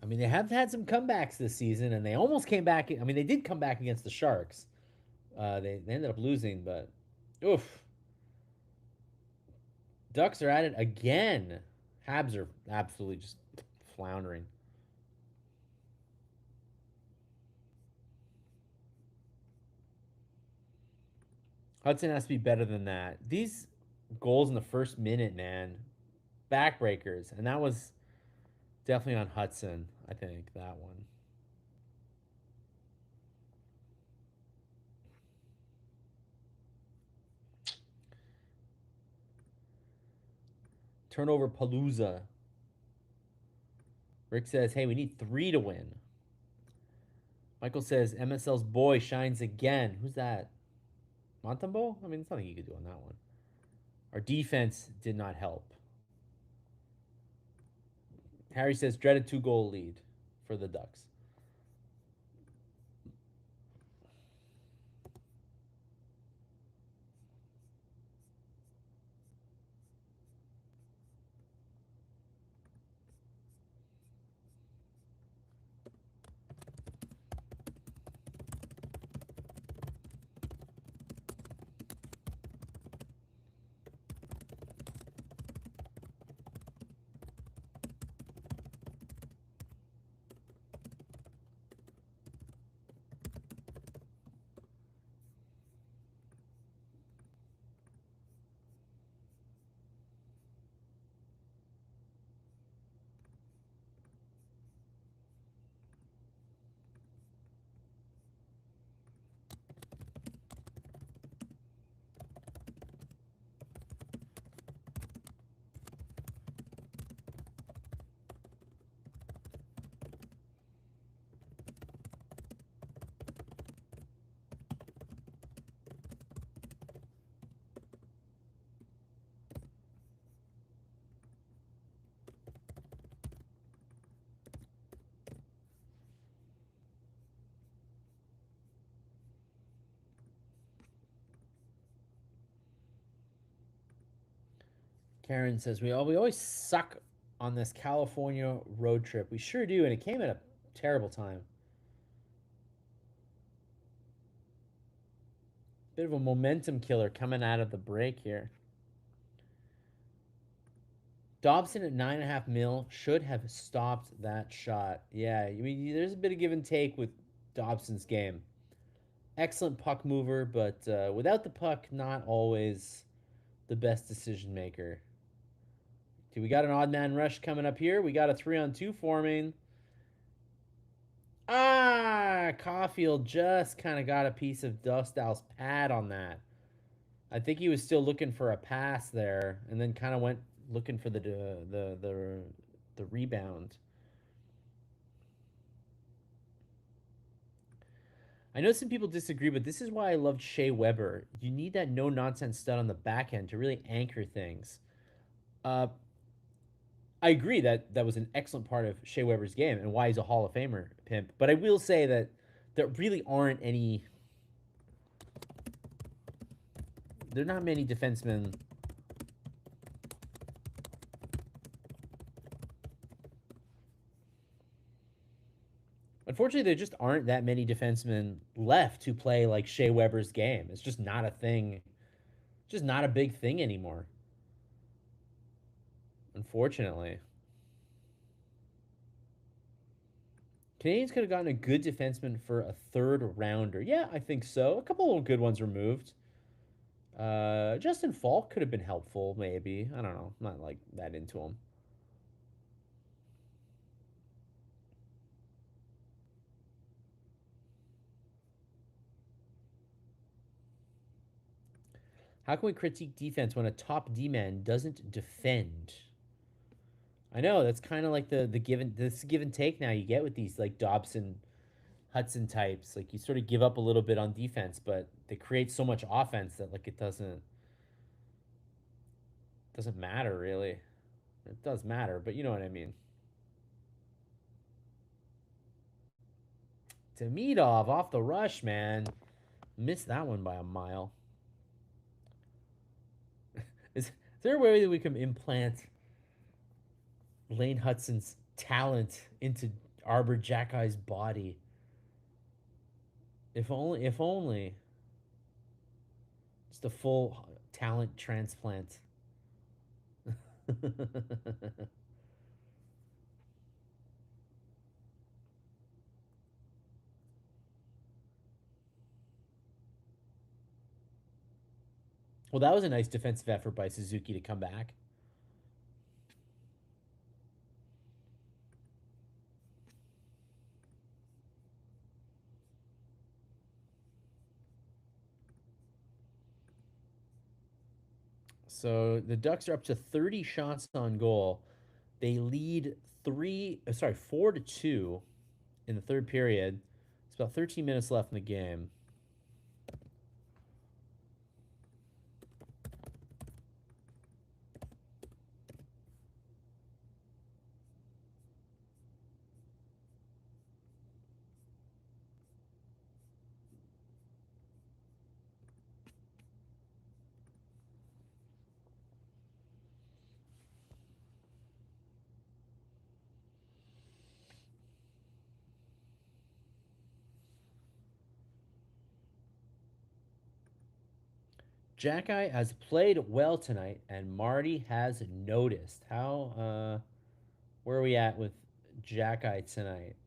I mean, they have had some comebacks this season, and they almost came back. I mean, they did come back against the Sharks. They ended up losing, but oof. Ducks are at it again. Habs are absolutely just floundering. Hudson has to be better than that. These goals in the first minute, man, backbreakers, and that was definitely on Hudson. I think that one. Turnover Palooza. Rick says, "Hey, we need 3 to win." Michael says, "MSL's boy shines again." Who's that? Montembeault? I mean, there's nothing you could do on that one. Our defense did not help. Harry says, "Dreaded 2-goal lead for the Ducks." Karen says we always suck on this California road trip. We sure do, and it came at a terrible time. Bit of a momentum killer coming out of the break here. Dobson at 9.5 mil should have stopped that shot. Yeah, I mean, there's a bit of give and take with Dobson's game. Excellent puck mover, but without the puck, not always the best decision maker. Okay, we got an odd man rush coming up here. We got a 3-on-2 forming. Caulfield just kind of got a piece of Dustow's pad on that. I think he was still looking for a pass there, and then kind of went looking for the rebound. I know some people disagree, but this is why I loved Shea Weber. You need that no nonsense stud on the back end to really anchor things. Uh, I agree that that was an excellent part of Shea Weber's game and why he's a Hall of Famer pimp. But I will say that there really aren't any. There are not many defensemen. Unfortunately, there just aren't that many defensemen left who play like Shea Weber's game. It's just not a thing. Just not a big thing anymore. Unfortunately. Canadians could have gotten a good defenseman for a third rounder. Yeah, I think so. A couple of good ones removed. Justin Falk could have been helpful, maybe. I don't know. I'm not like that into him. How can we critique defense when a top D man doesn't defend? I know that's kind of like the give and take now you get with these like Dobson Hudson types. Like you sort of give up a little bit on defense, but they create so much offense that like it doesn't matter really. It does matter, but you know what I mean. Demidov off the rush, man. Missed that one by a mile. Is there a way that we can implant Lane Hudson's talent into Arbor Jackie's body? If only, if only. Just a full talent transplant. Well, that was a nice defensive effort by Suzuki to come back. So the Ducks are up to 30 shots on goal. They lead 4-2 in the third period. It's about 13 minutes left in the game. Jacki has played well tonight, and Marty has noticed. Where are we at with Jacki tonight?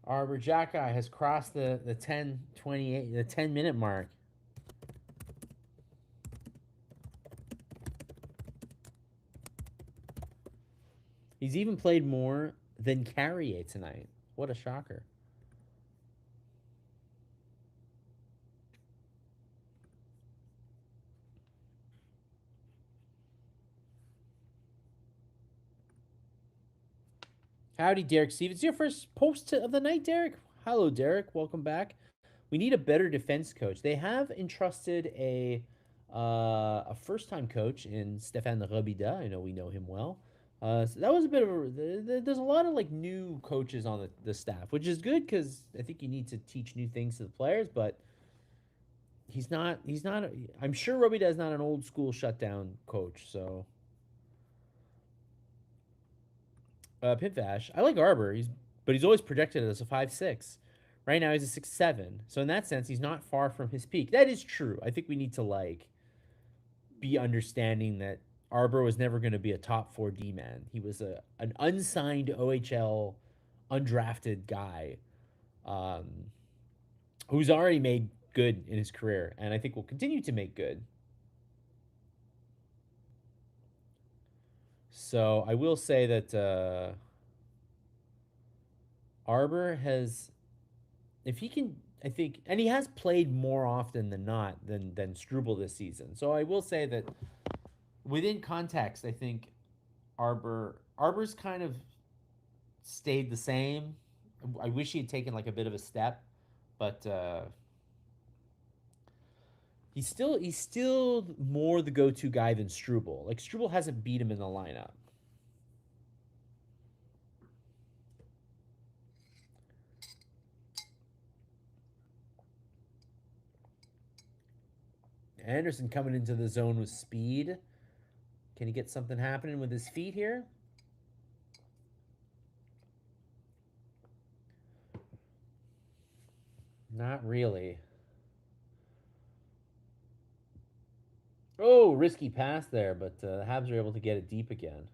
Arbor Jacki has crossed the 10:28, the 10-minute mark. He's even played more than Carrier tonight. What a shocker. Howdy, Derek Stevens. Your first post of the night, Derek. Hello, Derek. Welcome back. We need a better defense coach. They have entrusted a first time coach in Stéphane Robida. I know we know him well. So that was a bit of a. There's a lot of like new coaches on the staff, which is good because I think you need to teach new things to the players. But he's not. He's not. I'm sure Robida is not an old school shutdown coach. So Pinvash, I like Arbor. He's always projected as a 5'6". Right now he's a 6'7". So in that sense, he's not far from his peak. That is true. I think we need to like be understanding that Arbor was never going to be a top 4D man. He was an unsigned OHL undrafted guy um, who's already made good in his career, and I think will continue to make good. So I will say that Arbor has, if he can, I think, and he has played more often than not than Struble this season. So I will say that within context, I think Arbor's kind of stayed the same. I wish he had taken like a bit of a step, but he's still more the go-to guy than Struble. Like Struble hasn't beat him in the lineup. Anderson coming into the zone with speed. Can he get something happening with his feet here? Not really. Oh, risky pass there, but the Habs are able to get it deep again.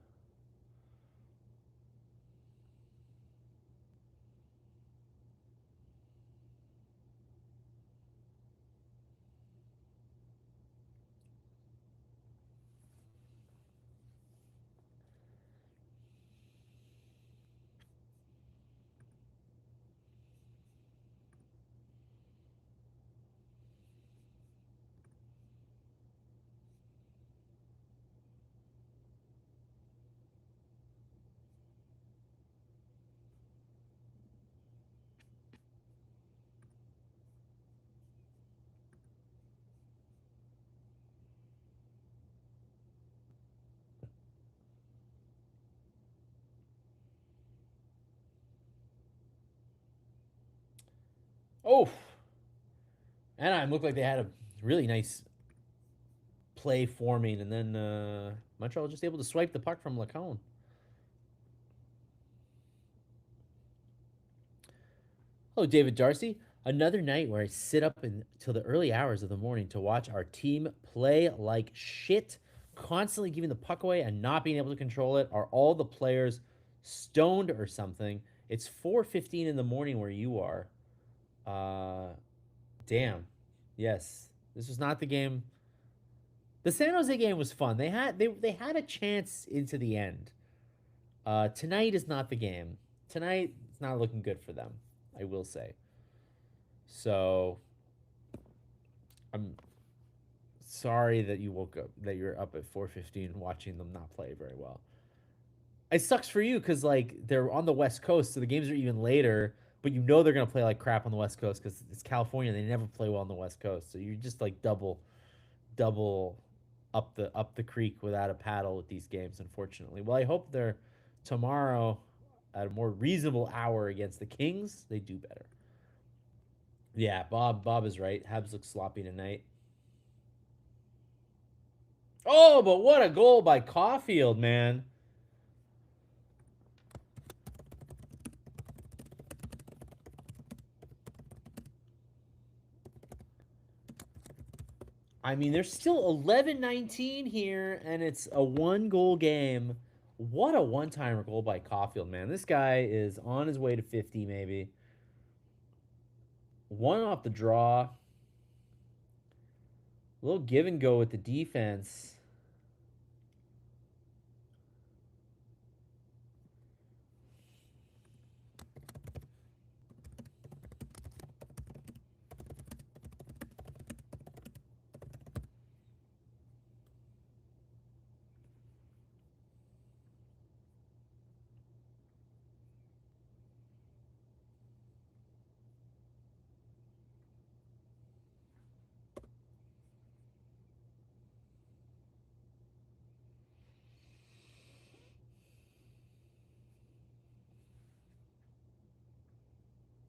Oh, Anaheim looked like they had a really nice play forming, and then Montreal just able to swipe the puck from Lacone. Hello, David Darcy. Another night where I sit up until the early hours of the morning to watch our team play like shit, constantly giving the puck away and not being able to control it. Are all the players stoned or something? It's 4:15 in the morning where you are. Uh, damn. Yes, this was not the game. The San Jose game was fun. They had a chance into the end. Tonight is not the game. Tonight it's not looking good for them. I will say. So I'm sorry that you woke up that you're up at 4:15 watching them not play very well. It sucks for you because like they're on the West Coast, so the games are even later. But you know they're gonna play like crap on the West Coast because it's California. They never play well on the West Coast, so you're just like double up the creek without a paddle with these games. Unfortunately, well, I hope they're tomorrow at a more reasonable hour against the Kings. They do better. Yeah, Bob is right. Habs look sloppy tonight. Oh, but what a goal by Caulfield, man. I mean, there's still 11-19 here, and it's a one-goal game. What a one-timer goal by Caulfield, man. This guy is on his way to 50, maybe. One off the draw. A little give and go with the defense.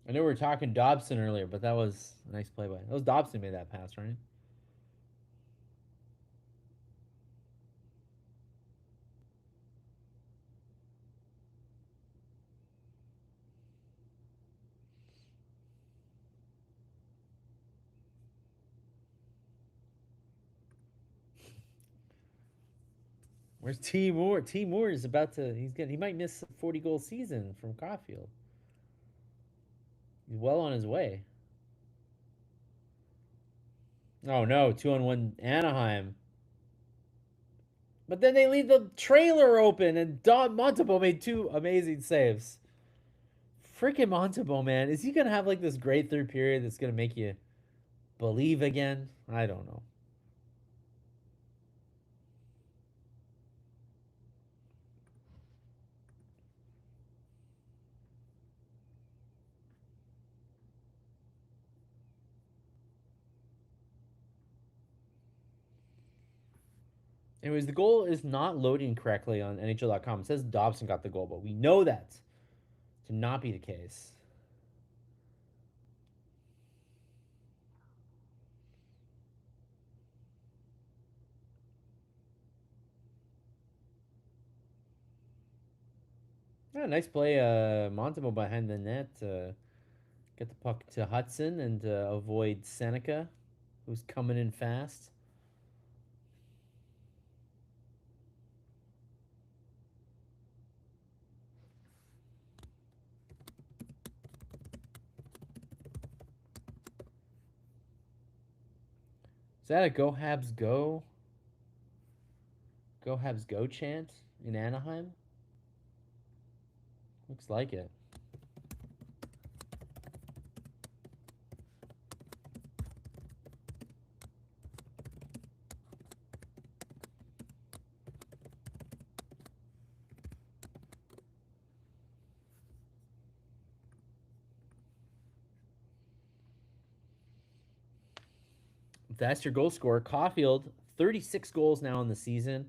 I know we were talking Dobson earlier, but that was a nice play by. That was Dobson made that pass, right? Where's T Moore? T Moore is about to. He might miss a 40-goal season from Caulfield. He's well on his way. Oh no, 2-on-1 Anaheim. But then they leave the trailer open, and Don Montebo made two amazing saves. Freaking Montebo, man. Is he going to have like this great third period that's going to make you believe again? I don't know. Anyways, the goal is not loading correctly on NHL.com. It says Dobson got the goal, but we know that to not be the case. Yeah, nice play, Montebo behind the net. Get the puck to Hudson and avoid Seneca, who's coming in fast. Is that a Go Habs Go? Go Habs Go chant in Anaheim? Looks like it. That's your goal scorer. Caulfield, 36 goals now in the season.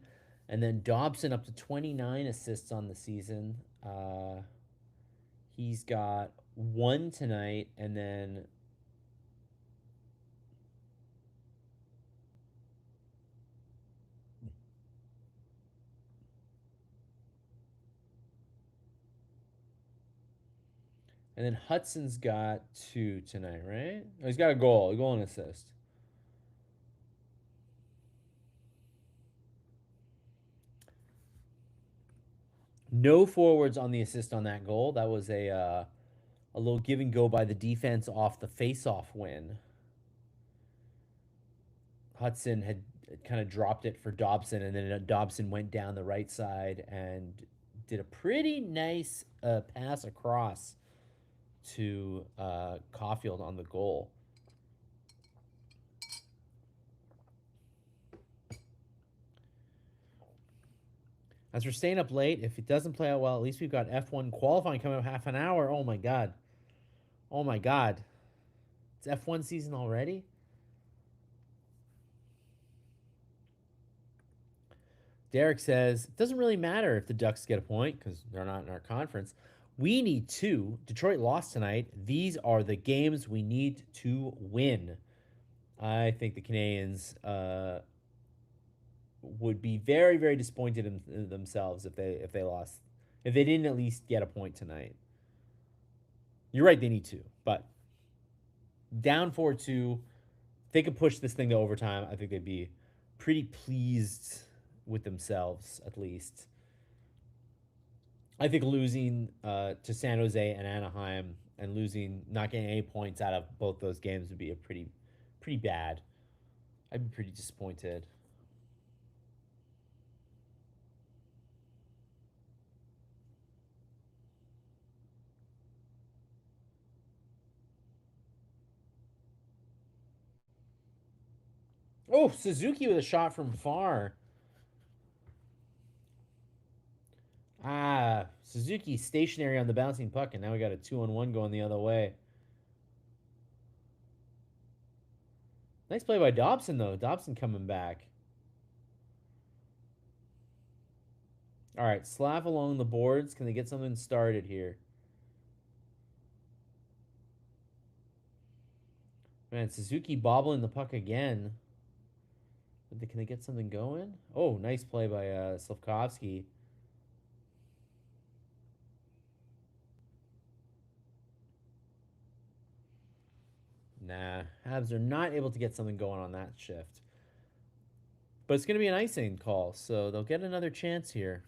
And then Dobson up to 29 assists on the season. He's got one tonight, and then Hudson's got two tonight, right? Oh, he's got a goal and assist. No forwards on the assist on that goal. That was a little give and go by the defense off the face-off win. Hudson had kind of dropped it for Dobson, and then Dobson went down the right side and did a pretty nice pass across to Caulfield on the goal. As we're staying up late, if it doesn't play out well, at least we've got F1 qualifying coming up half an hour. Oh my god. Oh my god. It's F1 season already? Derek says, it doesn't really matter if the Ducks get a point because they're not in our conference. We need two. Detroit lost tonight. These are the games we need to win. I think the Canadiens would be very, very disappointed in themselves if they lost, if they didn't at least get a point tonight. You're right, they need two, but down 4-2, if they could push this thing to overtime, I think they'd be pretty pleased with themselves at least. I think losing to San Jose and Anaheim and not getting any points out of both those games would be a pretty bad. I'd be pretty disappointed. Oh, Suzuki with a shot from far. Suzuki stationary on the bouncing puck, and now we got a 2-on-1 going the other way. Nice play by Dobson, though. Dobson coming back. All right, Slav along the boards. Can they get something started here? Man, Suzuki bobbling the puck again. Can they get something going? Oh, nice play by Slavkovsky. Nah, Habs are not able to get something going on that shift. But it's going to be an icing call, so they'll get another chance here.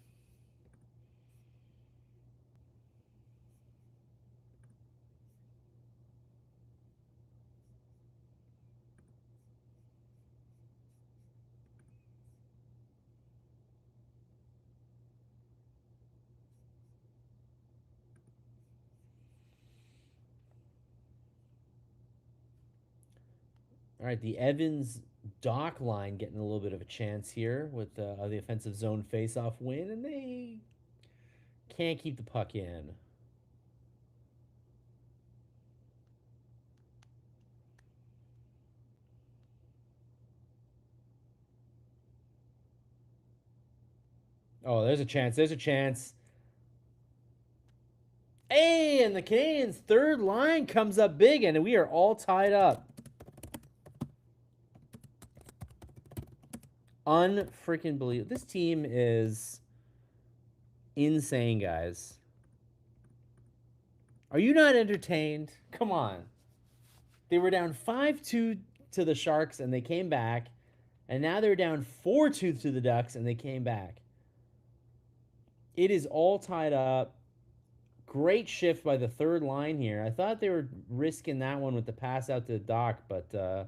All right, the Evans Dock line getting a little bit of a chance here with the offensive zone faceoff win, and they can't keep the puck in. Oh, there's a chance. There's a chance. Hey, and the Canadiens' third line comes up big, and we are all tied up. Unfreaking believable. This team is insane, guys. Are you not entertained? Come on. They were down 5-2 to the Sharks, and they came back. And now they're down 4-2 to the Ducks, and they came back. It is all tied up. Great shift by the third line here. I thought they were risking that one with the pass out to the Dock, but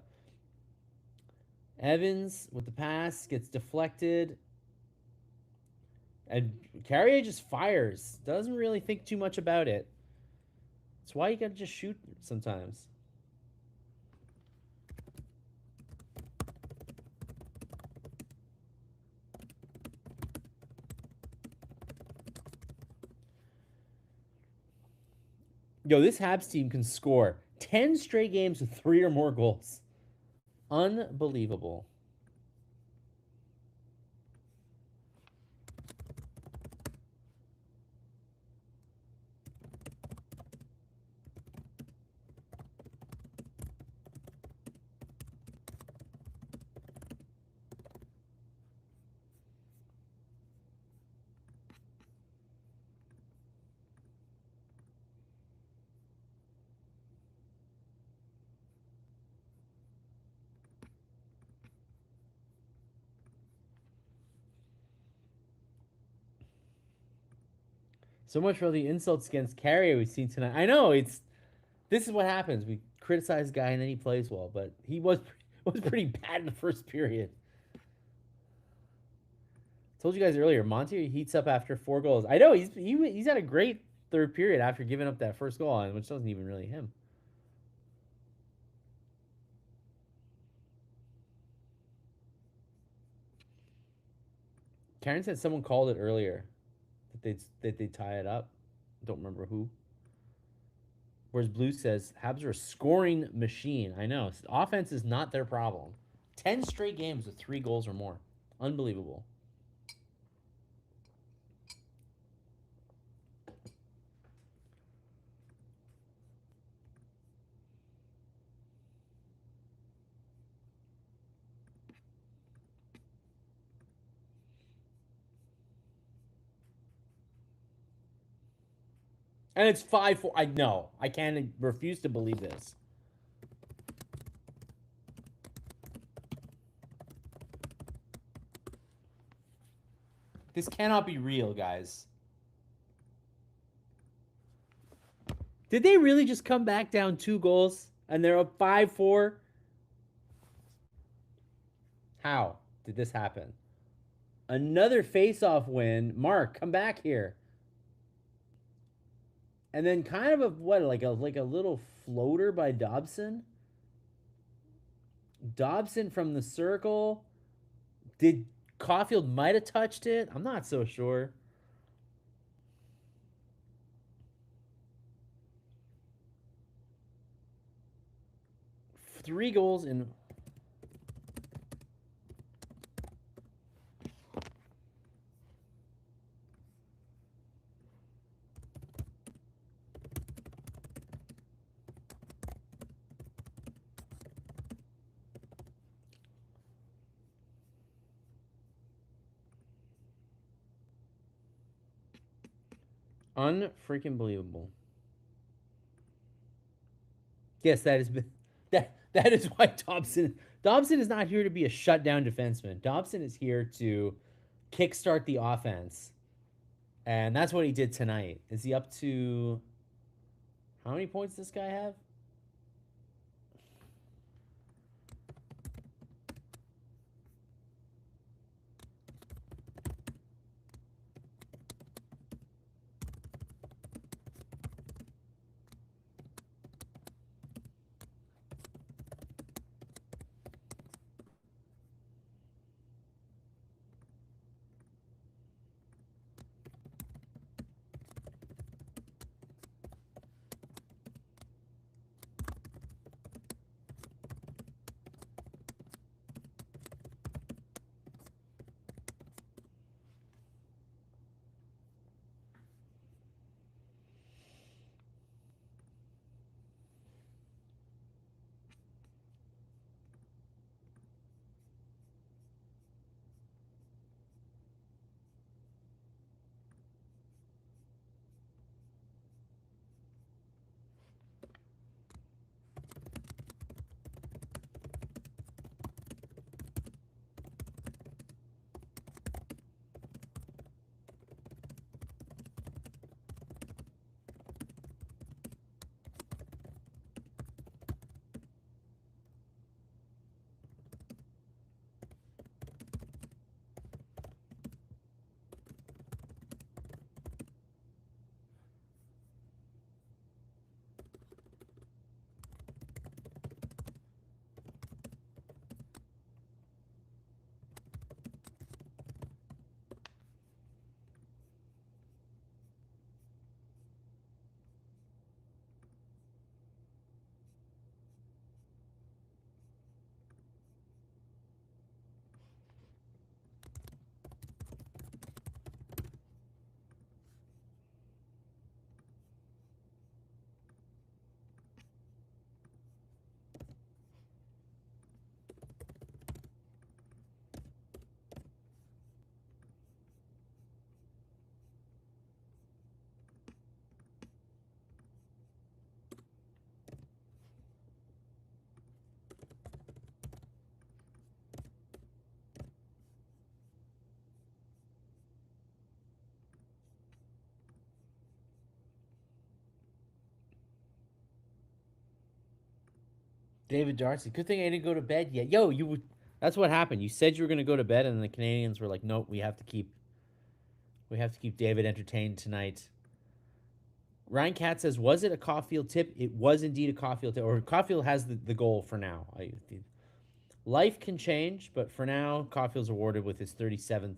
Evans with the pass gets deflected. And Carrier just fires. Doesn't really think too much about it. That's why you got to just shoot sometimes. Yo, this Habs team can score 10 straight games with 3 or more goals. Unbelievable. So much for the insults against Carrier we've seen tonight. I know this is what happens. We criticize a guy and then he plays well, but he was pretty bad in the first period. Told you guys earlier, Monty heats up after 4 goals. I know he's had a great third period after giving up that first goal, which wasn't even really him. Karen said someone called it earlier that they tie it up. Don't remember who. Whereas Blue says Habs are a scoring machine. I know. Offense is not their problem. 10 straight games with 3 goals or more. Unbelievable. And it's 5-4. I know. I can't refuse to believe this. This cannot be real, guys. Did they really just come back down 2 goals and they're up 5-4? How did this happen? Another face-off win. Mark, come back here. And then kind of like a little floater by Dobson. Dobson from the circle. Did Caulfield might have touched it? I'm not so sure. Three goals in Unfreaking believable. Yes, that is that is why Dobson is not here to be a shutdown defenseman. Dobson is here to kickstart the offense, and that's what he did tonight. Is he up to how many points does this guy have? David Darcy. Good thing I didn't go to bed yet. Yo, you would. That's what happened. You said you were going to go to bed, and the Canadians were like, "Nope, we have to keep David entertained tonight." Ryan Katz says, "Was it a Caulfield tip? It was indeed a Caulfield tip. Or Caulfield has the goal for now. Life can change, but for now, Caulfield's awarded with his 37th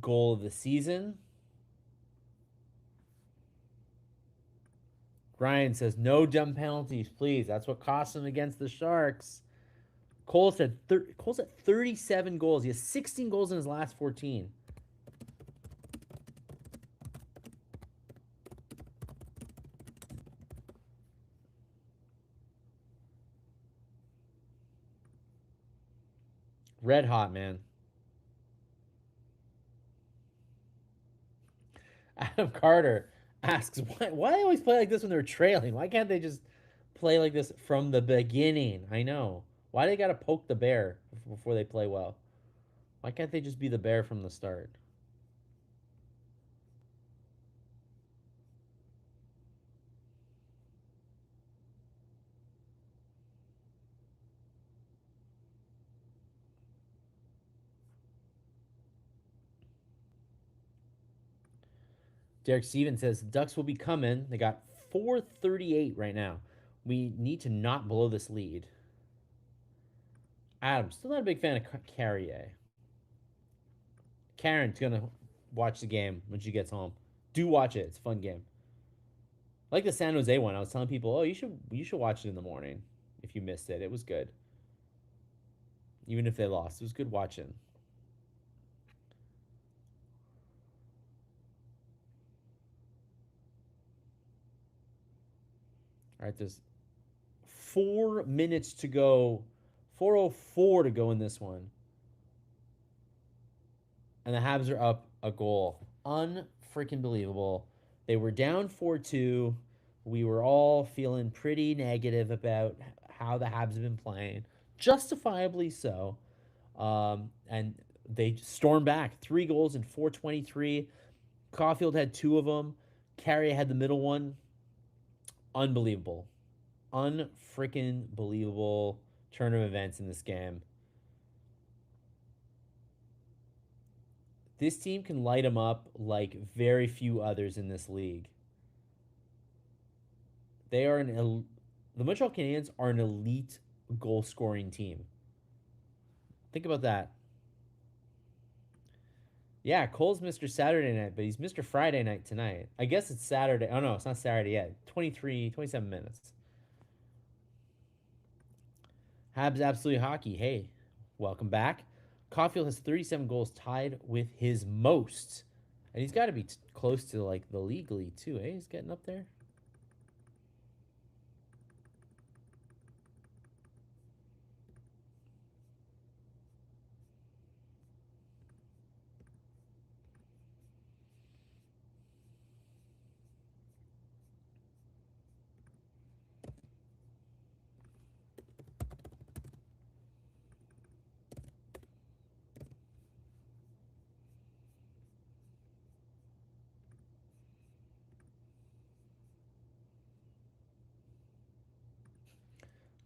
goal of the season." Ryan says, "No dumb penalties, please. That's what cost him against the Sharks." Cole's at 37 goals. He has 16 goals in his last 14. Red hot, man. Adam Carter asks, why they always play like this when they're trailing? Why can't they just play like this from the beginning? I know. Why they got to poke the bear before they play well? Why can't they just be the bear from the start? Derek Stevens says Ducks will be coming. They got 4:38 right now. We need to not blow this lead. Adam, still not a big fan of Carrier. Karen's gonna watch the game when she gets home. Do watch it. It's a fun game. I like the San Jose one. I was telling people, oh, you should watch it in the morning if you missed it. It was good. Even if they lost. It was good watching. All right, there's 4 minutes to go. 4:04 to go in this one. And the Habs are up a goal. Unfreaking freaking believable. They were down 4-2. We were all feeling pretty negative about how the Habs have been playing, justifiably so. And they stormed back 3 goals in 4:23. Caulfield had 2 of them. Carrier had the middle one. Unbelievable. Unfreaking believable turn of events in this game. This team can light them up like very few others in this league. They are the Montreal Canadiens are an elite goal scoring team. Think about that. Yeah, Cole's Mr. Saturday night, but he's Mr. Friday night tonight. I guess it's Saturday. Oh, no, it's not Saturday yet. 27 minutes. Habs Absolute Hockey. Hey, welcome back. Caulfield has 37 goals, tied with his most. And he's got to be close to, like, the league lead, too, eh? He's getting up there.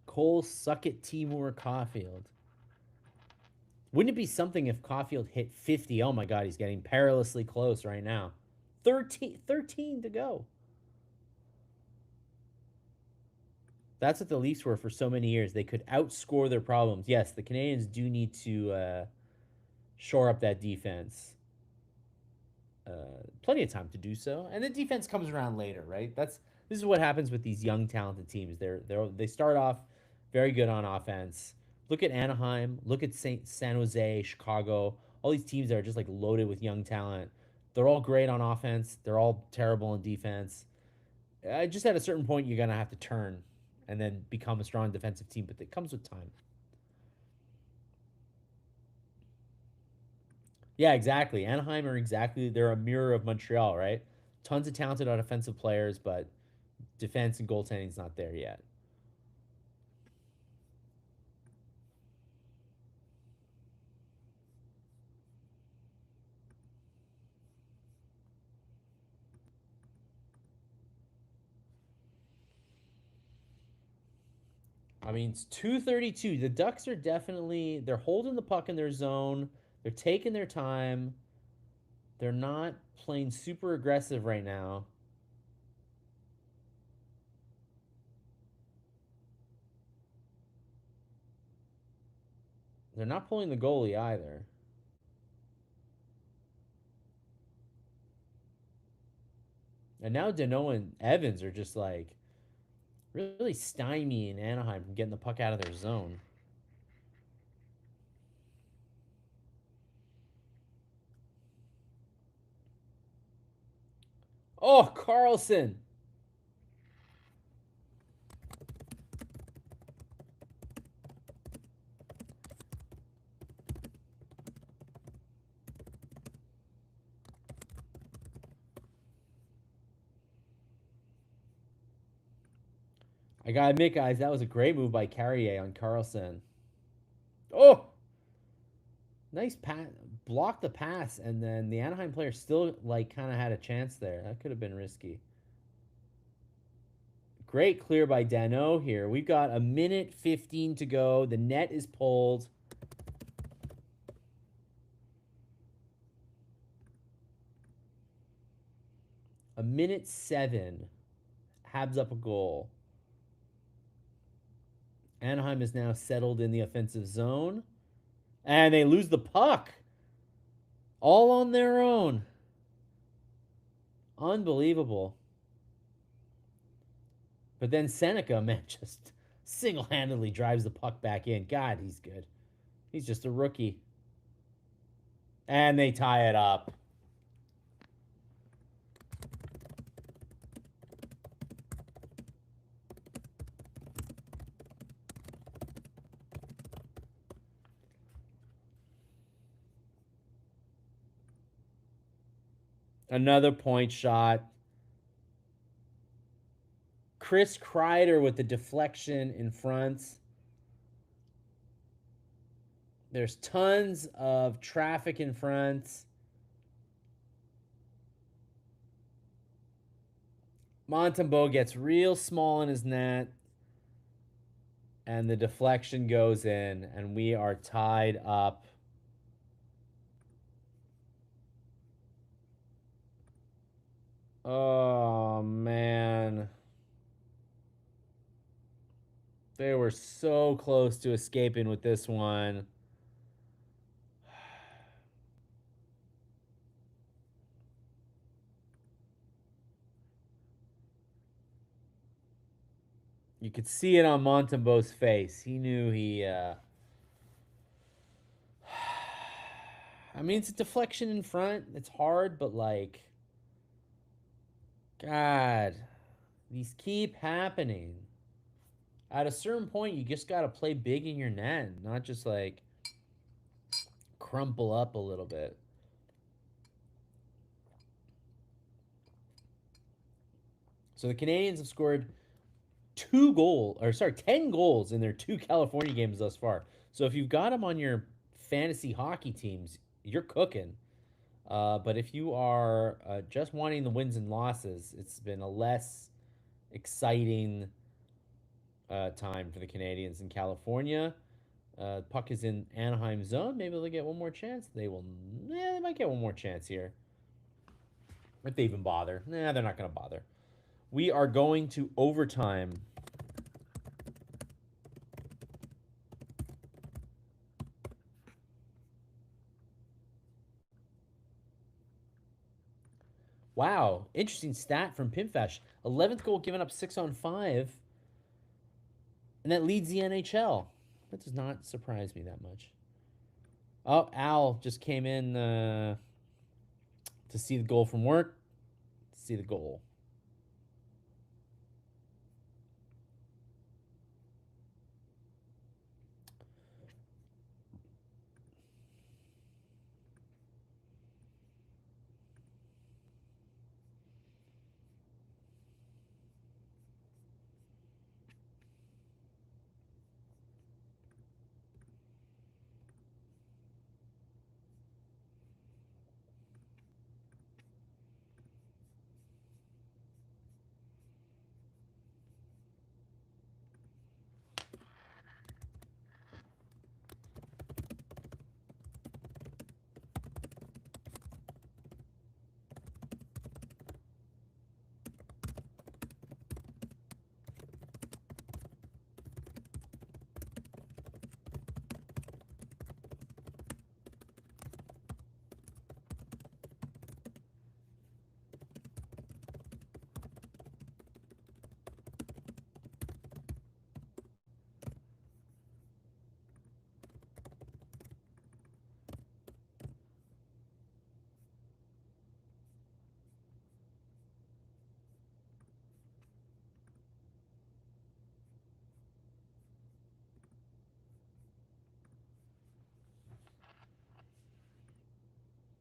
Cole, suck it, Timur Caulfield. Wouldn't it be something if Caulfield hit 50? Oh my God, he's getting perilously close right now. 13 to go. That's what the Leafs were for so many years. They could outscore their problems. Yes, the Canadiens do need to shore up that defense. Plenty of time to do so, and the defense comes around later, right? This is what happens with these young, talented teams. They start off very good on offense. Look at Anaheim. Look at San Jose, Chicago. All these teams that are just like loaded with young talent. They're all great on offense. They're all terrible on defense. Just at a certain point, you're gonna have to turn and then become a strong defensive team, but it comes with time. Yeah, exactly. Anaheim are they're a mirror of Montreal, right? Tons of talented offensive players, but defense and goaltending's not there yet. I mean, it's 2:32. The Ducks are they're holding the puck in their zone. They're taking their time. They're not playing super aggressive right now. They're not pulling the goalie either. And now Dano and Evans are just like really stymieing Anaheim from getting the puck out of their zone. Oh, Carlson. I gotta admit, guys, that was a great move by Carrier on Carlson. Oh, nice pass, blocked the pass, and then the Anaheim player still like kind of had a chance there. That could have been risky. Great clear by Dano here. We've got a minute 15 to go. The net is pulled. A minute 7. Habs up a goal. Anaheim is now settled in the offensive zone. And they lose the puck. All on their own. Unbelievable. But then Seneca, man, just single-handedly drives the puck back in. God, he's good. He's just a rookie. And they tie it up. Another point shot. Chris Kreider with the deflection in front. There's tons of traffic in front. Montembeault gets real small in his net. And the deflection goes in. And we are tied up. Oh, man. They were so close to escaping with this one. You could see it on Montembeault's face. He knew he. I mean, it's a deflection in front. It's hard, but like, God, these keep happening. At a certain point, you just got to play big in your net, not just like crumple up a little bit. So the Canadiens have scored 10 goals in their 2 California games thus far. So if you've got them on your fantasy hockey teams, you're cooking. But if you are just wanting the wins and losses, it's been a less exciting time for the Canadiens in California. Puck is in Anaheim zone. Maybe they'll get one more chance. They will. They might get one more chance here. If they even bother. Nah, they're not going to bother. We are going to overtime. Wow, interesting stat from Pimfesh. 11th goal given up 6 on 5. And that leads the NHL. That does not surprise me that much. Oh, Al just came in to see the goal from work. To see the goal.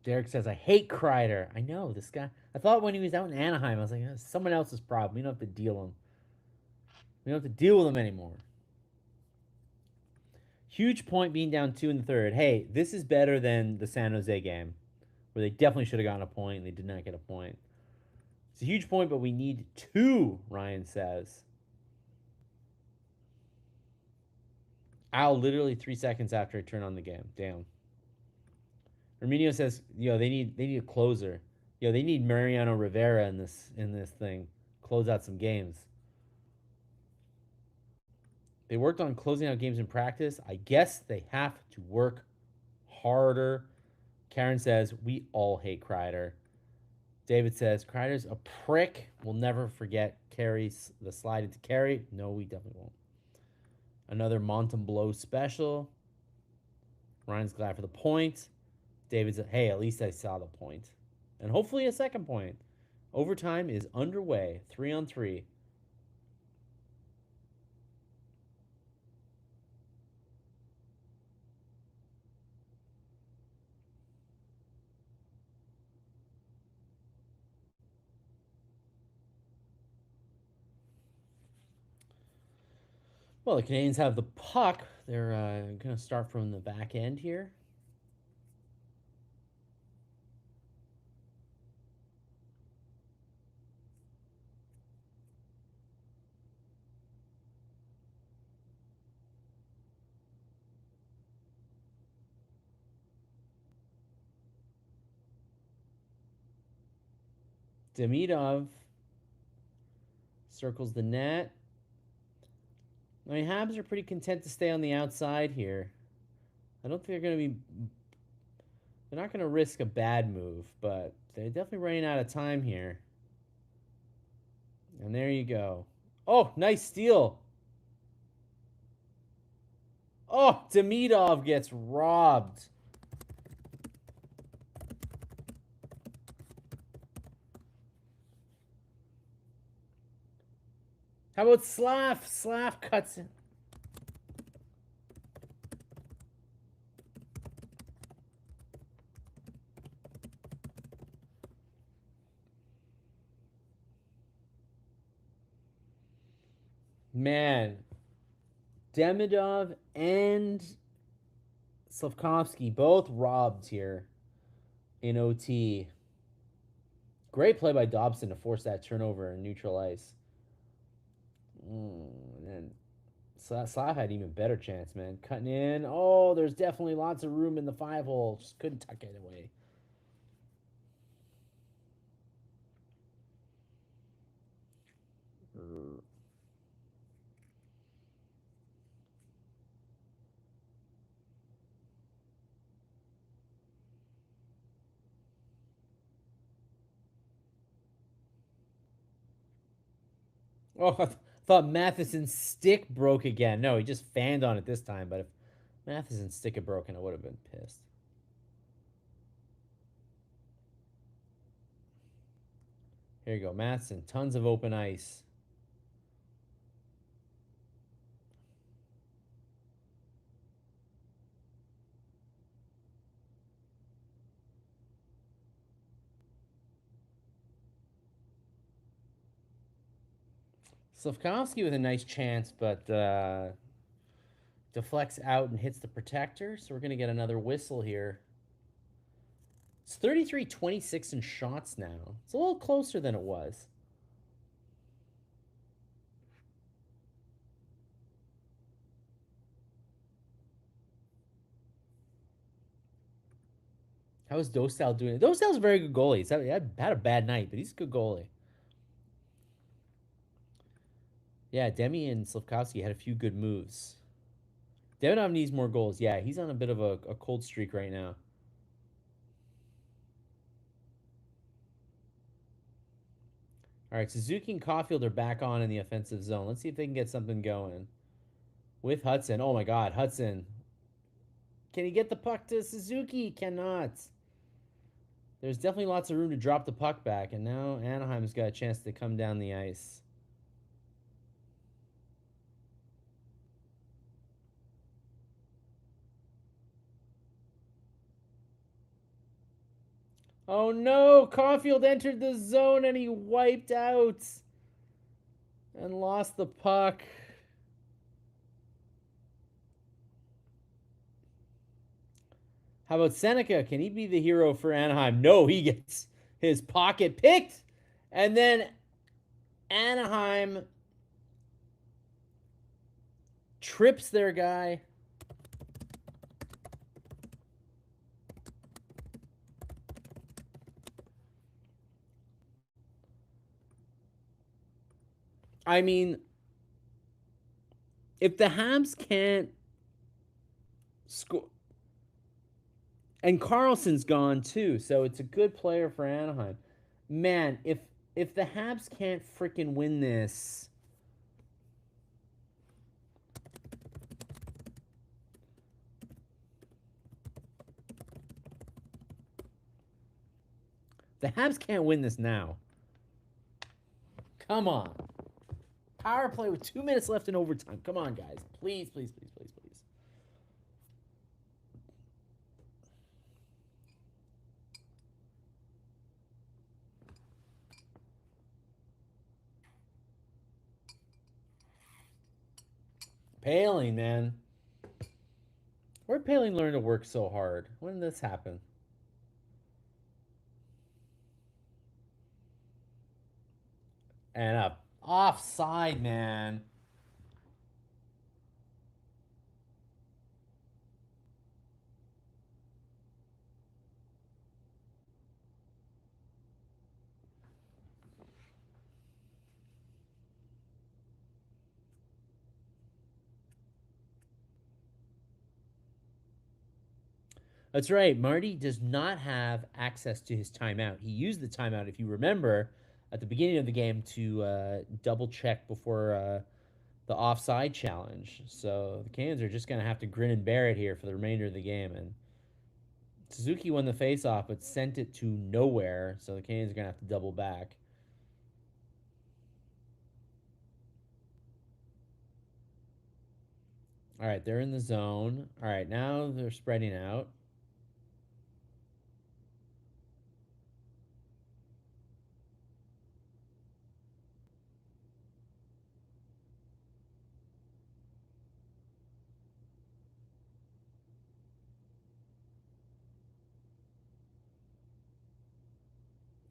Derek says, I hate Kreider. I know, this guy. I thought when he was out in Anaheim, I was like, it's someone else's problem. We don't have to deal him. We don't have to deal with him anymore. Huge point being down 2 in the third. Hey, this is better than the San Jose game, where they definitely should have gotten a point and they did not get a point. It's a huge point, but we need 2, Ryan says. Al, literally 3 seconds after I turn on the game. Damn. Herminio says, they need a closer. They need Mariano Rivera in this thing. Close out some games. They worked on closing out games in practice. I guess they have to work harder. Karen says, we all hate Kreider. David says, Kreider's a prick. We'll never forget Carey's the slide into Carey. No, we definitely won't. Another Montembeault special. Ryan's glad for the point. David said, hey, at least I saw the point. And hopefully a second point. Overtime is underway. 3-on-3. Well, the Canadians have the puck. They're going to start from the back end here. Demidov circles the net. I mean, Habs are pretty content to stay on the outside here. I don't think they're going to be. They're not going to risk a bad move, but they're definitely running out of time here. And there you go. Oh, nice steal. Oh, Demidov gets robbed. How about Slav? Slav cuts in. Man, Demidov and Slavkovsky both robbed here in OT. Great play by Dobson to force that turnover in neutral ice. And Slav had even better chance, man. Cutting in. Oh, there's definitely lots of room in the 5-hole. Just couldn't tuck it away. Oh, I thought Matheson's stick broke again. No, he just fanned on it this time. But if Matheson's stick had broken, I would have been pissed. Here you go, Matheson. Tons of open ice. Slavkovsky with a nice chance, but deflects out and hits the protector. So we're going to get another whistle here. It's 33-26 in shots now. It's a little closer than it was. How is Dostal doing? Dostal's a very good goalie. He's had a bad night, but he's a good goalie. Yeah, Demi and Slavkovsky had a few good moves. Devanov needs more goals. Yeah, he's on a bit of a cold streak right now. All right, Suzuki and Caulfield are back on in the offensive zone. Let's see if they can get something going with Hudson. Oh my God, Hudson. Can he get the puck to Suzuki? Cannot. There's definitely lots of room to drop the puck back, and now Anaheim's got a chance to come down the ice. Oh no, Caulfield entered the zone and he wiped out and lost the puck. How about Seneca? Can he be the hero for Anaheim? No, he gets his pocket picked. And then Anaheim trips their guy. I mean, if the Habs can't score, and Carlson's gone too, so it's a good player for Anaheim. Man, if the Habs can't freaking win this, the Habs can't win this now. Come on. Power play with 2 minutes left in overtime. Come on, guys. Please, please, please, please, please. Paling, man. Where'd Paling learn to work so hard? When did this happen? And up. Offside, man. That's right. Marty does not have access to his timeout. He used the timeout, if you remember, at the beginning of the game to double check before the offside challenge. So the Canes are just going to have to grin and bear it here for the remainder of the game. And Suzuki won the faceoff, but sent it to nowhere. So the Canes are going to have to double back. All right, they're in the zone. All right, now they're spreading out.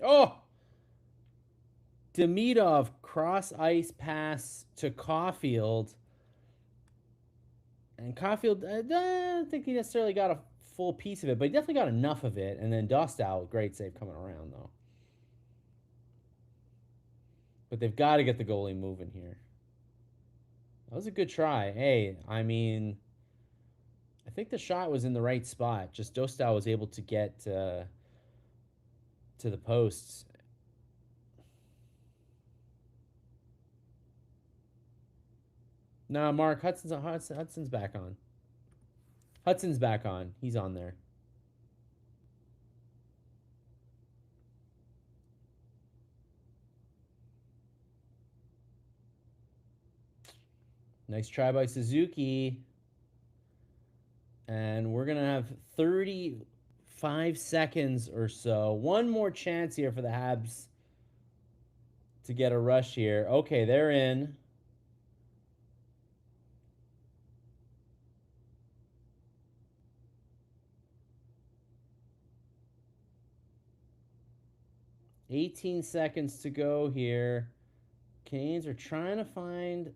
Oh, Demidov cross ice pass to Caulfield. And Caulfield, I don't think he necessarily got a full piece of it, but he definitely got enough of it. And then Dostow, great save coming around, though. But they've got to get the goalie moving here. That was a good try. Hey, I mean, I think the shot was in the right spot. Just Dostow was able to get to the posts. No, Mark Hudson's back on. Hudson's back on. He's on there. Nice try by Suzuki. And we're going to have 35 seconds or so. One more chance here for the Habs to get a rush here. Okay, they're in. $18 seconds to go here. Canes are trying to find.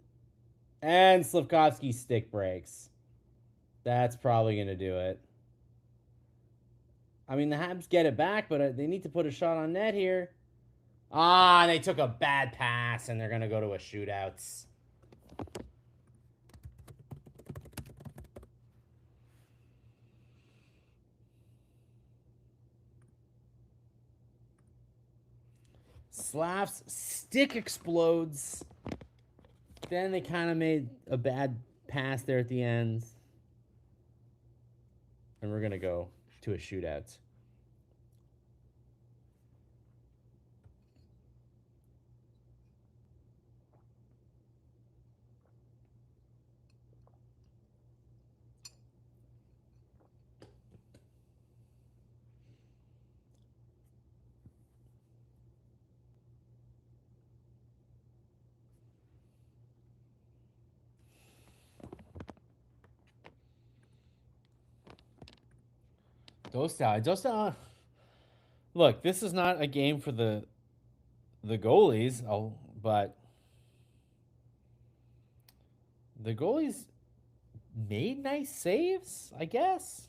And Slavkovsky stick breaks. That's probably going to do it. I mean, the Habs get it back, but they need to put a shot on net here. Ah, they took a bad pass, and they're going to go to a shootouts. Slav's stick explodes. Then they kind of made a bad pass there at the end. And we're going to go to a shootout. Dostow. Look, this is not a game for the goalies, but the goalies made nice saves, I guess.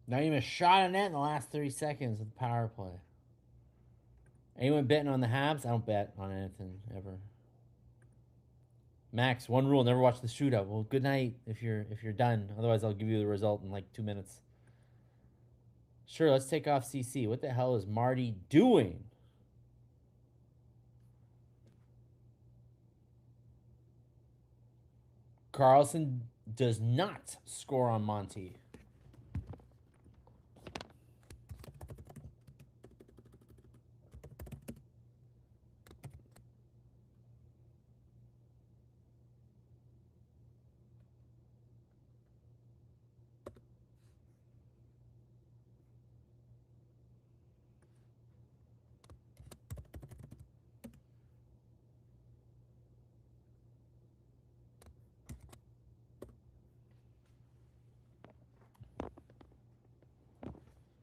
Not even a shot on net in the last 30 seconds of the power play. Anyone betting on the Habs? I don't bet on anything ever. Max, one rule: never watch the shootout. Well, good night if you're done. Otherwise, I'll give you the result in like 2 minutes. Sure, let's take off CC. What the hell is Marty doing? Carlson does not score on Monty.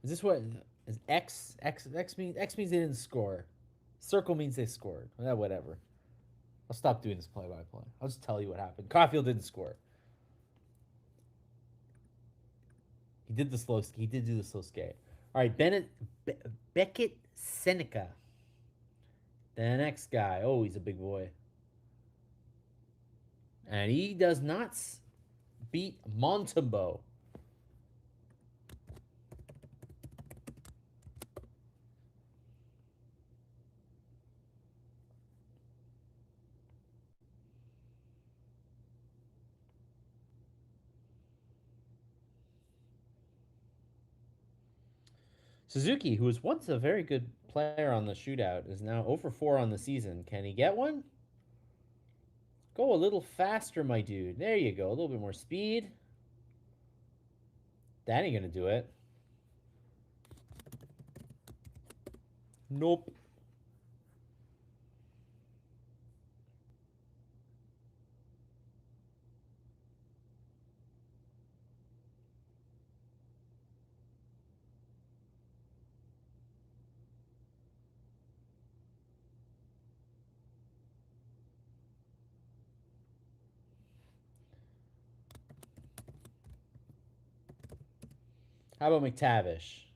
Is this what is X? X means they didn't score. Circle means they scored. Whatever. I'll stop doing this play-by-play. I'll just tell you what happened. Caulfield didn't score. He did the slow. He did do the slow skate. All right, Beckett Seneca. The next guy. Oh, he's a big boy. And he does not beat Montembeault. Suzuki, who was once a very good player on the shootout, is now 0 for 4 on the season. Can he get one? Go a little faster, my dude. There you go. A little bit more speed. That ain't going to do it. Nope. How about McTavish?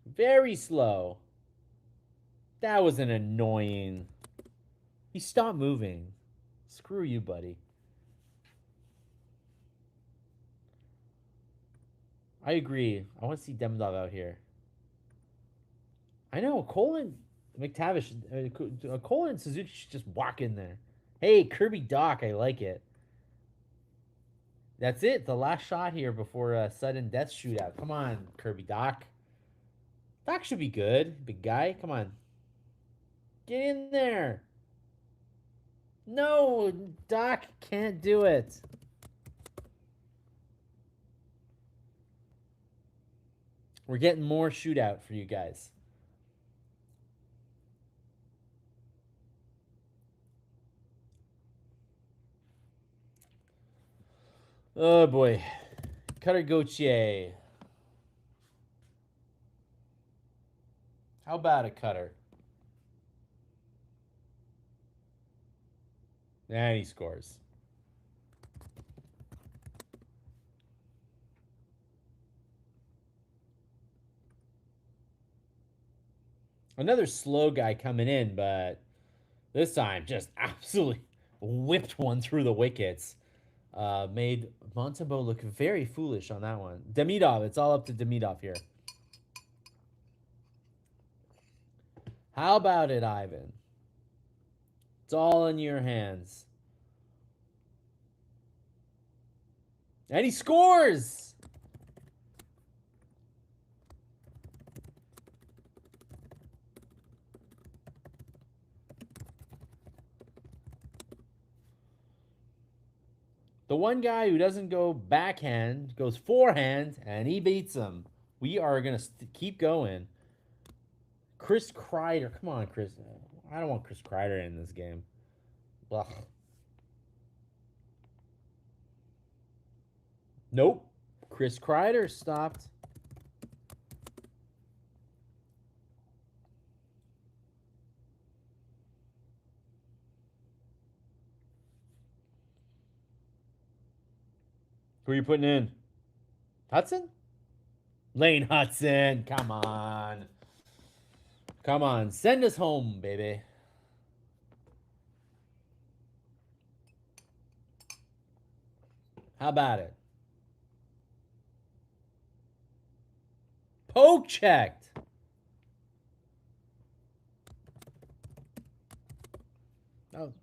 Very slow. That was an annoying. He stopped moving. Screw you, buddy. I agree. I want to see Demidov out here. I know. Colin, McTavish, Colin and Suzuki should just walk in there. Hey, Kirby Doc, I like it. That's it. The last shot here before a sudden death shootout. Come on, Kirby Doc. Doc should be good. Big guy. Come on. Get in there. No, Doc can't do it. We're getting more shootout for you guys. Oh, boy. Cutter Gauthier. How about a cutter? And he scores. Another slow guy coming in, but this time just absolutely whipped one through the wickets. Made Montembeault look very foolish on that one. Demidov, it's all up to Demidov here. How about it, Ivan? It's all in your hands. And he scores! The one guy who doesn't go backhand goes forehand, and he beats him. We are going to keep going. Chris Kreider. Come on, Chris. I don't want Chris Kreider in this game. Ugh. Nope. Chris Kreider stopped. Who are you putting in? Hudson? Lane Hudson. Come on. Come on. Send us home, baby. How about it? Poke checked. Oh.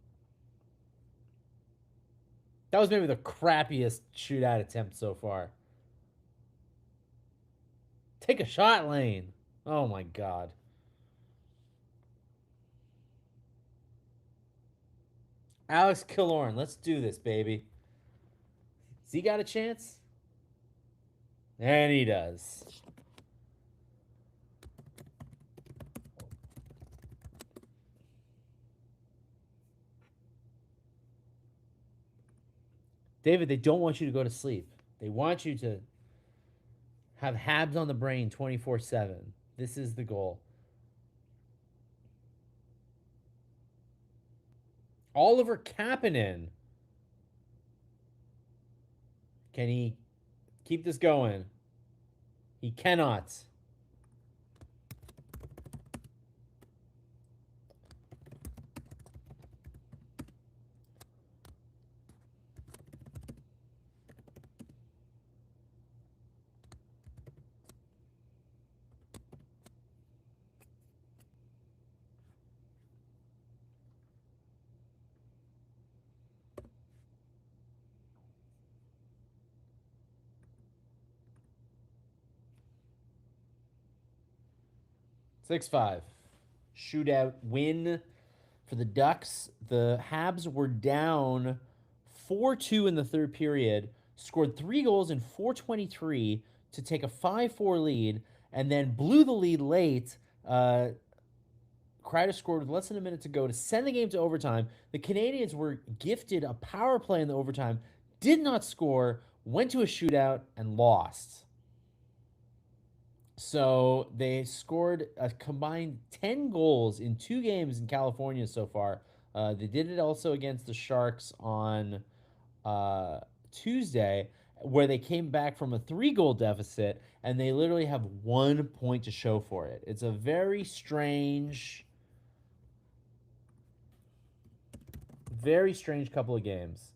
That was maybe the crappiest shootout attempt so far. Take a shot, Lane. Oh my god. Alex Killorn, let's do this, baby. Has he got a chance? And he does. David, they don't want you to go to sleep. They want you to have Habs on the brain 24/7. This is the goal. Oliver Kapanen. Can he keep this going? He cannot. Six five. Shootout win for the Ducks. The Habs were down 4-2 in the third period, scored 3 goals in 4:23 to take a 5-4 lead, and then blew the lead late. Kreider scored with less than a minute to go to send the game to overtime. The Canadiens were gifted a power play in the overtime, did not score, went to a shootout, and lost. So they scored a combined 10 goals in 2 games in California so far. They did it also against the Sharks on Tuesday, where they came back from a 3 goal deficit, and they literally have 1 point to show for it. It's a very strange couple of games.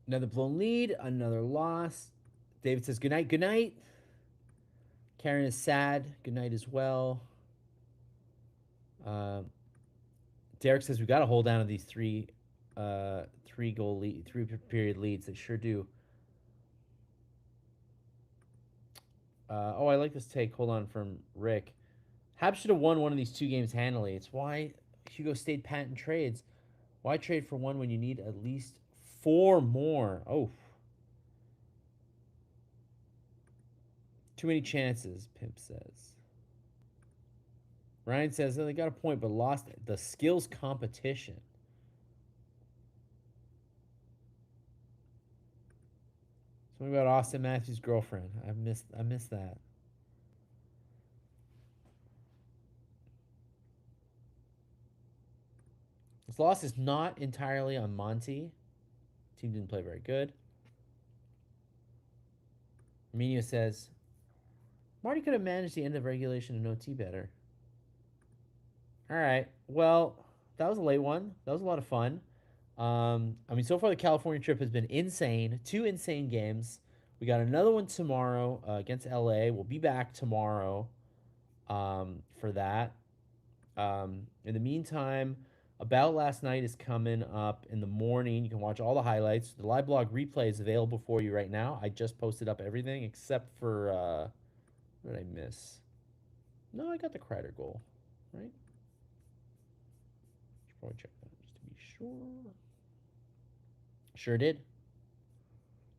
Another blown lead, another loss. David says, good night, good night. Karen is sad. Good night as well. Uh, Derek says we got to hold down to these three period leads. They sure do. I like this take. Hold on, from Rick. Habs should have won one of these 2 games handily. It's why Hugo stayed pat in trades. Why trade for one when you need at least 4 more? Oh, too many chances, Pimp says. Ryan says they got a point, but lost the skills competition. Something about Austin Matthews' girlfriend. I missed that. This loss is not entirely on Monty. Team didn't play very good. Arminio says Marty could have managed the end of regulation and OT better. All right. Well, that was a late one. That was a lot of fun. So far the California trip has been insane. 2 insane games. We got another one tomorrow against LA. We'll be back tomorrow for that. In the meantime, About Last Night is coming up in the morning. You can watch all the highlights. The live blog replay is available for you right now. I just posted up everything except for what did I miss? No, I got the Kreider goal, right? Should probably check that just to be sure. Sure did.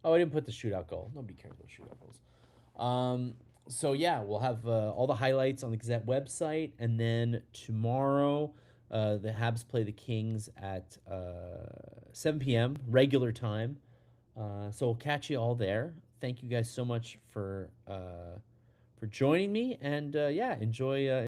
Oh, I didn't put the shootout goal. Nobody cares about shootout goals. So yeah, we'll have all the highlights on the Gazette website, and then tomorrow, the Habs play the Kings at 7 p.m. regular time. So we'll catch you all there. Thank you guys so much for joining me, and yeah, enjoy